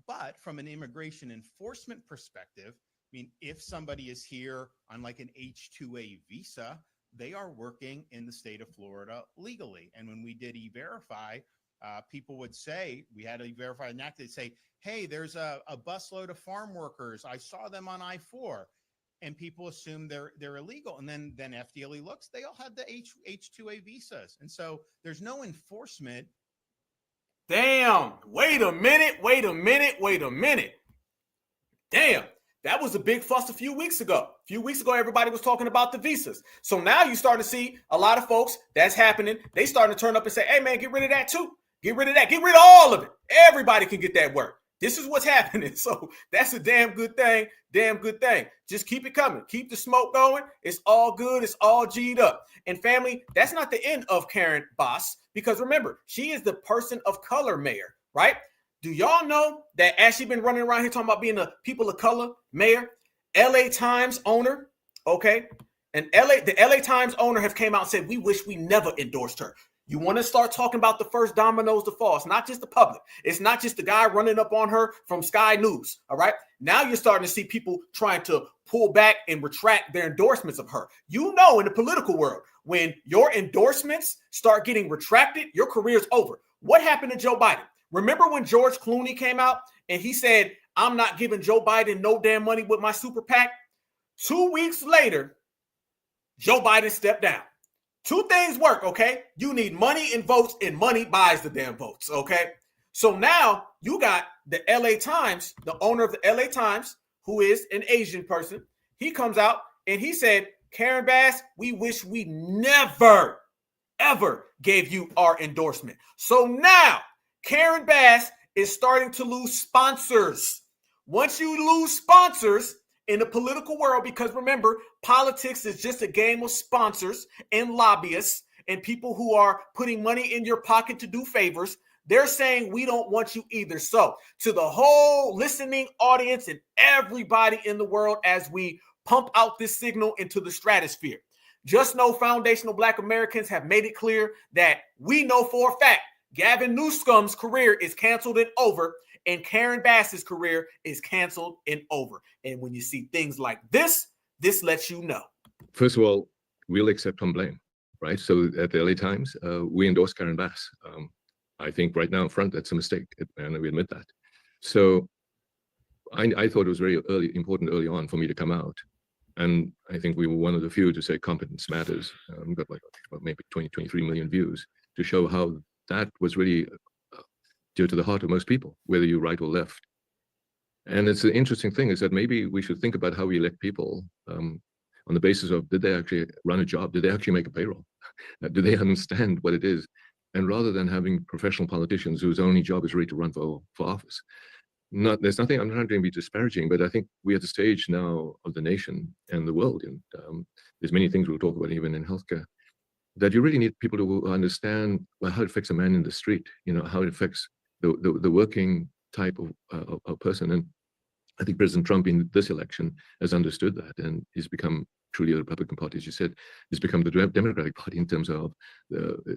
But from an immigration enforcement perspective, I mean, if somebody is here on like an H-2A visa, they are working in the state of Florida legally. And when we did E-Verify, people would say, we had E-Verify and they'd say, hey, there's a busload of farm workers. I saw them on I-4. And people assume they're illegal. And then FDLE looks, they all had the H-2A visas. And so there's no enforcement. Damn, wait a minute. Damn, that was a big fuss a few weeks ago. Everybody was talking about the visas. So now you start to see a lot of folks, that's happening. They starting to turn up and say, hey man, get rid of that too. Get rid of that. Get rid of all of it. Everybody can get that work. This is what's happening. So that's a damn good thing. Just keep it coming. Keep the smoke going. It's all good. It's all G'd up. And family, that's not the end of Karen Bass, because remember, she is the person of color mayor, right? Do y'all know that as she's been running around here talking about being a people of color mayor, LA Times owner, okay? And the LA Times owner have came out and said, we wish we never endorsed her. You want to start talking about the first dominoes to fall. It's not just the public. It's not just the guy running up on her from Sky News, all right? Now you're starting to see people trying to pull back and retract their endorsements of her. You know, in the political world, when your endorsements start getting retracted, your career's over. What happened to Joe Biden? Remember when George Clooney came out and he said, I'm not giving Joe Biden no damn money with my super PAC? 2 weeks later, Joe Biden stepped down. Two things work, okay? You need money and votes, and money buys the damn votes, okay? So now you got the LA Times, the owner of the LA Times, who is an Asian person. He comes out and he said, Karen Bass, we wish we never, ever gave you our endorsement. So now Karen Bass is starting to lose sponsors. Once you lose sponsors in the political world, because remember, politics is just a game of sponsors and lobbyists and people who are putting money in your pocket to do favors. They're saying we don't want you either. So to the whole listening audience and everybody in the world, as we pump out this signal into the stratosphere, just know foundational Black Americans have made it clear that we know for a fact Gavin Newsom's career is canceled and over, and Karen Bass's career is canceled and over. And when you see things like this lets you know. First of all, we'll accept some blame, right? So at the LA Times, we endorse Karen Bass. I think right now in front, that's a mistake, and we admit that. So I thought it was very important early on for me to come out. And I think we were one of the few to say competence matters. Got like maybe 23 million views to show how that was really dear to the heart of most people, whether you're right or left. And it's an interesting thing is that maybe we should think about how we elect people on the basis of, did they actually run a job? Did they actually make a payroll? Do they understand what it is? And rather than having professional politicians whose only job is really to run for office. There's nothing, I'm not trying to be disparaging, but I think we're at the stage now of the nation and the world, and there's many things we'll talk about even in healthcare, that you really need people to understand how it affects a man in the street, how it affects the working type of person. And I think President Trump in this election has understood that, and he's become truly a Republican Party, as you said, has become the Democratic Party in terms of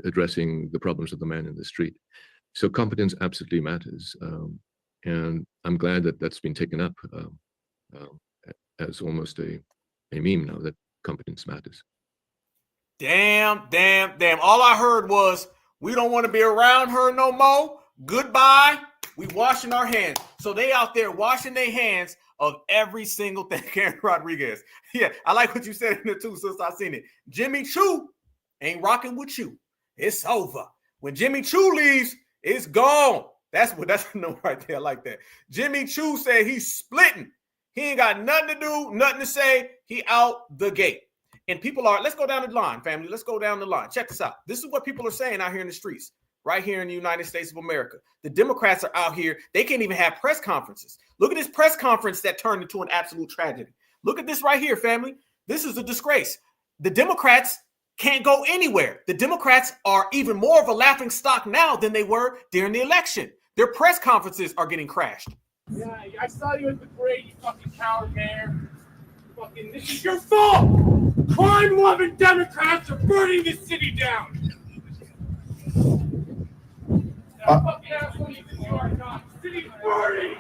addressing the problems of the man in the street. So competence absolutely matters. And I'm glad that that's been taken up as almost a meme now, that competence matters. Damn. All I heard was, we don't want to be around her no more. Goodbye. We washing our hands. So they out there washing their hands of every single thing. Karen Rodriguez. Yeah, I like what you said in there too, sister. I seen it. Jimmy Choo ain't rocking with you. It's over. When Jimmy Choo leaves, it's gone. That's a no right there. I like that. Jimmy Choo said he's splitting. He ain't got nothing to do, nothing to say. He out the gate. And people are, let's go down the line, family. Let's go down the line. Check this out. This is what people are saying out here in the streets, right here in the United States of America. The Democrats are out here. They can't even have press conferences. Look at this press conference that turned into an absolute tragedy. Look at this right here, family. This is a disgrace. The Democrats can't go anywhere. The Democrats are even more of a laughing stock now than they were during the election. Their press conferences are getting crashed. Yeah, I saw you at the parade, you fucking coward, Mayor. Fucking, this is your fault! Crime-loving Democrats are burning this city down! That fucking asshole you think you are not. The city's burning!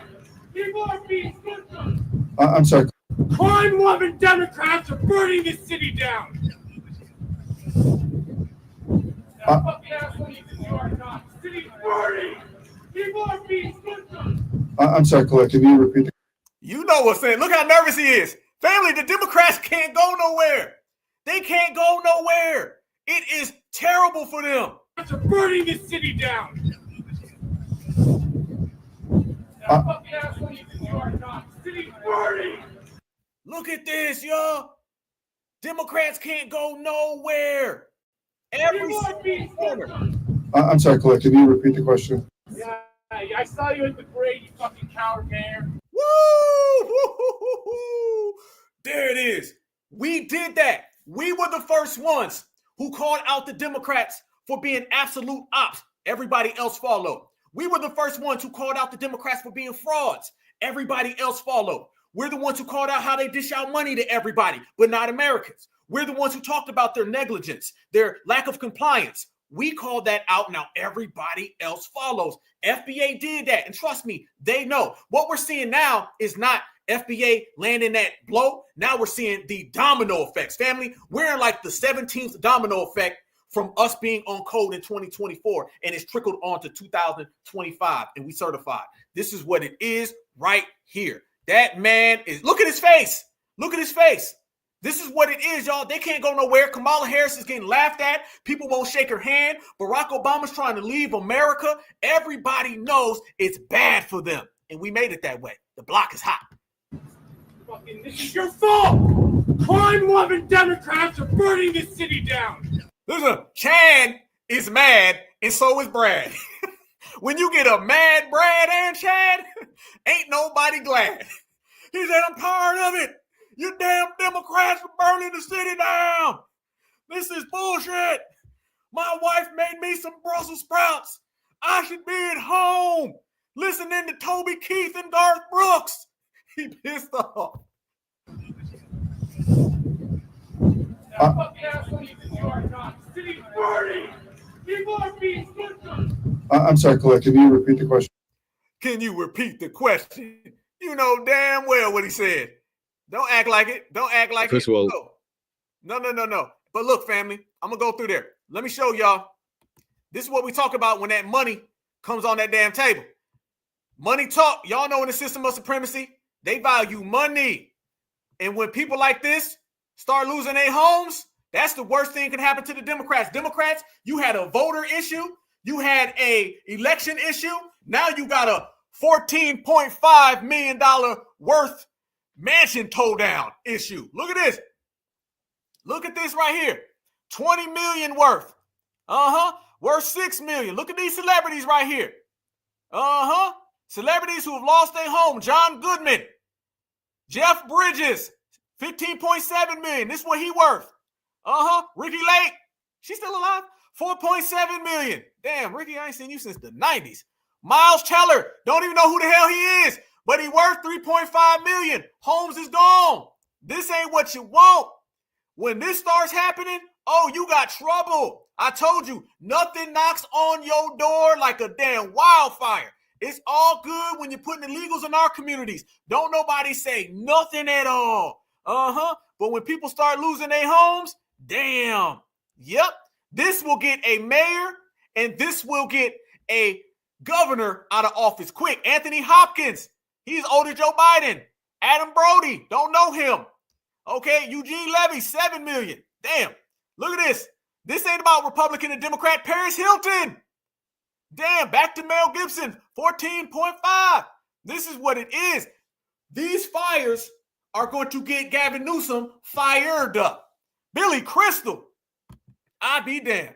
People are being victims! I'm sorry. Crime-loving Democrats are burning this city down! That fucking asshole you think you are not. The city's burning! People are being victims! I'm sorry, Colette, can you repeat the You know what's saying. Look how nervous he is. Family, the Democrats can't go nowhere. They can't go nowhere. It is terrible for them. They're burning this city down. That fucking asshole you think you are not. The city's burning. Look at this, y'all. Democrats can't go nowhere. Every single corner. I'm sorry, Colette, can you repeat the question? Yeah, I saw you at the parade, you fucking coward, Mayor. Woo! There it is. We did that. We were the first ones who called out the Democrats for being absolute ops. Everybody else followed. We were the first ones who called out the Democrats for being frauds. Everybody else followed. We're the ones who called out how they dish out money to everybody, but not Americans. We're the ones who talked about their negligence, their lack of compliance. We called that out. Now everybody else follows. FBA did that. And trust me, they know. What we're seeing now is not FBA landing that blow. Now we're seeing the domino effects. Family, we're in like the 17th domino effect from us being on code in 2024. And it's trickled on to 2025. And we certified. This is what it is right here. That man is, look at his face. Look at his face. This is what it is, y'all. They can't go nowhere. Kamala Harris is getting laughed at. People won't shake her hand. Barack Obama's trying to leave America. Everybody knows it's bad for them. And we made it that way. The block is hot. Fucking, this is your fault. Crime-loving Democrats are burning this city down. Listen, Chad is mad, and so is Brad. When you get a mad Brad and Chad, ain't nobody glad. He said, I'm tired of it. You damn Democrats are burning the city down. This is bullshit. My wife made me some Brussels sprouts. I should be at home listening to Toby Keith and Garth Brooks. He pissed off. That fucking asshole you think you are not. The city's burning. People are being victims. I'm sorry, Colette, can you repeat the question? Can you repeat the question? You know damn well what he said. Don't act like it. Don't act like First it. of all, No. But look, family, I'm going to go through there. Let me show y'all. This is what we talk about when that money comes on that damn table. Money talk. Y'all know in the system of supremacy, they value money. And when people like this start losing their homes, that's the worst thing that can happen to the Democrats. Democrats, you had a voter issue. You had a election issue. Now you got a $14.5 million worth mansion toe down issue. Look at this. Look at this right here. 20 million worth. Worth 6 million. Look at these celebrities right here. Celebrities who have lost their home. John Goodman. Jeff Bridges. 15.7 million. This is what he worth. Ricky Lake. She's still alive. 4.7 million. Damn, Ricky, I ain't seen you since the 90s. Miles Teller. Don't even know who the hell he is. But he worth 3.5 million. Holmes is gone. This ain't what you want. When this starts happening, oh, you got trouble. I told you, nothing knocks on your door like a damn wildfire. It's all good when you're putting illegals in our communities. Don't nobody say nothing at all. But when people start losing their homes, damn. Yep. This will get a mayor and this will get a governor out of office quick. Anthony Hopkins, he's older Joe Biden. Adam Brody, don't know him. Okay, Eugene Levy, 7 million. Damn, look at this. This ain't about Republican and Democrat. Paris Hilton. Damn, back to Mel Gibson, 14.5. This is what it is. These fires are going to get Gavin Newsom fired up. Billy Crystal, I be damned.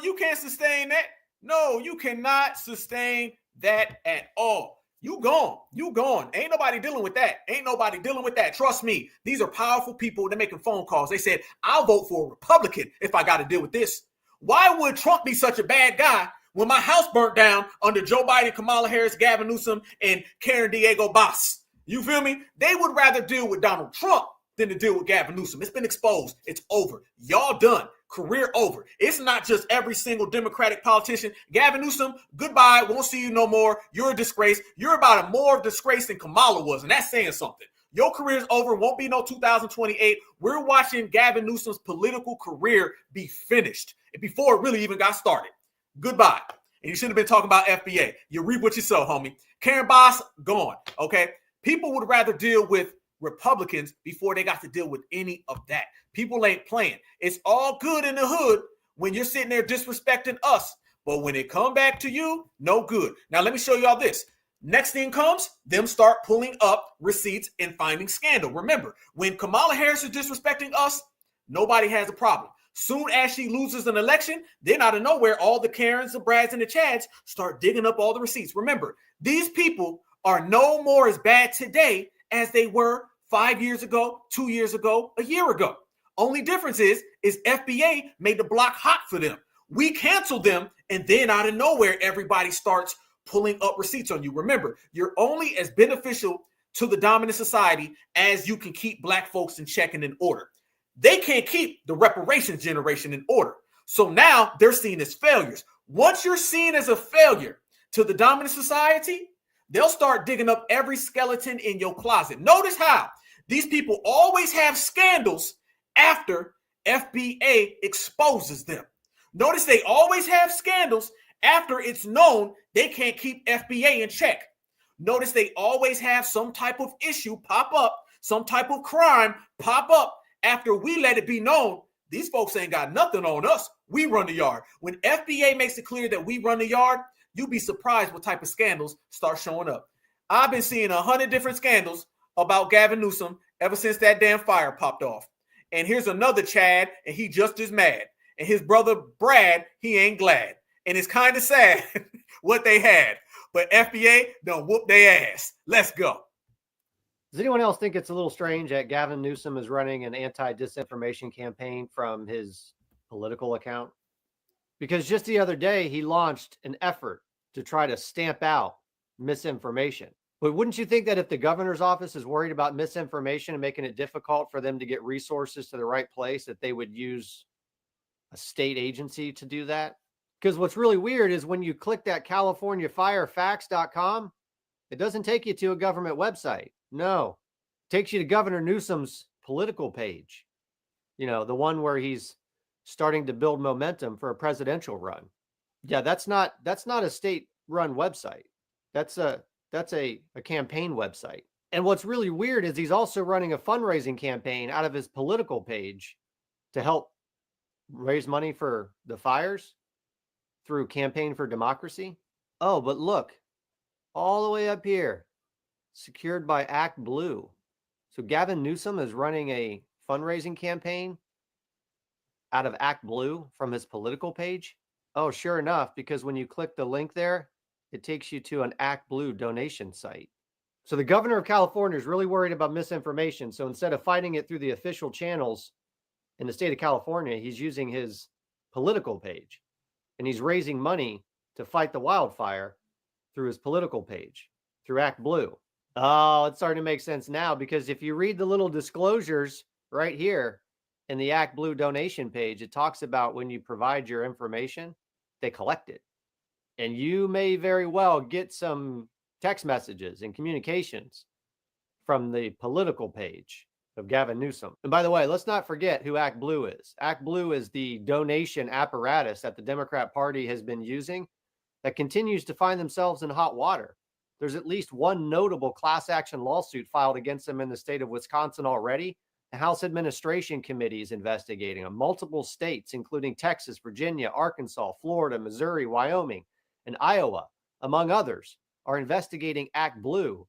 You can't sustain that. No, you cannot sustain that at all. You gone. You gone. Ain't nobody dealing with that. Ain't nobody dealing with that. Trust me. These are powerful people. They're making phone calls. They said, I'll vote for a Republican if I got to deal with this. Why would Trump be such a bad guy when my house burnt down under Joe Biden, Kamala Harris, Gavin Newsom, and Karen Diego Bass? You feel me? They would rather deal with Donald Trump than to deal with Gavin Newsom. It's been exposed. It's over. Y'all done. Career over. It's not just every single Democratic politician. Gavin Newsom, goodbye. Won't see you no more. You're a disgrace. You're about a more disgrace than Kamala was, and that's saying something. Your career is over. Won't be no 2028. We're watching Gavin Newsom's political career be finished before it really even got started. Goodbye. And you shouldn't have been talking about FBA. You reap what you sow, homie. Karen Bass, gone. Okay? People would rather deal with Republicans before they got to deal with any of that. People ain't playing. It's all good in the hood when you're sitting there disrespecting us. But when it come back to you, no good. Now, let me show y'all this. Next thing comes, them start pulling up receipts and finding scandal. Remember, when Kamala Harris is disrespecting us, nobody has a problem. Soon as she loses an election, then out of nowhere, all the Karens, the Brads, and the Chads start digging up all the receipts. Remember, these people are no more as bad today as they were 5 years ago, 2 years ago, a year ago. Only difference is FBA made the block hot for them. We canceled them, and then out of nowhere, everybody starts pulling up receipts on you. Remember, you're only as beneficial to the dominant society as you can keep black folks in check and in order. They can't keep the reparations generation in order. So now they're seen as failures. Once you're seen as a failure to the dominant society, they'll start digging up every skeleton in your closet. Notice how these people always have scandals after FBA exposes them. Notice they always have scandals after it's known they can't keep FBA in check. Notice they always have some type of issue pop up, some type of crime pop up after we let it be known these folks ain't got nothing on us. We run the yard. When FBA makes it clear that we run the yard, you'll be surprised what type of scandals start showing up. I've been seeing 100 different scandals about Gavin Newsom ever since that damn fire popped off. And here's another Chad, and he just as mad. And his brother Brad, he ain't glad. And it's kind of sad what they had. But FBA done whoop their ass. Let's go. Does anyone else think it's a little strange that Gavin Newsom is running an anti-disinformation campaign from his political account? Because just the other day, he launched an effort to try to stamp out misinformation. But wouldn't you think that if the governor's office is worried about misinformation and making it difficult for them to get resources to the right place, that they would use a state agency to do that? Because what's really weird is when you click that CaliforniaFireFacts.com, it doesn't take you to a government website. No, it takes you to Governor Newsom's political page. You know, the one where he's starting to build momentum for a presidential run. Yeah, that's not a state-run website. That's a campaign website. And what's really weird is he's also running a fundraising campaign out of his political page to help raise money for the fires through Campaign for Democracy. Oh, but look, all the way up here, secured by Act Blue. So Gavin Newsom is running a fundraising campaign out of Act Blue from his political page. Oh, sure enough, because when you click the link there, it takes you to an Act Blue donation site. So the governor of California is really worried about misinformation. So instead of fighting it through the official channels in the state of California, he's using his political page. And he's raising money to fight the wildfire through his political page, through Act Blue. Oh, it's starting to make sense now, because if you read the little disclosures right here, in the Act Blue donation page, it talks about when you provide your information, they collect it. And you may very well get some text messages and communications from the political page of Gavin Newsom. And by the way, let's not forget who Act Blue is. Act Blue is the donation apparatus that the Democrat Party has been using that continues to find themselves in hot water. There's at least one notable class action lawsuit filed against them in the state of Wisconsin already. The House Administration Committee is investigating them. Multiple states, including Texas, Virginia, Arkansas, Florida, Missouri, Wyoming, and Iowa, among others, are investigating Act Blue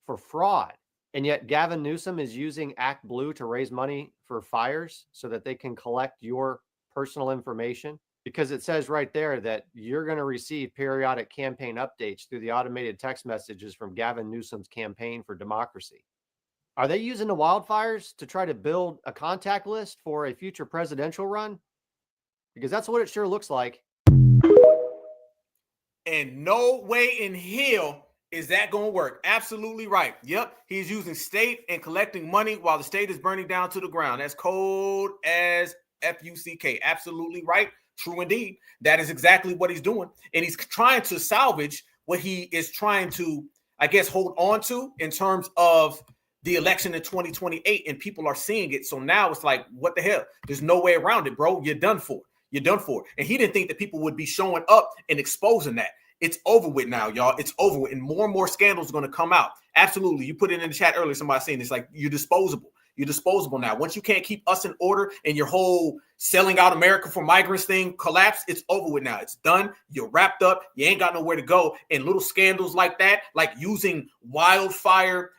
for fraud. And yet Gavin Newsom is using Act Blue to raise money for fires so that they can collect your personal information, because it says right there that you're going to receive periodic campaign updates through the automated text messages from Gavin Newsom's Campaign for Democracy. Are they using the wildfires to try to build a contact list for a future presidential run? Because that's what it sure looks like. And no way in hell is that going to work. Absolutely right. Yep. He's using state and collecting money while the state is burning down to the ground. That's cold as F-U-C-K. Absolutely right. True indeed. That is exactly what he's doing. And he's trying to salvage what he is trying to, I guess, hold on to in terms of the election in 2028. And people are seeing it. So now it's like, what the hell? There's no way around it, bro. You're done for. You're done for. And he didn't think that people would be showing up and exposing that. It's over with now, y'all. It's over with. And more scandals are going to come out. Absolutely. You put it in the chat earlier. Somebody saying it's like you're disposable. You're disposable now. Once you can't keep us in order and your whole selling out America for migrants thing collapsed, it's over with now. It's done. You're wrapped up. You ain't got nowhere to go. And little scandals like that, like using Wildfire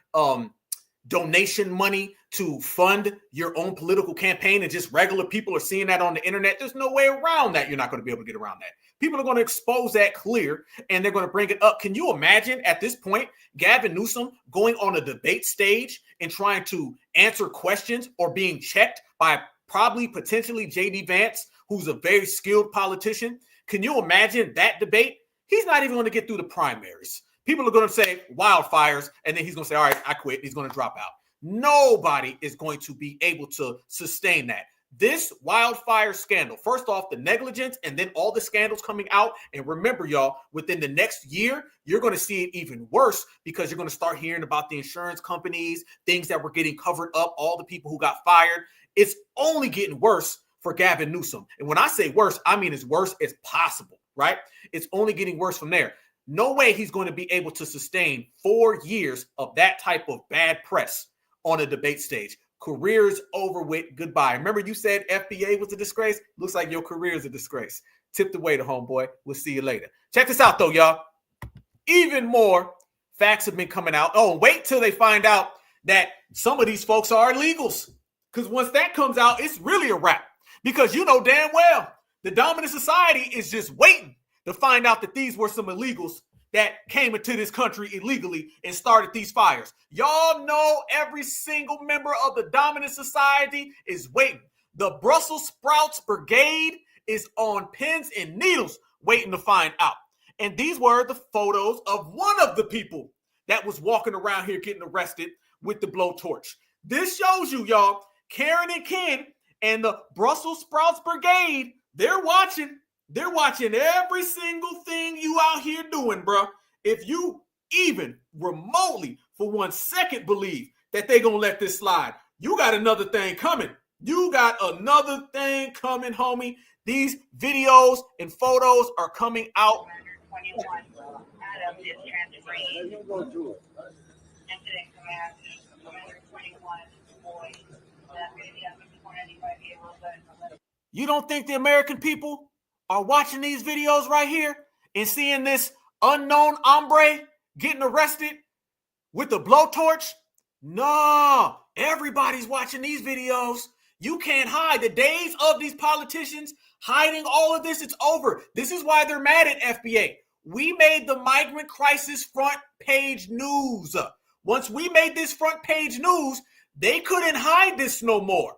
donation money to fund your own political campaign, and just regular people are seeing that on the internet. There's no way around that. You're not going to be able to get around that. People are going to expose that clear, and they're going to bring it up. Can you imagine at this point, Gavin Newsom going on a debate stage and trying to answer questions or being checked by probably potentially J.D. Vance, who's a very skilled politician? Can you imagine that debate? He's not even going to get through the primaries. People are going to say wildfires, and then he's going to say, all right, I quit. He's going to drop out. Nobody is going to be able to sustain that. This wildfire scandal, first off, the negligence, and then all the scandals coming out. And remember, y'all, within the next year, you're going to see it even worse, because you're going to start hearing about the insurance companies, things that were getting covered up, all the people who got fired. It's only getting worse for Gavin Newsom. And when I say worse, I mean as worse as possible, right? It's only getting worse from there. No way he's going to be able to sustain 4 years of that type of bad press on a debate stage. Career's over with. Goodbye. Remember you said FBA was a disgrace? Looks like your career is a disgrace. Tip the waiter, homeboy. We'll see you later. Check this out, though, y'all. Even more facts have been coming out. Oh, wait till they find out that some of these folks are illegals. Because once that comes out, it's really a wrap. Because you know damn well the dominant society is just waiting to find out that these were some illegals that came into this country illegally and started these fires. Y'all know every single member of the dominant society is waiting. The Brussels Sprouts Brigade is on pins and needles waiting to find out. And these were the photos of one of the people that was walking around here getting arrested with the blowtorch. This shows you, y'all, Karen and Ken and the Brussels Sprouts Brigade, they're watching. They're watching every single thing you out here doing, bro. If you even remotely for 1 second believe that they're going to let this slide, you got another thing coming. You got another thing coming, homie. These videos and photos are coming out. You don't think the American people are watching these videos right here and seeing this unknown hombre getting arrested with a blowtorch? No, everybody's watching these videos. You can't hide. The days of these politicians hiding all of this, it's over. This is why they're mad at FBA. We made the migrant crisis front page news. Once we made this front page news, they couldn't hide this no more.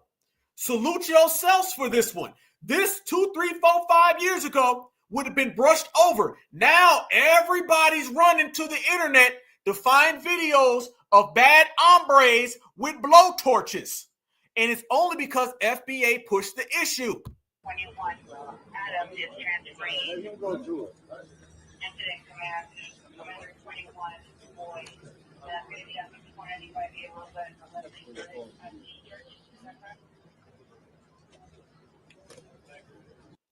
Salute yourselves for this one. This 2, 3, 4, 5 years ago would have been brushed over. Now everybody's running to the internet to find videos of bad hombres with blowtorches. and it's only because FBA pushed the issue. 21, Adam is transferring. Incident command, Commander 21, boy. Maybe at this point, you might be able to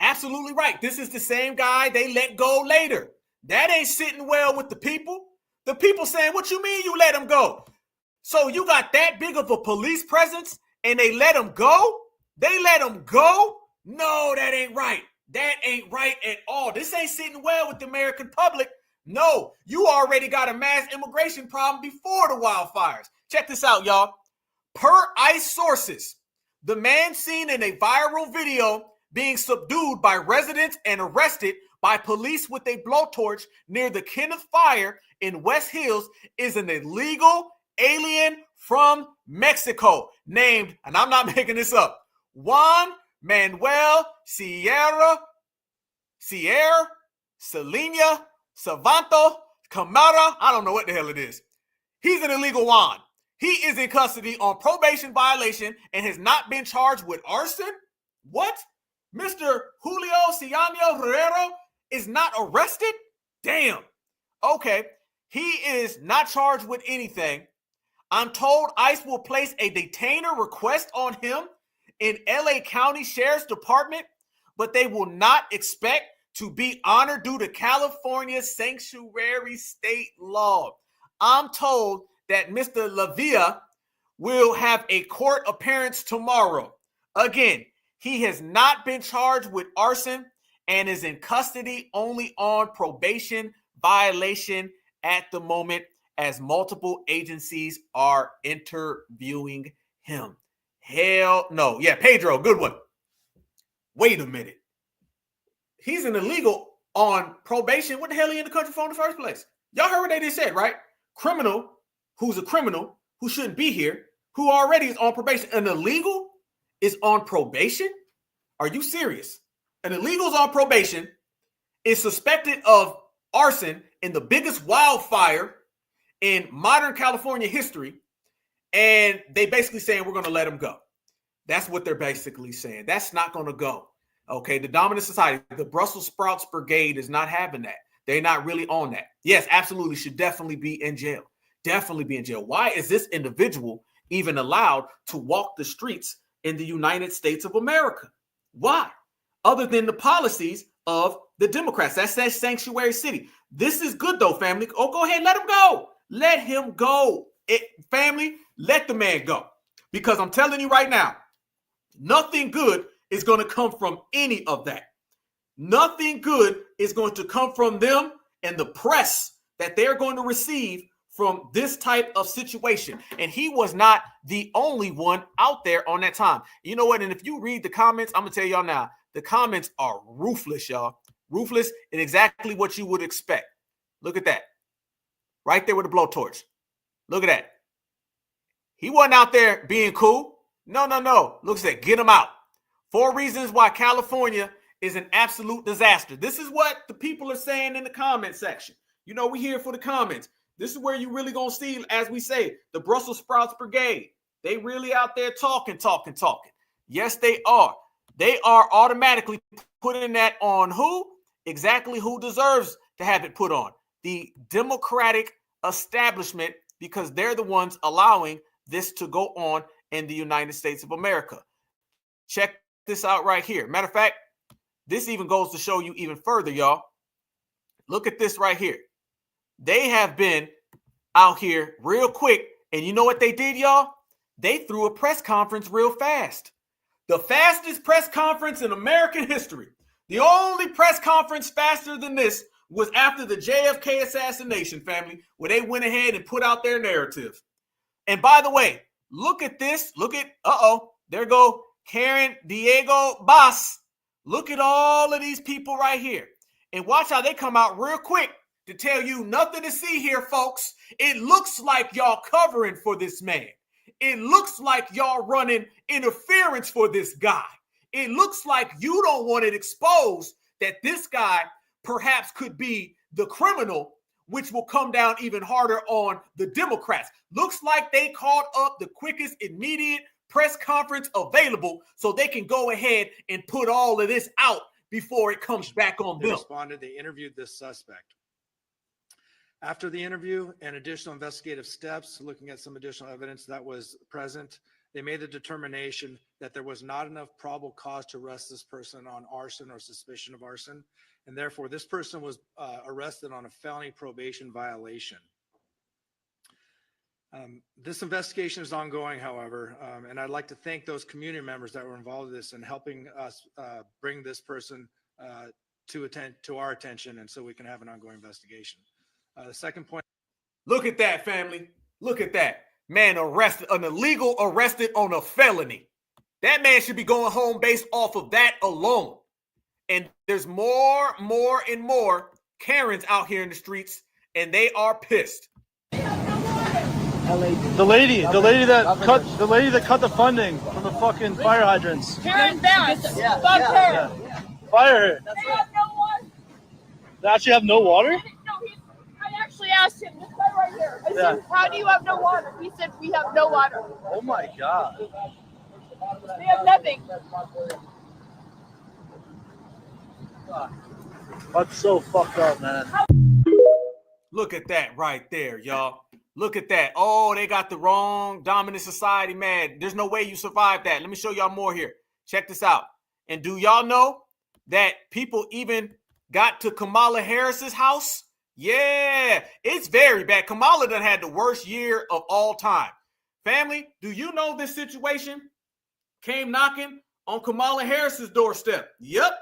Absolutely right. This is the same guy they let go later. That ain't sitting well with the people. The people saying, what you mean you let him go? So you got that big of a police presence and they let him go? They let him go? No, that ain't right. That ain't right at all. This ain't sitting well with the American public. No, you already got a mass immigration problem before the wildfires. Check this out, y'all. Per ICE sources, the man seen in a viral video being subdued by residents and arrested by police with a blowtorch near the Kenneth Fire in West Hills is an illegal alien from Mexico named, and I'm not making this up, Juan Manuel Selena Savanto Kamala. I don't know what the hell it is. He's an illegal Juan. He is in custody on probation violation and has not been charged with arson. What? Mr. Julio Ciano Herrero is not arrested? Damn. Okay. He is not charged with anything. I'm told ICE will place a detainer request on him in LA County Sheriff's Department, but they will not expect to be honored due to California's sanctuary state law. I'm told that Mr. Lavia will have a court appearance tomorrow. Again, he has not been charged with arson and is in custody only on probation violation at the moment as multiple agencies are interviewing him. Hell no. Yeah, Pedro, good one. Wait a minute. He's an illegal on probation. What the hell are he in the country for in the first place? Y'all heard what they just said, right? Criminal who's a criminal who shouldn't be here, who already is on probation. An illegal is on probation? Are you serious? An illegal is on probation, is suspected of arson in the biggest wildfire in modern California history, and they basically saying we're going to let him go. That's what they're basically saying. That's not going to go. Okay, the dominant society, the Brussels Sprouts Brigade is not having that. They're not really on that. Yes, absolutely, should definitely be in jail. Definitely be in jail. Why is this individual even allowed to walk the streets in the United States of America? Why? Other than the policies of the Democrats. That's that sanctuary city. This is good though, family. Oh, go ahead, let him go. Let him go. Family, let the man go. Because I'm telling you right now, nothing good is going to come from any of that. Nothing good is going to come from them and the press that they're going to receive from this type of situation. And he was not the only one out there on that time. You know what? And if you read the comments, I'm going to tell y'all now, the comments are ruthless, y'all. Ruthless and exactly what you would expect. Look at that. Right there with the blowtorch. Look at that. He wasn't out there being cool. No. Look at that. Get him out. 4 reasons why California is an absolute disaster. This is what the people are saying in the comment section. You know, we're here for the comments. This is where you really going to see, as we say, the Brussels Sprouts Brigade. They really out there talking. Yes, they are. They are automatically putting that on who? Exactly who deserves to have it put on. The Democratic establishment, because they're the ones allowing this to go on in the United States of America. Check this out right here. Matter of fact, this even goes to show you even further, y'all. Look at this right here. They have been out here real quick. And you know what they did, y'all? They threw a press conference real fast. The fastest press conference in American history. The only press conference faster than this was after the JFK assassination, family, where they went ahead and put out their narrative. And by the way, look at this. Look at, there go Karen Diego Bass. Look at all of these people right here. And watch how they come out real quick to tell you nothing to see here, folks. It looks like y'all covering for this man. It looks like y'all running interference for this guy. It looks like you don't want it exposed that this guy perhaps could be the criminal, which will come down even harder on the Democrats. Looks like they called up the quickest, immediate press conference available so they can go ahead and put all of this out before it comes back on They them. responded, they interviewed this suspect. After the interview and additional investigative steps, looking at some additional evidence that was present, they made the determination that there was not enough probable cause to arrest this person on arson or suspicion of arson, and therefore this person was arrested on a felony probation violation. This investigation is ongoing, however, and I'd like to thank those community members that were involved in this and helping us bring this person to our attention, and so we can have an ongoing investigation. The second point. Look at that, family. Look at that. Man arrested, an illegal arrested on a felony. That man should be going home based off of that alone. And there's more and more Karens out here in the streets, and they are pissed. The lady that cut the funding from the fucking fire hydrants. Karen Bass. Fuck her. Yeah. Fire her. They have no water. They actually have no water? I actually asked him, this guy right here. I said, how do you have no water? He said, we have no water. Oh my God. We have nothing. That's so fucked up, man. Look at that right there, y'all. Look at that. Oh, they got the wrong dominant society, man. There's no way you survive that. Let me show y'all more here. Check this out. And do y'all know that people even got to Kamala Harris's house? Yeah, it's very bad. Kamala done had the worst year of all time. Family, do you know this situation came knocking on Kamala Harris's doorstep? Yep.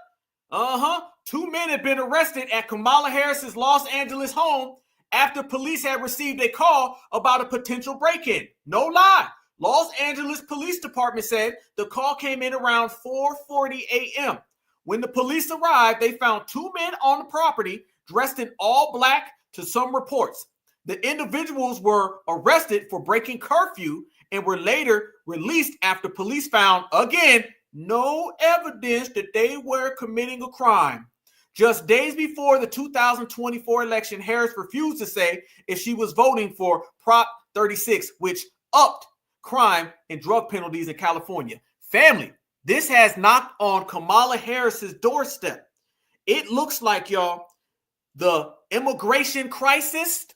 2 men have been arrested at Kamala Harris's Los Angeles home after police had received a call about a potential break-in. No lie. Los Angeles Police Department said the call came in around 4:40 a.m. When the police arrived, they found 2 men on the property dressed in all black to some reports. The individuals were arrested for breaking curfew and were later released after police found, again, no evidence that they were committing a crime. Just days before the 2024 election, Harris refused to say if she was voting for Prop 36, which upped crime and drug penalties in California. Family, this has knocked on Kamala Harris's doorstep. It looks like, y'all, the immigration crisis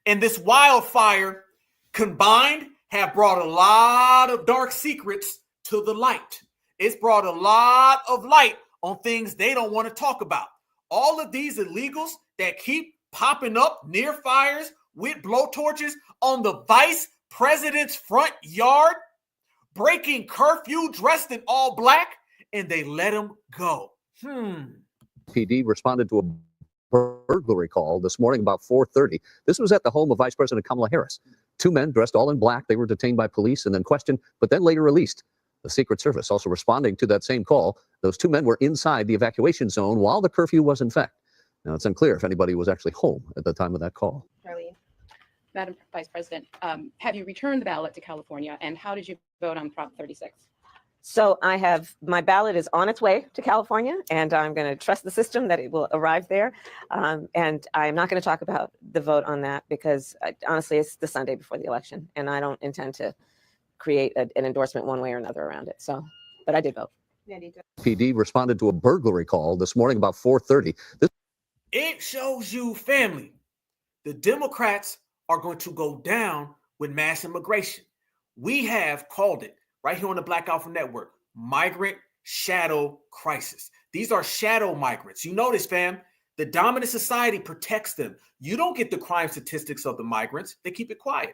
and this wildfire combined have brought a lot of dark secrets to the light. It's brought a lot of light on things they don't want to talk about. All of these illegals that keep popping up near fires with blowtorches on the vice president's front yard, breaking curfew dressed in all black, and they let them go. PD responded to a burglary call this morning about 4:30. This was at the home of Vice President Kamala Harris. 2 men dressed all in black. They were detained by police and then questioned, but then later released. The Secret Service also responding to that same call. Those 2 men were inside the evacuation zone while the curfew was in effect. Now, it's unclear if anybody was actually home at the time of that call. Charlie, Madam Vice President, have you returned the ballot to California, and how did you vote on Prop 36? So my ballot is on its way to California, and I'm going to trust the system that it will arrive there. And I'm not going to talk about the vote on that because honestly, it's the Sunday before the election, and I don't intend to create an endorsement one way or another around it. So, but I did vote. PD responded to a burglary call this morning about 4:30. It shows you, family, the Democrats are going to go down with mass immigration. We have called it right here on the Black Alpha Network, migrant shadow crisis. These are shadow migrants. You notice, fam, the dominant society protects them. You don't get the crime statistics of the migrants. They keep it quiet.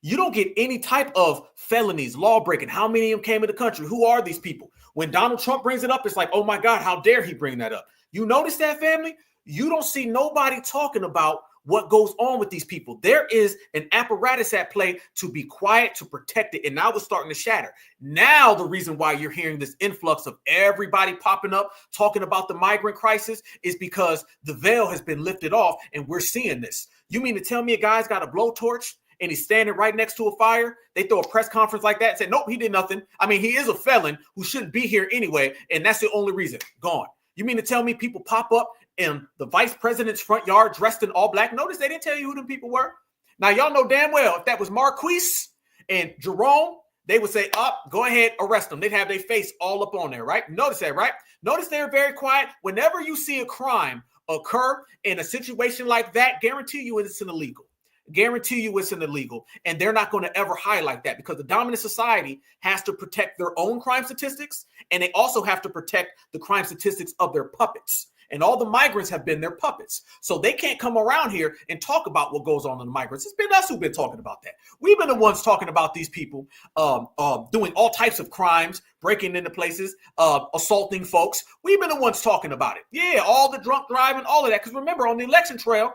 You don't get any type of felonies, law breaking. How many of them came in the country? Who are these people? When Donald Trump brings it up, it's like, oh my God, how dare he bring that up? You notice that, family? You don't see nobody talking about what goes on with these people. There is an apparatus at play to be quiet, to protect it. And now it's starting to shatter. Now the reason why you're hearing this influx of everybody popping up, talking about the migrant crisis is because the veil has been lifted off and we're seeing this. You mean to tell me a guy's got a blowtorch and he's standing right next to a fire? They throw a press conference like that and say, nope, he did nothing. I mean, he is a felon who shouldn't be here anyway. And that's the only reason. Gone. You mean to tell me people pop up in the vice president's front yard dressed in all black? Notice they didn't tell you who them people were. Now, y'all know damn well if that was Marquise and Jerome, they would say, go ahead, arrest them. They'd have their face all up on there, right? Notice that, right? Notice they're very quiet. Whenever you see a crime occur in a situation like that, guarantee you it's illegal. Guarantee you it's illegal. And they're not going to ever highlight that because the dominant society has to protect their own crime statistics, and they also have to protect the crime statistics of their puppets. And all the migrants have been their puppets. So they can't come around here and talk about what goes on in the migrants. It's been us who've been talking about that. We've been the ones talking about these people doing all types of crimes, breaking into places, assaulting folks. We've been the ones talking about it. Yeah, all the drunk driving, all of that. Because remember, on the election trail,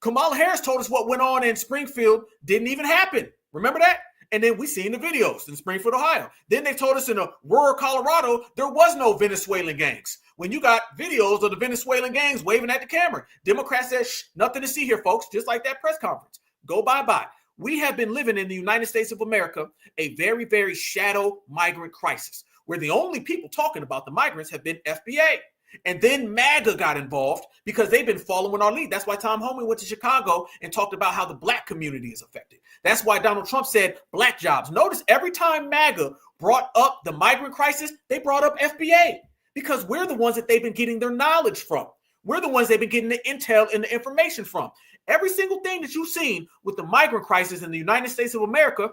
Kamala Harris told us what went on in Springfield didn't even happen. Remember that? And then we seen the videos in Springfield, Ohio. Then they told us in rural Colorado, there was no Venezuelan gangs. When you got videos of the Venezuelan gangs waving at the camera, Democrats said, shh, nothing to see here, folks, just like that press conference. Go bye-bye. We have been living in the United States of America a very, very shadow migrant crisis, where the only people talking about the migrants have been FBA. And then MAGA got involved because they've been following our lead. That's why Tom Homan went to Chicago and talked about how the black community is affected. That's why Donald Trump said black jobs. Notice every time MAGA brought up the migrant crisis, they brought up FBA because we're the ones that they've been getting their knowledge from. We're the ones they've been getting the intel and the information from. Every single thing that you've seen with the migrant crisis in the United States of America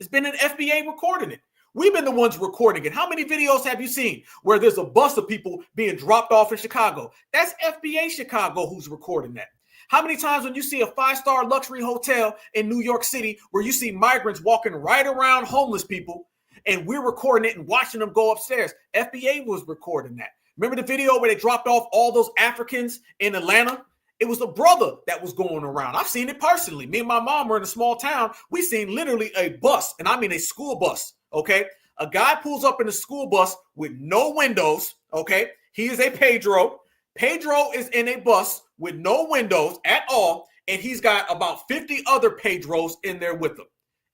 has been an FBA recording it. We've been the ones recording it. How many videos have you seen where there's a bus of people being dropped off in Chicago? That's FBA Chicago who's recording that. How many times when you see a 5-star luxury hotel in New York City where you see migrants walking right around homeless people and we're recording it and watching them go upstairs? FBA was recording that. Remember the video where they dropped off all those Africans in Atlanta? It was a brother that was going around. I've seen it personally. Me and my mom were in a small town. We seen literally a bus, and I mean a school bus. Okay, a guy pulls up in a school bus with no windows. Okay, he is a Pedro. Pedro is in a bus with no windows at all, and he's got about 50 other Pedros in there with him.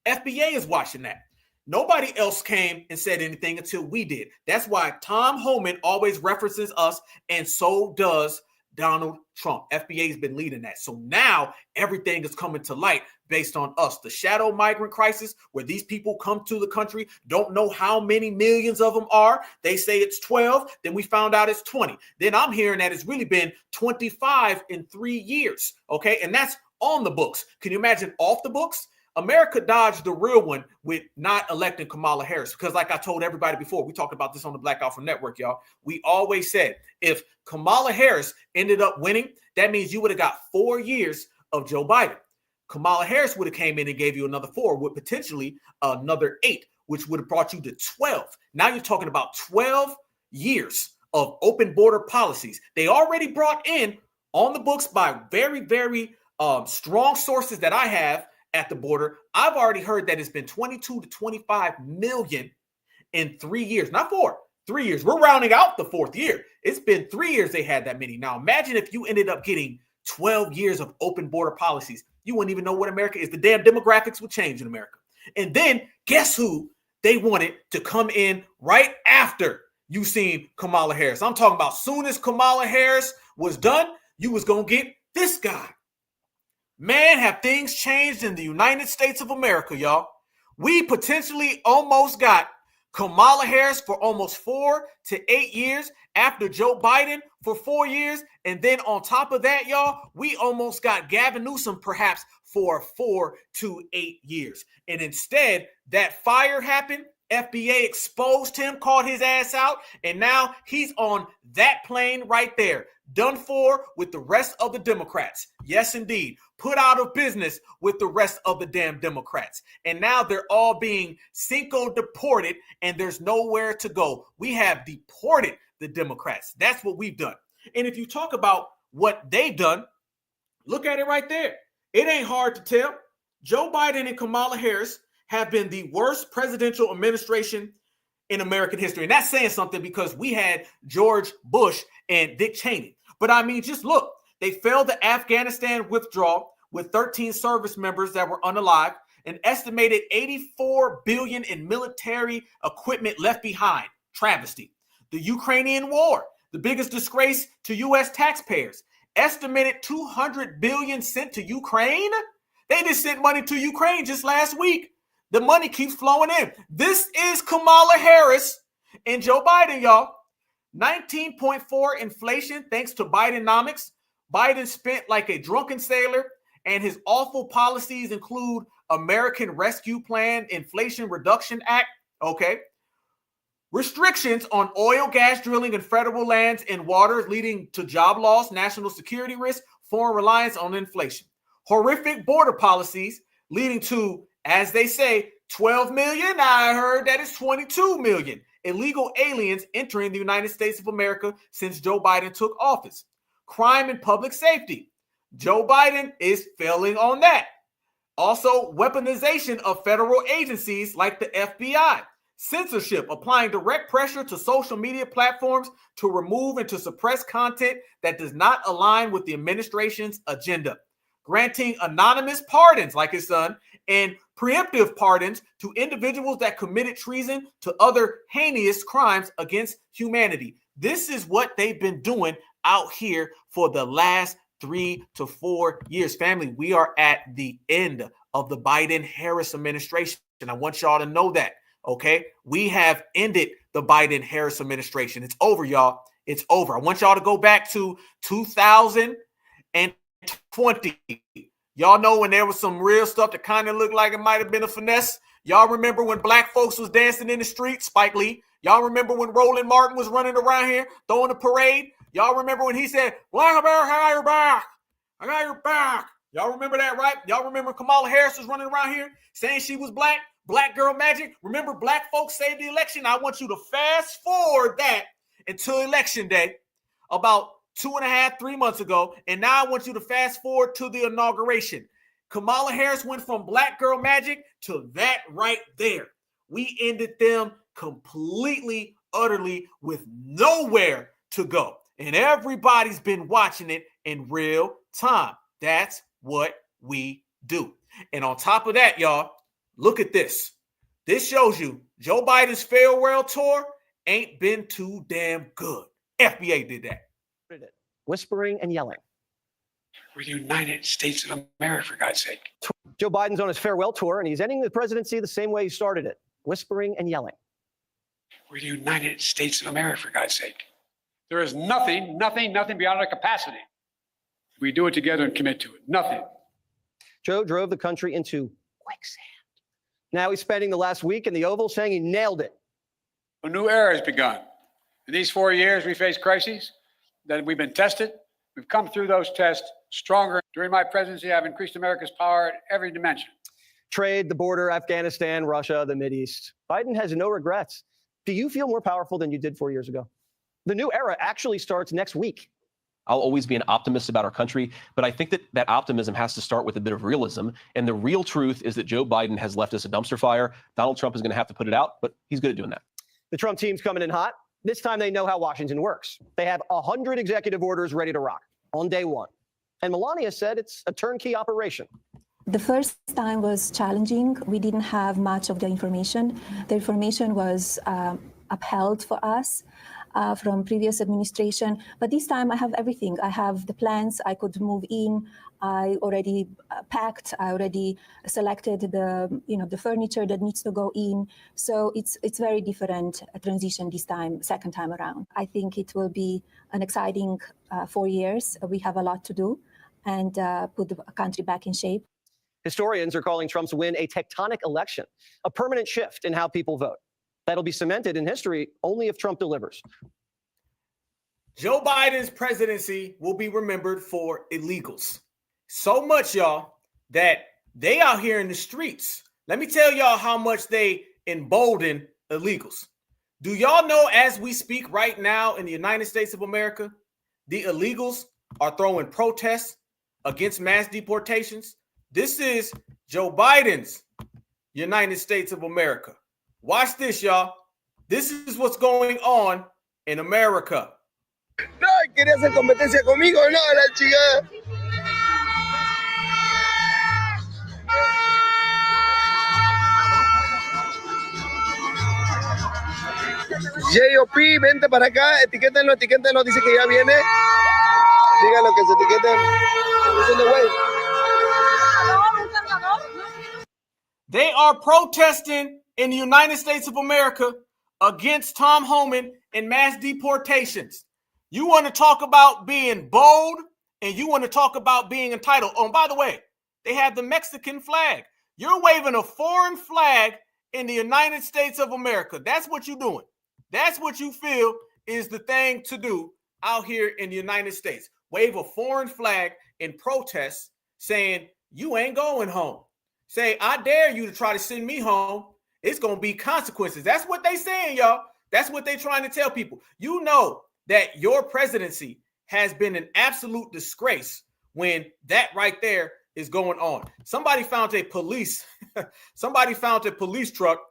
FBA is watching that. Nobody else came and said anything until we did. That's why Tom Homan always references us, and so does Donald Trump. FBA has been leading that. So now everything is coming to light based on us. The shadow migrant crisis, where these people come to the country, don't know how many millions of them are. They say it's 12. Then we found out it's 20. Then I'm hearing that it's really been 25 in 3 years. Okay. And that's on the books. Can you imagine off the books? America dodged the real one with not electing Kamala Harris. Because like I told everybody before, we talked about this on the Black Alpha Network, y'all. We always said if Kamala Harris ended up winning, that means you would have got 4 years of Joe Biden. Kamala Harris would have came in and gave you another 4 with potentially another 8, which would have brought you to 12. Now you're talking about 12 years of open border policies. They already brought in on the books by very, very strong sources that I have at the border. I've already heard that it's been 22 to 25 million in 3 years, not 4, 3 years. We're rounding out the 4th year. It's been 3 years they had that many. Now imagine if you ended up getting 12 years of open border policies. You wouldn't even know what America is. The damn demographics would change in America. And then guess who they wanted to come in right after you seen Kamala Harris? I'm talking about soon as Kamala Harris was done, you was going to get this guy. Man, have things changed in the United States of America, y'all. We potentially almost got Kamala Harris for almost 4 to 8 years after Joe Biden for 4 years. And then on top of that, y'all, we almost got Gavin Newsom perhaps for 4 to 8 years. And instead, that fire happened. FBA exposed him, called his ass out, and now he's on that plane right there. Done for with the rest of the Democrats. Yes, indeed. Put out of business with the rest of the damn Democrats. And now they're all being Cinco deported, and there's nowhere to go. We have deported the Democrats. That's what we've done. And if you talk about what they've done, look at it right there. It ain't hard to tell. Joe Biden and Kamala Harris have been the worst presidential administration in American history. And that's saying something because we had George Bush and Dick Cheney. But I mean, just look, they failed the Afghanistan withdrawal with 13 service members that were unalived, an estimated $84 billion in military equipment left behind. Travesty. The Ukrainian war, the biggest disgrace to U.S. taxpayers, estimated $200 billion sent to Ukraine. They just sent money to Ukraine just last week. The money keeps flowing in. This is Kamala Harris and Joe Biden, y'all. 19.4 inflation thanks to Bidenomics. Biden spent like a drunken sailor, and his awful policies include American Rescue Plan, Inflation Reduction Act, okay? Restrictions on oil, gas drilling, and federal lands and waters, leading to job loss, national security risk, foreign reliance on inflation. Horrific border policies leading to, as they say, 12 million. I heard that is 22 million illegal aliens entering the United States of America since Joe Biden took office. Crime and public safety. Joe Biden is failing on that. Also, weaponization of federal agencies like the FBI. Censorship, applying direct pressure to social media platforms to remove and to suppress content that does not align with the administration's agenda. Granting anonymous pardons, like his son, and preemptive pardons to individuals that committed treason to other heinous crimes against humanity. This is what they've been doing out here for the last 3 to 4 years. Family, we are at the end of the Biden-Harris administration. And I want y'all to know that, okay? We have ended the Biden-Harris administration. It's over, y'all. It's over. I want y'all to go back to 2020. Y'all know when there was some real stuff that kind of looked like it might have been a finesse. Y'all remember when black folks was dancing in the street, Spike Lee? Y'all remember when Roland Martin was running around here throwing a parade? Y'all remember when he said, Black America, I got your back. I got your back. Y'all remember that, right? Y'all remember Kamala Harris was running around here saying she was black? Black girl magic. Remember black folks saved the election? I want you to fast forward that until election day about 2.5, 3 months ago. And now I want you to fast forward to the inauguration. Kamala Harris went from black girl magic to that right there. We ended them completely, utterly with nowhere to go. And everybody's been watching it in real time. That's what we do. And on top of that, y'all, look at this. This shows you Joe Biden's farewell tour ain't been too damn good. FBA did that. Whispering and yelling. We're the United States of America, for God's sake. Joe Biden's on his farewell tour, and he's ending the presidency the same way he started it, whispering and yelling. We're the United States of America, for God's sake. There is nothing beyond our capacity. We do it together and commit to it. Nothing. Joe drove the country into quicksand. Now he's spending the last week in the Oval saying he nailed it. A new era has begun. In these 4 years, we faced crises, that we've been tested. We've come through those tests stronger. During my presidency, I've increased America's power at every dimension. Trade, the border, Afghanistan, Russia, the Mideast. Biden has no regrets. Do you feel more powerful than you did 4 years ago? The new era actually starts next week. I'll always be an optimist about our country, but I think that optimism has to start with a bit of realism. And the real truth is that Joe Biden has left us a dumpster fire. Donald Trump is going to have to put it out, but he's good at doing that. The Trump team's coming in hot. This time they know how Washington works. They have 100 executive orders ready to rock on day one. And Melania said it's a turnkey operation. The first time was challenging. We didn't have much of the information. The information was upheld for us from previous administration. But this time I have everything. I have the plans. I could move in. I already packed. I already selected the furniture that needs to go in. So it's very different transition this time, second time around. I think it will be an exciting 4 years. We have a lot to do and put the country back in shape. Historians are calling Trump's win a tectonic election, a permanent shift in how people vote. That'll be cemented in history only if Trump delivers. Joe Biden's presidency will be remembered for illegals. So much, y'all, that they out here in the streets. Let me tell y'all how much they embolden illegals. Do y'all know as we speak right now in the United States of America, the illegals are throwing protests against mass deportations? This is Joe Biden's United States of America. Watch this, y'all. This is what's going on in America. No, quería hacer competencia conmigo, no, la chica. JOP, vente para acá, etiquétenlo, dice que ya viene. Díganlo que se etiqueten. They are protesting in the United States of America against Tom Homan and mass deportations. You want to talk about being bold and you want to talk about being entitled. Oh, and by the way, they have the Mexican flag. You're waving a foreign flag in the United States of America. That's what you're doing. That's what you feel is the thing to do out here in the United States. Wave a foreign flag in protest saying you ain't going home. Say, I dare you to try to send me home. It's going to be consequences. That's what they saying, y'all. That's what they trying to tell people. You know that your presidency has been an absolute disgrace when that right there is going on. Somebody found a police truck,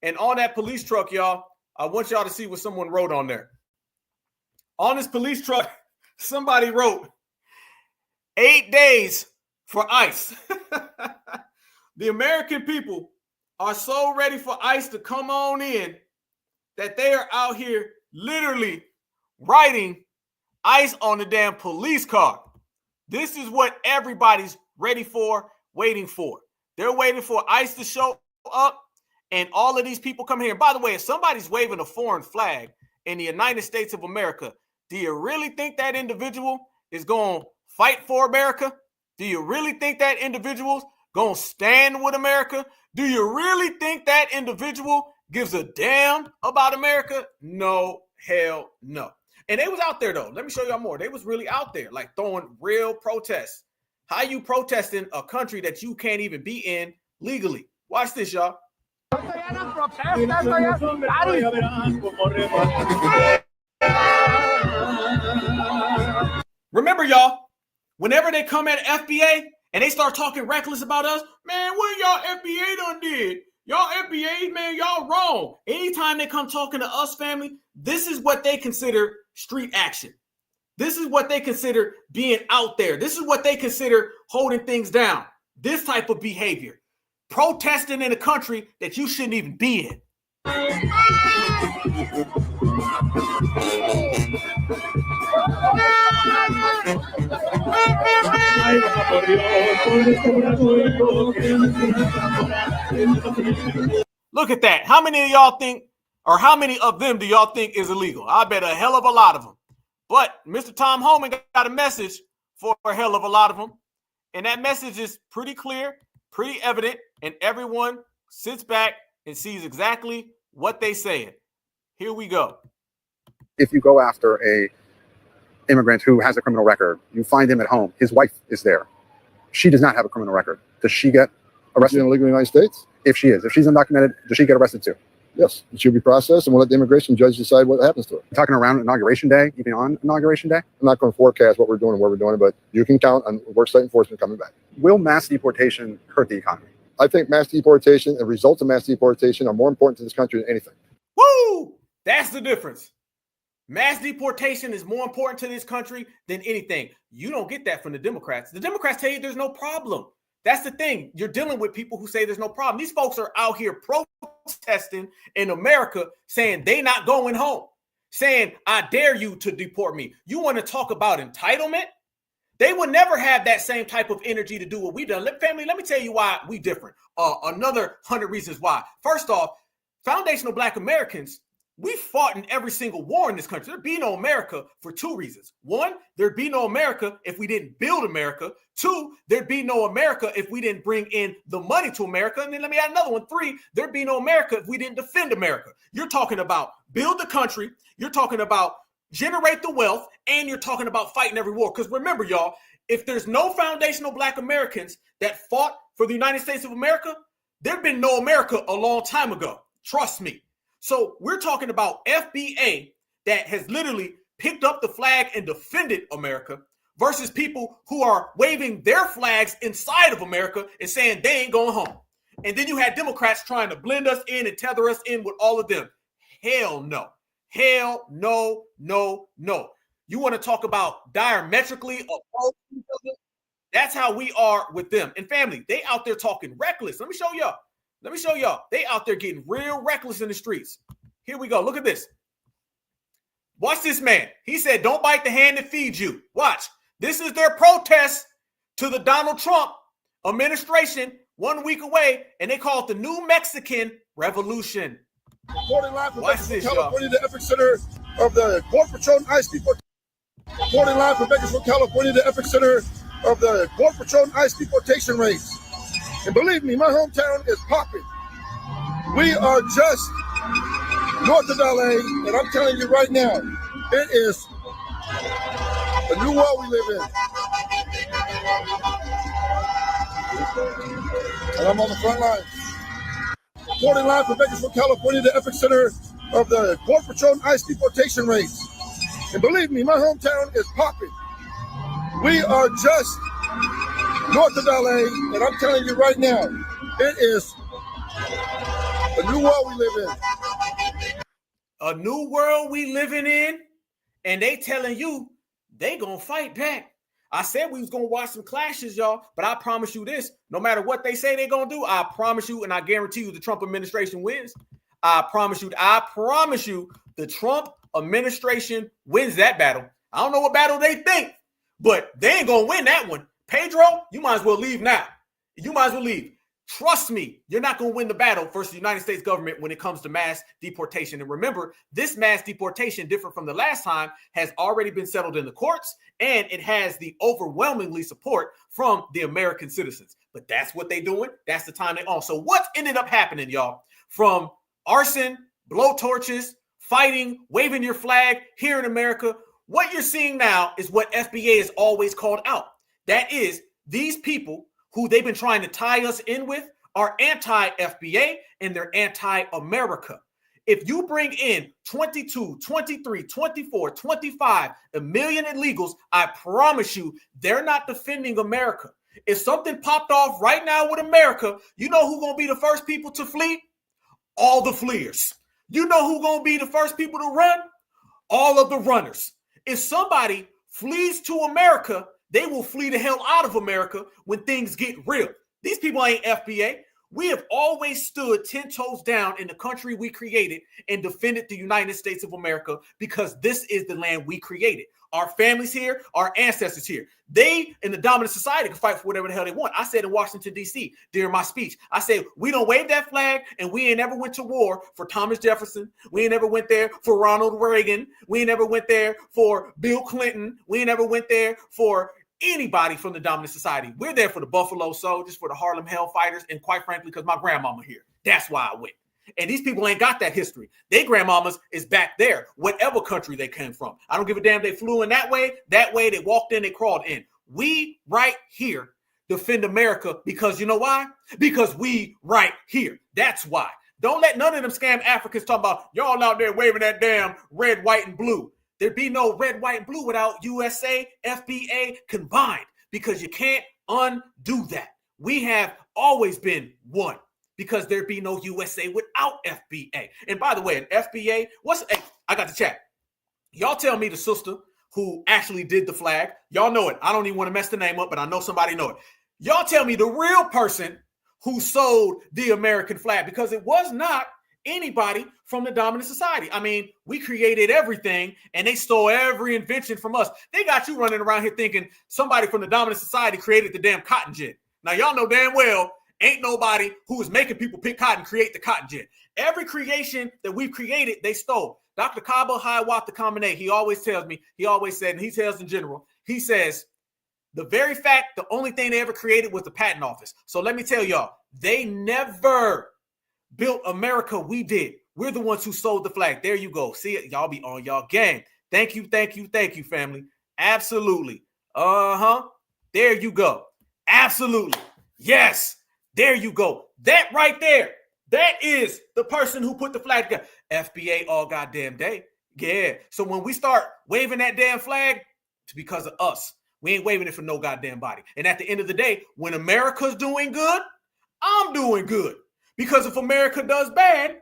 and on that police truck, y'all, I want y'all to see what someone wrote on there. On this police truck, somebody wrote 8 days for ICE. The American people are so ready for ICE to come on in that they are out here literally writing ICE on the damn police car. This is what everybody's ready for, waiting for. They're waiting for ICE to show up and all of these people come here. And by the way, if somebody's waving a foreign flag in the United States of America, do you really think that individual is going to fight for America? Do you really think that individual's going to stand with America? Do you really think that individual gives a damn about America? No, hell no. And they was out there, though. Let me show y'all more. They was really out there, like throwing real protests. How you protesting a country that you can't even be in legally? Watch this, y'all. Remember, y'all, whenever they come at FBA and they start talking reckless about us, man, what y'all FBA done did? Y'all FBA, man, y'all wrong. Anytime they come talking to us, family, this is what they consider street action. This is what they consider being out there. This is what they consider holding things down. This type of behavior. Protesting in a country that you shouldn't even be in. Look at that. How many of y'all think, or how many of them do y'all think is illegal? I bet a hell of a lot of them. But Mr. Tom Homan got a message for a hell of a lot of them. And that message is pretty clear, pretty evident, and everyone sits back and sees exactly what they saying. Here we go. If you go after a immigrant who has a criminal record, you find him at home, his wife is there. She does not have a criminal record. Does she get arrested illegally in the United States? If she is. If she's undocumented, does she get arrested too? Yes, she'll be processed, and we'll let the immigration judge decide what happens to her. Talking around Inauguration Day, even on Inauguration Day? I'm not going to forecast what we're doing and where we're doing it, but you can count on worksite enforcement coming back. Will mass deportation hurt the economy? I think mass deportation and results of mass deportation are more important to this country than anything. Woo! That's the difference. Mass deportation is more important to this country than anything. You don't get that from the Democrats. The Democrats tell you there's no problem. That's the thing. You're dealing with people who say there's no problem. These folks are out here protesting in America saying they not going home, saying, I dare you to deport me. You want to talk about entitlement? They would never have that same type of energy to do what we done. Family, let me tell you why we different. Another 100 reasons why. First off, foundational Black Americans, we fought in every single war in this country. There'd be no America for two reasons. One, there'd be no America if we didn't build America. Two, there'd be no America if we didn't bring in the money to America. And then let me add another one. Three, there'd be no America if we didn't defend America. You're talking about build the country. You're talking about generate the wealth. And you're talking about fighting every war. Because remember, y'all, if there's no foundational Black Americans that fought for the United States of America, there'd been no America a long time ago. Trust me. So we're talking about FBA that has literally picked up the flag and defended America versus people who are waving their flags inside of America and saying they ain't going home. And then you had Democrats trying to blend us in and tether us in with all of them. Hell no. Hell no, no, no. You want to talk about diametrically opposed to each other? That's how we are with them. And family, they out there talking reckless. Let me show y'all. They out there getting real reckless in the streets. Here we go. Look at this. Watch this man. He said, don't bite the hand that feeds you. Watch. This is their protest to the Donald Trump administration 1 week away, and they call it the New Mexican Revolution. Reporting live from Watch this, California, the epicenter of the Border Patrol and ICE deportation. Reporting live from Bakersfield, California, the epicenter of the Border Patrol and ICE deportation raids. And believe me, my hometown is popping. We are just north of LA, and I'm telling you right now, it is a new world we live in. And I'm on the front lines. Reporting live from Bakersfield, California, the epicenter of the Border Patrol and ICE deportation raids. And believe me, my hometown is popping. We are just north of LA, and I'm telling you right now, it is a new world we live in. A new world we living in, and they telling you they gonna fight back. I said we was gonna watch some clashes, y'all, but I promise you this, no matter what they say they're gonna do, I promise you, and I guarantee you the Trump administration wins. I promise you, the Trump administration wins that battle. I don't know what battle they think, but they ain't gonna win that one. Pedro, you might as well leave now. You might as well leave. Trust me, you're not going to win the battle versus the United States government when it comes to mass deportation. And remember, this mass deportation, different from the last time, has already been settled in the courts, and it has the overwhelmingly support from the American citizens. But that's what they're doing. That's the time they're on. So what's ended up happening, y'all? From arson, blowtorches, fighting, waving your flag here in America, what you're seeing now is what FBA has always called out. That is, these people who they've been trying to tie us in with are anti-FBA and they're anti-America. If you bring in 22, 23, 24, 25, a million illegals, I promise you, they're not defending America. If something popped off right now with America, you know who's going to be the first people to flee? All the fleers. You know who's going to be the first people to run? All of the runners. If somebody flees to America, they will flee the hell out of America when things get real. These people ain't FBA. We have always stood 10 toes down in the country we created and defended the United States of America because this is the land we created. Our families here, our ancestors here. They in the dominant society can fight for whatever the hell they want. I said in Washington, D.C. during my speech, I said, we don't wave that flag and we ain't never went to war for Thomas Jefferson. We ain't never went there for Ronald Reagan. We ain't never went there for Bill Clinton. We ain't never went there for anybody from the dominant society. We're there for the Buffalo Soldiers, for the Harlem Hellfighters, and quite frankly, because my grandmama here. That's why I went. And these people ain't got that history. Their grandmamas is back there, whatever country they came from. I don't give a damn they flew in that way, they walked in, they crawled in. We right here defend America because you know why? Because we right here. That's why. Don't let none of them scam Africans talk about y'all out there waving that damn red, white, and blue. There'd be no red, white, and blue without USA, FBA combined because you can't undo that. We have always been one because there'd be no USA without FBA. And by the way, an FBA, I got the chat. Y'all tell me the sister who actually did the flag. Y'all know it. I don't even want to mess the name up, but I know somebody know it. Y'all tell me the real person who sold the American flag because it was not anybody from the dominant society. I mean, we created everything and they stole every invention from us. They got you running around here thinking somebody from the dominant society created the damn cotton gin. Now, y'all know damn well ain't nobody who is making people pick cotton create the cotton gin. Every creation that we've created, they stole. Dr. Kaba Hiawatha Kamene, he always tells me, he always said, and he tells in general, he says, the very fact, the only thing they ever created was the patent office. So let me tell y'all, they never built America. We did. We're the ones who sold the flag. There you go. See it? Y'all be on y'all game. Thank you, family. Absolutely. There you go. Absolutely. Yes. There you go. That right there. That is the person who put the flag together. FBA all goddamn day. Yeah. So when we start waving that damn flag, it's because of us. We ain't waving it for no goddamn body. And at the end of the day, when America's doing good, I'm doing good. Because if America does bad,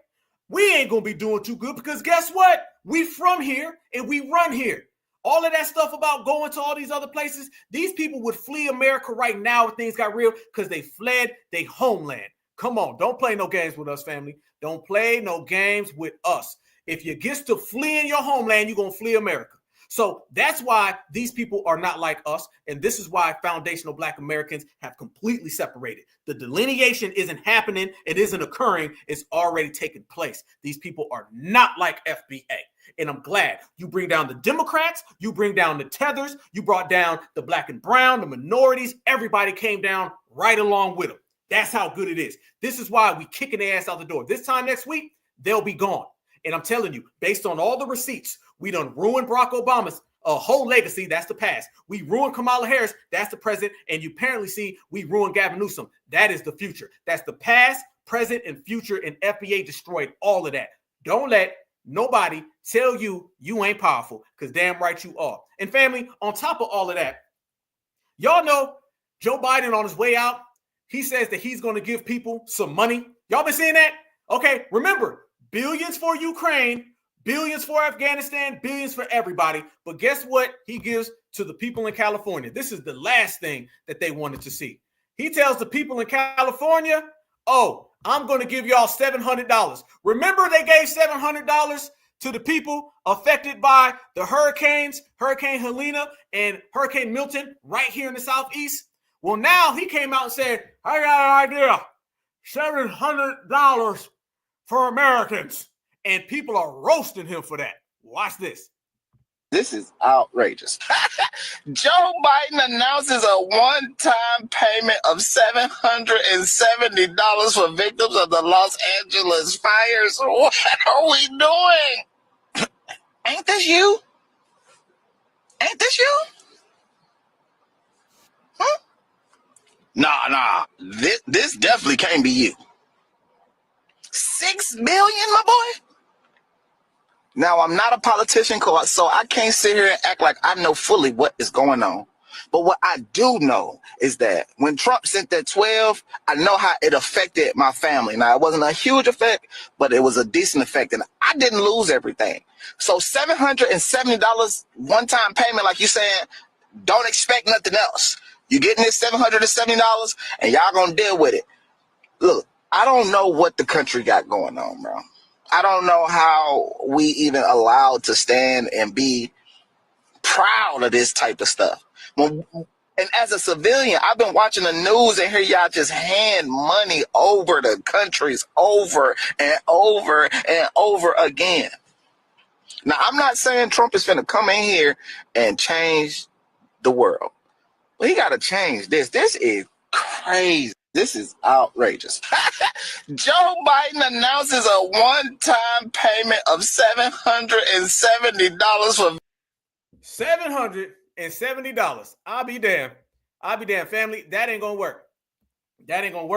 we ain't going to be doing too good because guess what? We from here and we run here. All of that stuff about going to all these other places, these people would flee America right now if things got real because they fled their homeland. Come on, don't play no games with us, family. Don't play no games with us. If you get to fleeing your homeland, you're going to flee America. So that's why these people are not like us. And this is why foundational Black Americans have completely separated. The delineation isn't happening. It isn't occurring. It's already taken place. These people are not like FBA. And I'm glad you bring down the Democrats. You bring down the tethers. You brought down the Black and brown, the minorities. Everybody came down right along with them. That's how good it is. This is why we kicking their ass out the door. This time next week, they'll be gone. And I'm telling you, based on all the receipts, we done ruined Barack Obama's whole legacy. That's the past. We ruined Kamala Harris. That's the present. And you apparently see we ruined Gavin Newsom. That is the future. That's the past, present, and future. And FBA destroyed all of that. Don't let nobody tell you you ain't powerful, because damn right you are. And family, on top of all of that, y'all know Joe Biden on his way out, he says that he's going to give people some money. Y'all been seeing that? Okay, remember, billions for Ukraine, billions for Afghanistan, billions for everybody. But guess what he gives to the people in California? This is the last thing that they wanted to see. He tells the people in California, oh, I'm going to give y'all $700. Remember they gave $700 to the people affected by the hurricanes, Hurricane Helena and Hurricane Milton right here in the Southeast? Well, now he came out and said, I got an idea, $700 for Americans. And people are roasting him for that. Watch this. This is outrageous. Joe Biden announces a one-time payment of $770 for victims of the Los Angeles fires. What are we doing? Ain't this you? Ain't this you? Huh? Nah. This definitely can't be you. $6 billion, my boy? Now, I'm not a politician, so I can't sit here and act like I know fully what is going on. But what I do know is that when Trump sent that 12, I know how it affected my family. Now, it wasn't a huge effect, but it was a decent effect, and I didn't lose everything. So $770 one-time payment, like you saying, don't expect nothing else. You're getting this $770, and y'all gonna deal with it. Look, I don't know what the country got going on, bro. I don't know how we even allowed to stand and be proud of this type of stuff. And as a civilian, I've been watching the news and hear y'all just hand money over to countries over and over and over again. Now, I'm not saying Trump is finna come in here and change the world. But he got to change this. This is crazy. This is outrageous. Joe Biden announces a one-time payment of $770 for $770. I'll be damned. Family. That ain't gonna work. That ain't gonna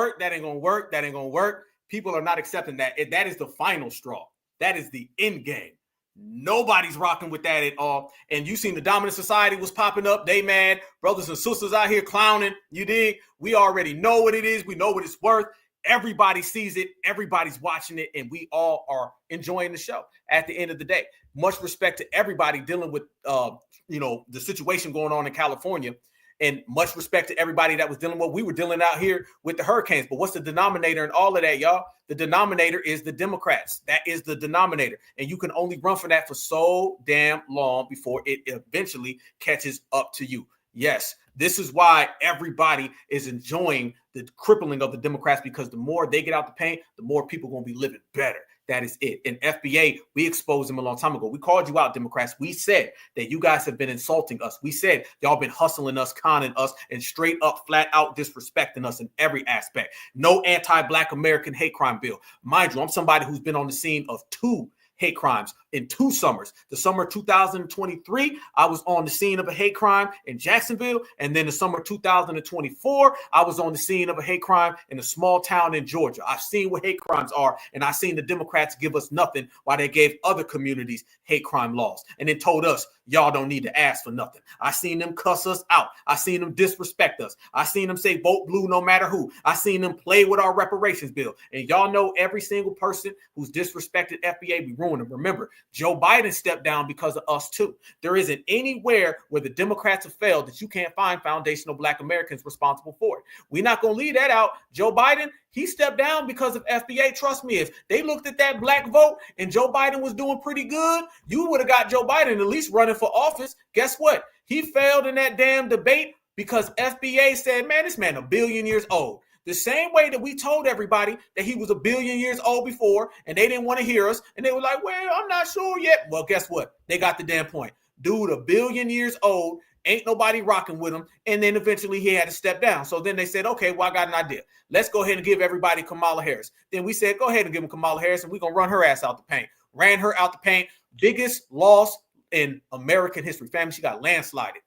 work. People are not accepting that. That is the final straw. That is the end game. Nobody's rocking with that at all. And you seen the dominant society was popping up. They mad. Brothers and sisters out here clowning. You dig? We already know what it is. We know what it's worth. Everybody sees it. Everybody's watching it. And we all are enjoying the show at the end of the day. Much respect to everybody dealing with, the situation going on in California. And much respect to everybody that was dealing with what we were dealing out here with the hurricanes. But what's the denominator in all of that, y'all? The denominator is the Democrats. That is the denominator. And you can only run for that for so damn long before it eventually catches up to you. Yes, this is why everybody is enjoying the crippling of the Democrats, because the more they get out the paint, the more people are going to be living better. That is it. And FBA, we exposed them a long time ago. We called you out, Democrats. We said that you guys have been insulting us. We said y'all been hustling us, conning us, and straight up, flat out disrespecting us in every aspect. No anti-Black American hate crime bill. Mind you, I'm somebody who's been on the scene of 2 hate crimes in 2 summers. The summer 2023, I was on the scene of a hate crime in Jacksonville. And then the summer 2024, I was on the scene of a hate crime in a small town in Georgia. I've seen what hate crimes are, and I've seen the Democrats give us nothing while they gave other communities hate crime laws and then told us, y'all don't need to ask for nothing. I seen them cuss us out. I seen them disrespect us. I seen them say vote blue no matter who. I seen them play with our reparations bill. And y'all know every single person who's disrespected FBA, we ruin them. Remember, Joe Biden stepped down because of us too. There isn't anywhere where the Democrats have failed that you can't find foundational Black Americans responsible for it. We're not going to leave that out. Joe Biden, he stepped down because of FBA. Trust me, if they looked at that Black vote and Joe Biden was doing pretty good, you would have got Joe Biden at least running for office, guess what? He failed in that damn debate because FBA said, man, this man a billion years old. The same way that we told everybody that he was a billion years old before and they didn't want to hear us. And they were like, well, I'm not sure yet. Well, guess what? They got the damn point. Dude, a billion years old, ain't nobody rocking with him. And then eventually he had to step down. So then they said, okay, well, I got an idea. Let's go ahead and give everybody Kamala Harris. Then we said, go ahead and give him Kamala Harris and we're going to run her ass out the paint. Ran her out the paint. Biggest loss in American history. Family, she got landslided.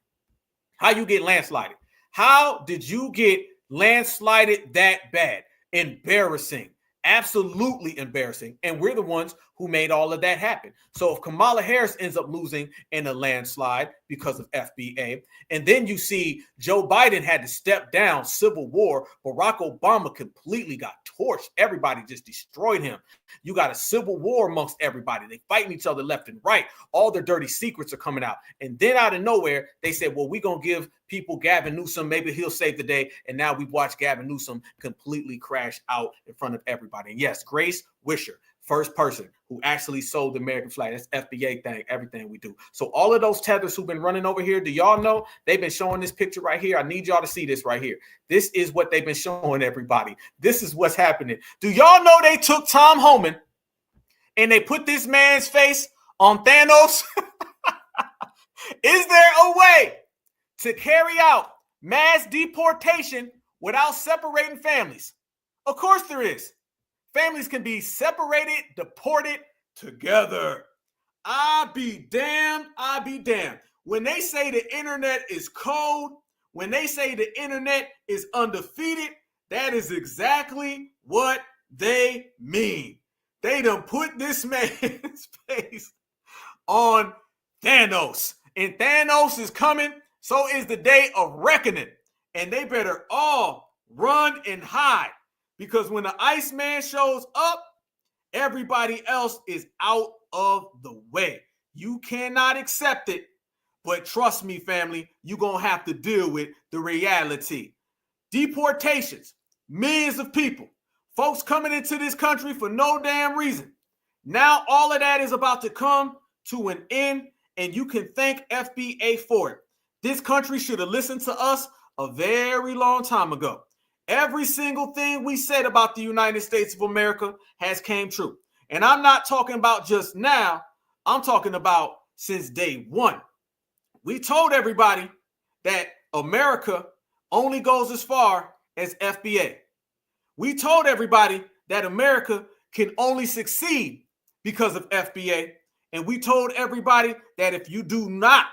How you get landslided? How did you get landslided that bad? Embarrassing. Absolutely embarrassing. And we're the ones who made all of that happen. So if Kamala Harris ends up losing in a landslide because of FBA, and then you see Joe Biden had to step down, civil war, Barack Obama completely got torched. Everybody just destroyed him. You got a civil war amongst everybody. They fighting each other left and right. All their dirty secrets are coming out. And then out of nowhere, they said, well, we're going to give people Gavin Newsom. Maybe he'll save the day. And now we've watched Gavin Newsom completely crash out in front of everybody. And yes, Grace Wisher, first person who actually sold the American flag. That's FBA thing, everything we do. So all of those tethers who've been running over here, do y'all know they've been showing this picture right here? I need y'all to see this right here. This is what they've been showing everybody. This is what's happening. Do y'all know they took Tom Homan and they put this man's face on Thanos? Is there a way to carry out mass deportation without separating families? Of course there is. Families can be separated, deported together. I be damned. I be damned. When they say the internet is cold, when they say the internet is undefeated, that is exactly what they mean. They done put this man's face on Thanos. And Thanos is coming. So is the day of reckoning. And they better all run and hide. Because when the Iceman shows up, everybody else is out of the way. You cannot accept it. But trust me, family, you're going to have to deal with the reality. Deportations, millions of people, folks coming into this country for no damn reason. Now all of that is about to come to an end, and you can thank FBA for it. This country should have listened to us a very long time ago. Every single thing we said about the United States of America has came true. And I'm not talking about just now. I'm talking about since day one. We told everybody that America only goes as far as FBA. We told everybody that America can only succeed because of FBA. And we told everybody that if you do not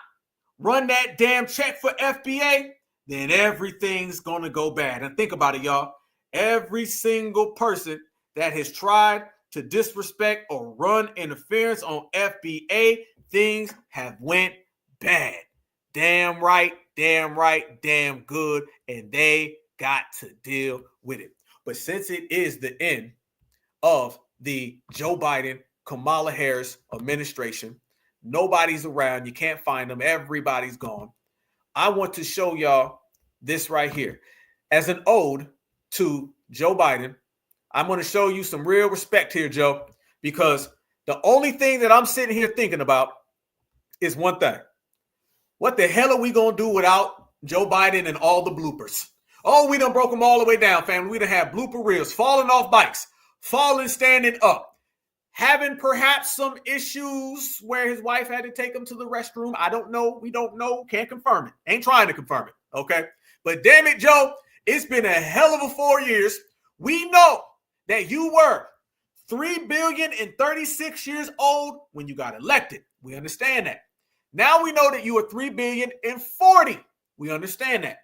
run that damn check for FBA, then everything's going to go bad. And think about it, y'all. Every single person that has tried to disrespect or run interference on FBA, things have went bad. Damn right, damn good. And they got to deal with it. But since it is the end of the Joe Biden, Kamala Harris administration, nobody's around. You can't find them. Everybody's gone. I want to show y'all this right here. As an ode to Joe Biden, I'm going to show you some real respect here, Joe, because the only thing that I'm sitting here thinking about is one thing. What the hell are we going to do without Joe Biden and all the bloopers? Oh, we done broke them all the way down, family. We done have blooper reels, falling off bikes, falling, standing up, having perhaps some issues where his wife had to take him to the restroom. I don't know. We don't know. Can't confirm it. Ain't trying to confirm it. Okay. But damn it, Joe, it's been a hell of a 4 years. We know that you were 3,036 years old when you got elected. We understand that. Now we know that you are 3,040. We understand that.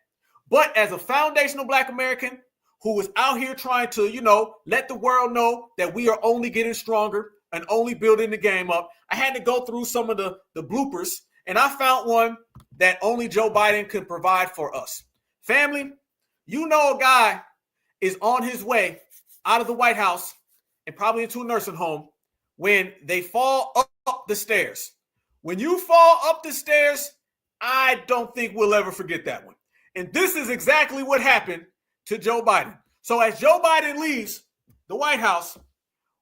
But as a foundational Black American who is out here trying to, let the world know that we are only getting stronger and only building the game up, I had to go through some of the bloopers, and I found one that only Joe Biden could provide for us. Family, a guy is on his way out of the White House and probably into a nursing home when they fall up the stairs. When you fall up the stairs, I don't think we'll ever forget that one. And this is exactly what happened to Joe Biden. So as Joe Biden leaves the White House,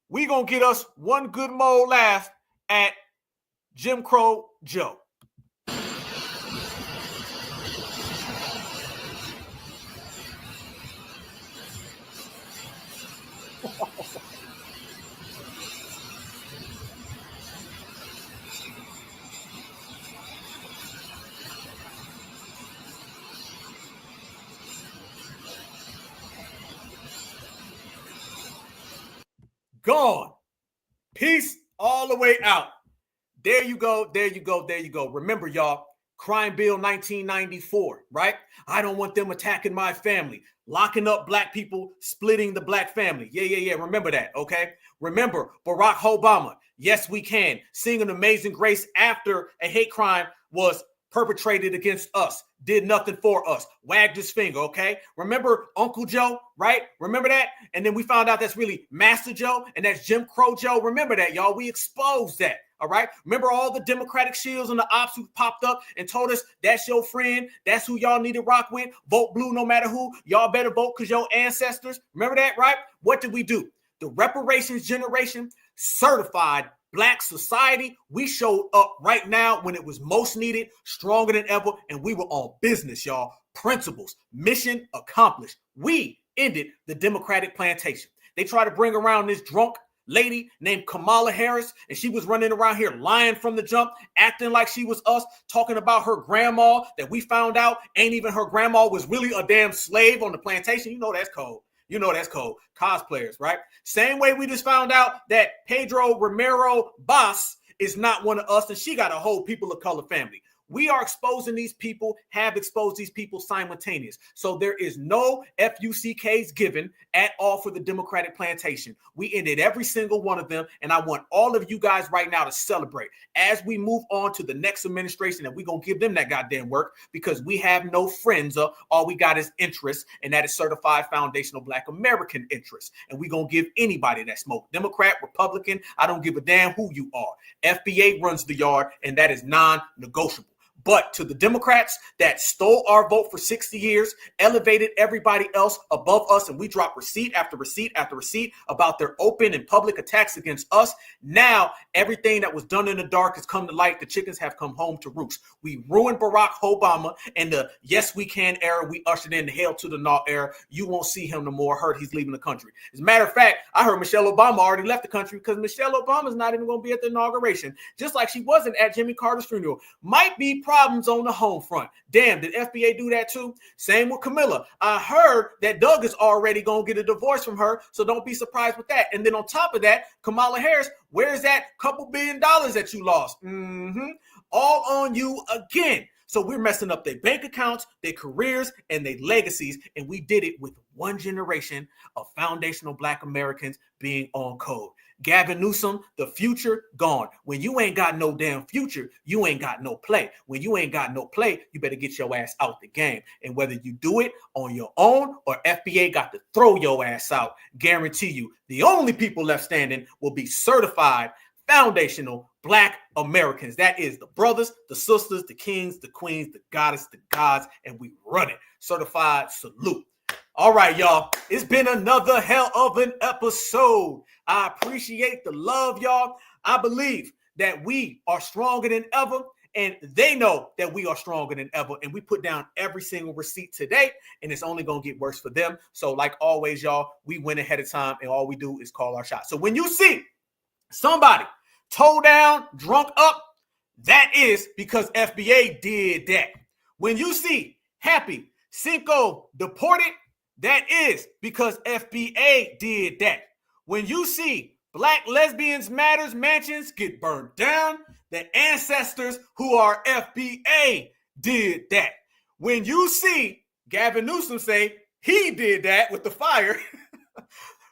we going to get us one good mold laugh at Jim Crow Joe. gone. Peace all the way out. There you go. There you go. There you go. Remember, y'all, Crime Bill 1994, right? I don't want them attacking my family, locking up black people, splitting the black family. Yeah. Remember that, okay? Remember Barack Obama. Yes, we can. Sing an Amazing Grace after a hate crime was perpetrated against us, did nothing for us, wagged his finger, okay? Remember Uncle Joe, right? Remember that? And then we found out that's really Master Joe, and that's Jim Crow Joe. Remember that, y'all. We exposed that, all right? Remember all the Democratic shields and the ops who popped up and told us that's your friend, that's who y'all need to rock with, vote blue no matter who, y'all better vote because your ancestors. Remember that, right? What did we do? The reparations generation certified Black society. We showed up right now when it was most needed, stronger than ever, and we were on business, y'all. Principles, mission accomplished. We ended the Democratic plantation. They tried to bring around this drunk lady named Kamala Harris, and she was running around here lying from the jump, acting like she was us, talking about her grandma that we found out ain't even her grandma, was really a damn slave on the plantation. You know that's cold. You know that's cold. Cosplayers, right? Same way we just found out that Pedro Romero Bass is not one of us, and she got a whole people of color family. We are exposing these people, have exposed these people simultaneous. So there is no FUCKs given at all for the Democratic plantation. We ended every single one of them, and I want all of you guys right now to celebrate as we move on to the next administration, and we're going to give them that goddamn work because we have no friends. All we got is interests, and that is certified foundational Black American interests. And we're going to give anybody that smoke, Democrat, Republican, I don't give a damn who you are. FBA runs the yard, and that is non-negotiable. But to the Democrats that stole our vote for 60 years, elevated everybody else above us, and we dropped receipt after receipt after receipt about their open and public attacks against us, now everything that was done in the dark has come to light. The chickens have come home to roost. We ruined Barack Obama and the yes we can era. We ushered in the hell to the no era. You won't see him no more. Heard he's leaving the country. As a matter of fact, I heard Michelle Obama already left the country because Michelle Obama's not even going to be at the inauguration, just like she wasn't at Jimmy Carter's funeral. Might be problems on the home front. Damn, did FBA do that too? Same with Camilla. I heard that Doug is already going to get a divorce from her, so don't be surprised with that. And then on top of that, Kamala Harris, where's that couple $1 billion that you lost? All on you again. So we're messing up their bank accounts, their careers, and their legacies, and we did it with one generation of foundational Black Americans being on code. Gavin Newsom, the future gone. When you ain't got no damn future, you ain't got no play. When you ain't got no play, you better get your ass out the game. And whether you do it on your own or FBA got to throw your ass out, guarantee you the only people left standing will be certified foundational Black Americans. That is the brothers, the sisters, the kings, the queens, the goddess, the gods, and we run it. Certified salute. All right, y'all. It's been another hell of an episode. I appreciate the love, y'all. I believe that we are stronger than ever, and they know that we are stronger than ever, and we put down every single receipt today, and it's only going to get worse for them. So like always, y'all, we win ahead of time, and all we do is call our shot. So when you see somebody toe down, drunk up, that is because FBA did that. When you see Happy Cinco deported, that is because FBA did that. When you see Black Lesbians Matters mansions get burned down, the ancestors who are FBA did that. When you see Gavin Newsom say he did that with the fire,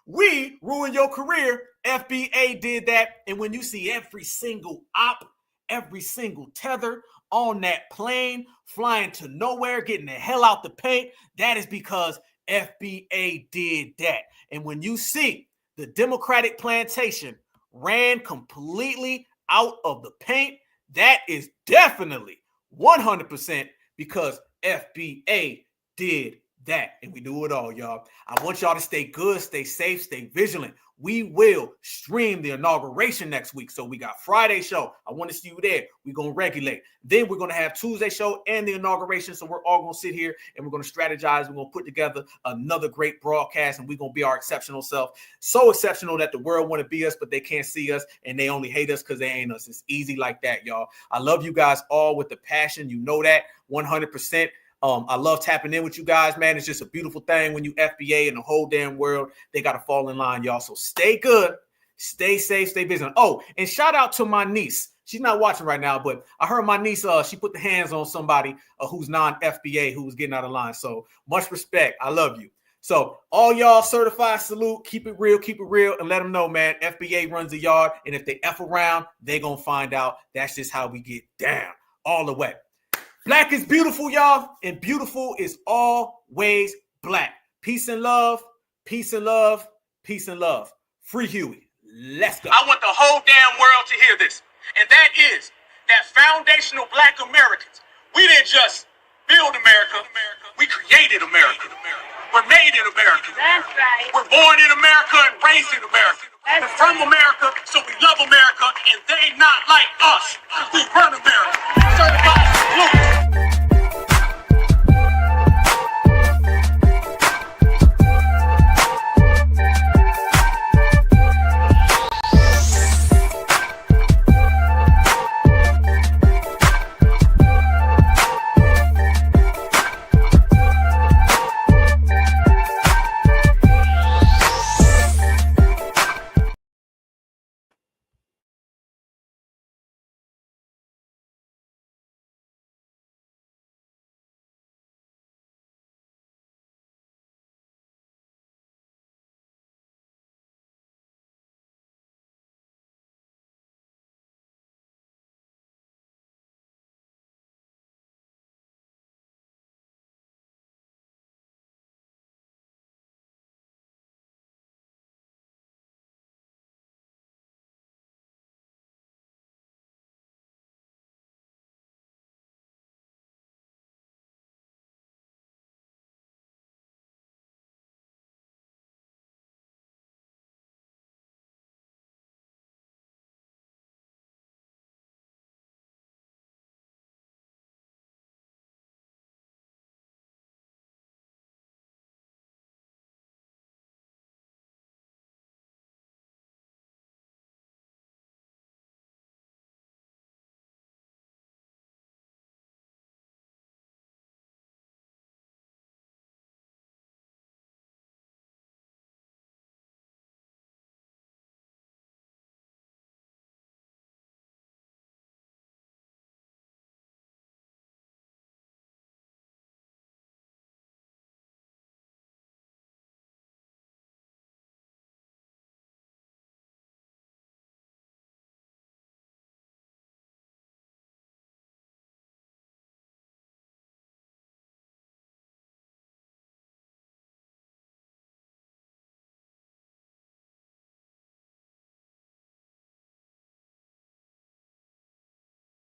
we ruined your career, FBA did that. And when you see every single op, every single tether on that plane flying to nowhere, getting the hell out the paint, that is because FBA did that. And when you see the Democratic plantation ran completely out of the paint, that is definitely 100% because FBA did that. And we do it all, y'all. I want y'all to stay good, stay safe, stay vigilant. We will stream the inauguration next week. So we got Friday show. I want to see you there. We're going to regulate. Then we're going to have Tuesday show and the inauguration. So we're all going to sit here and we're going to strategize. We're going to put together another great broadcast, and we're going to be our exceptional self. So exceptional that the world want to be us, but they can't see us, and they only hate us because they ain't us. It's easy like that, y'all. I love you guys all with the passion. You know that 100%. I love tapping in with you guys, man. It's just a beautiful thing when you FBA and the whole damn world, they got to fall in line, y'all. So stay good, Stay safe, stay vigilant. Oh, and shout out to my niece. She's not watching right now, but I heard my niece, she put the hands on somebody who's non-FBA who was getting out of line. So much respect. I love you. So all y'all certified salute, keep it real, and let them know, man, FBA runs the yard. And if they F around, they going to find out. That's just how we get down all the way. Black is beautiful, y'all. And beautiful is always black. Peace and love, peace and love, peace and love. Free Huey. Let's go. I want the whole damn world to hear this. And that is that foundational black Americans. We didn't just build America. We created America. We're made in America. That's right. We're born in America and raised in America. We're from America, so we love America, and they not like us. We run America. Certified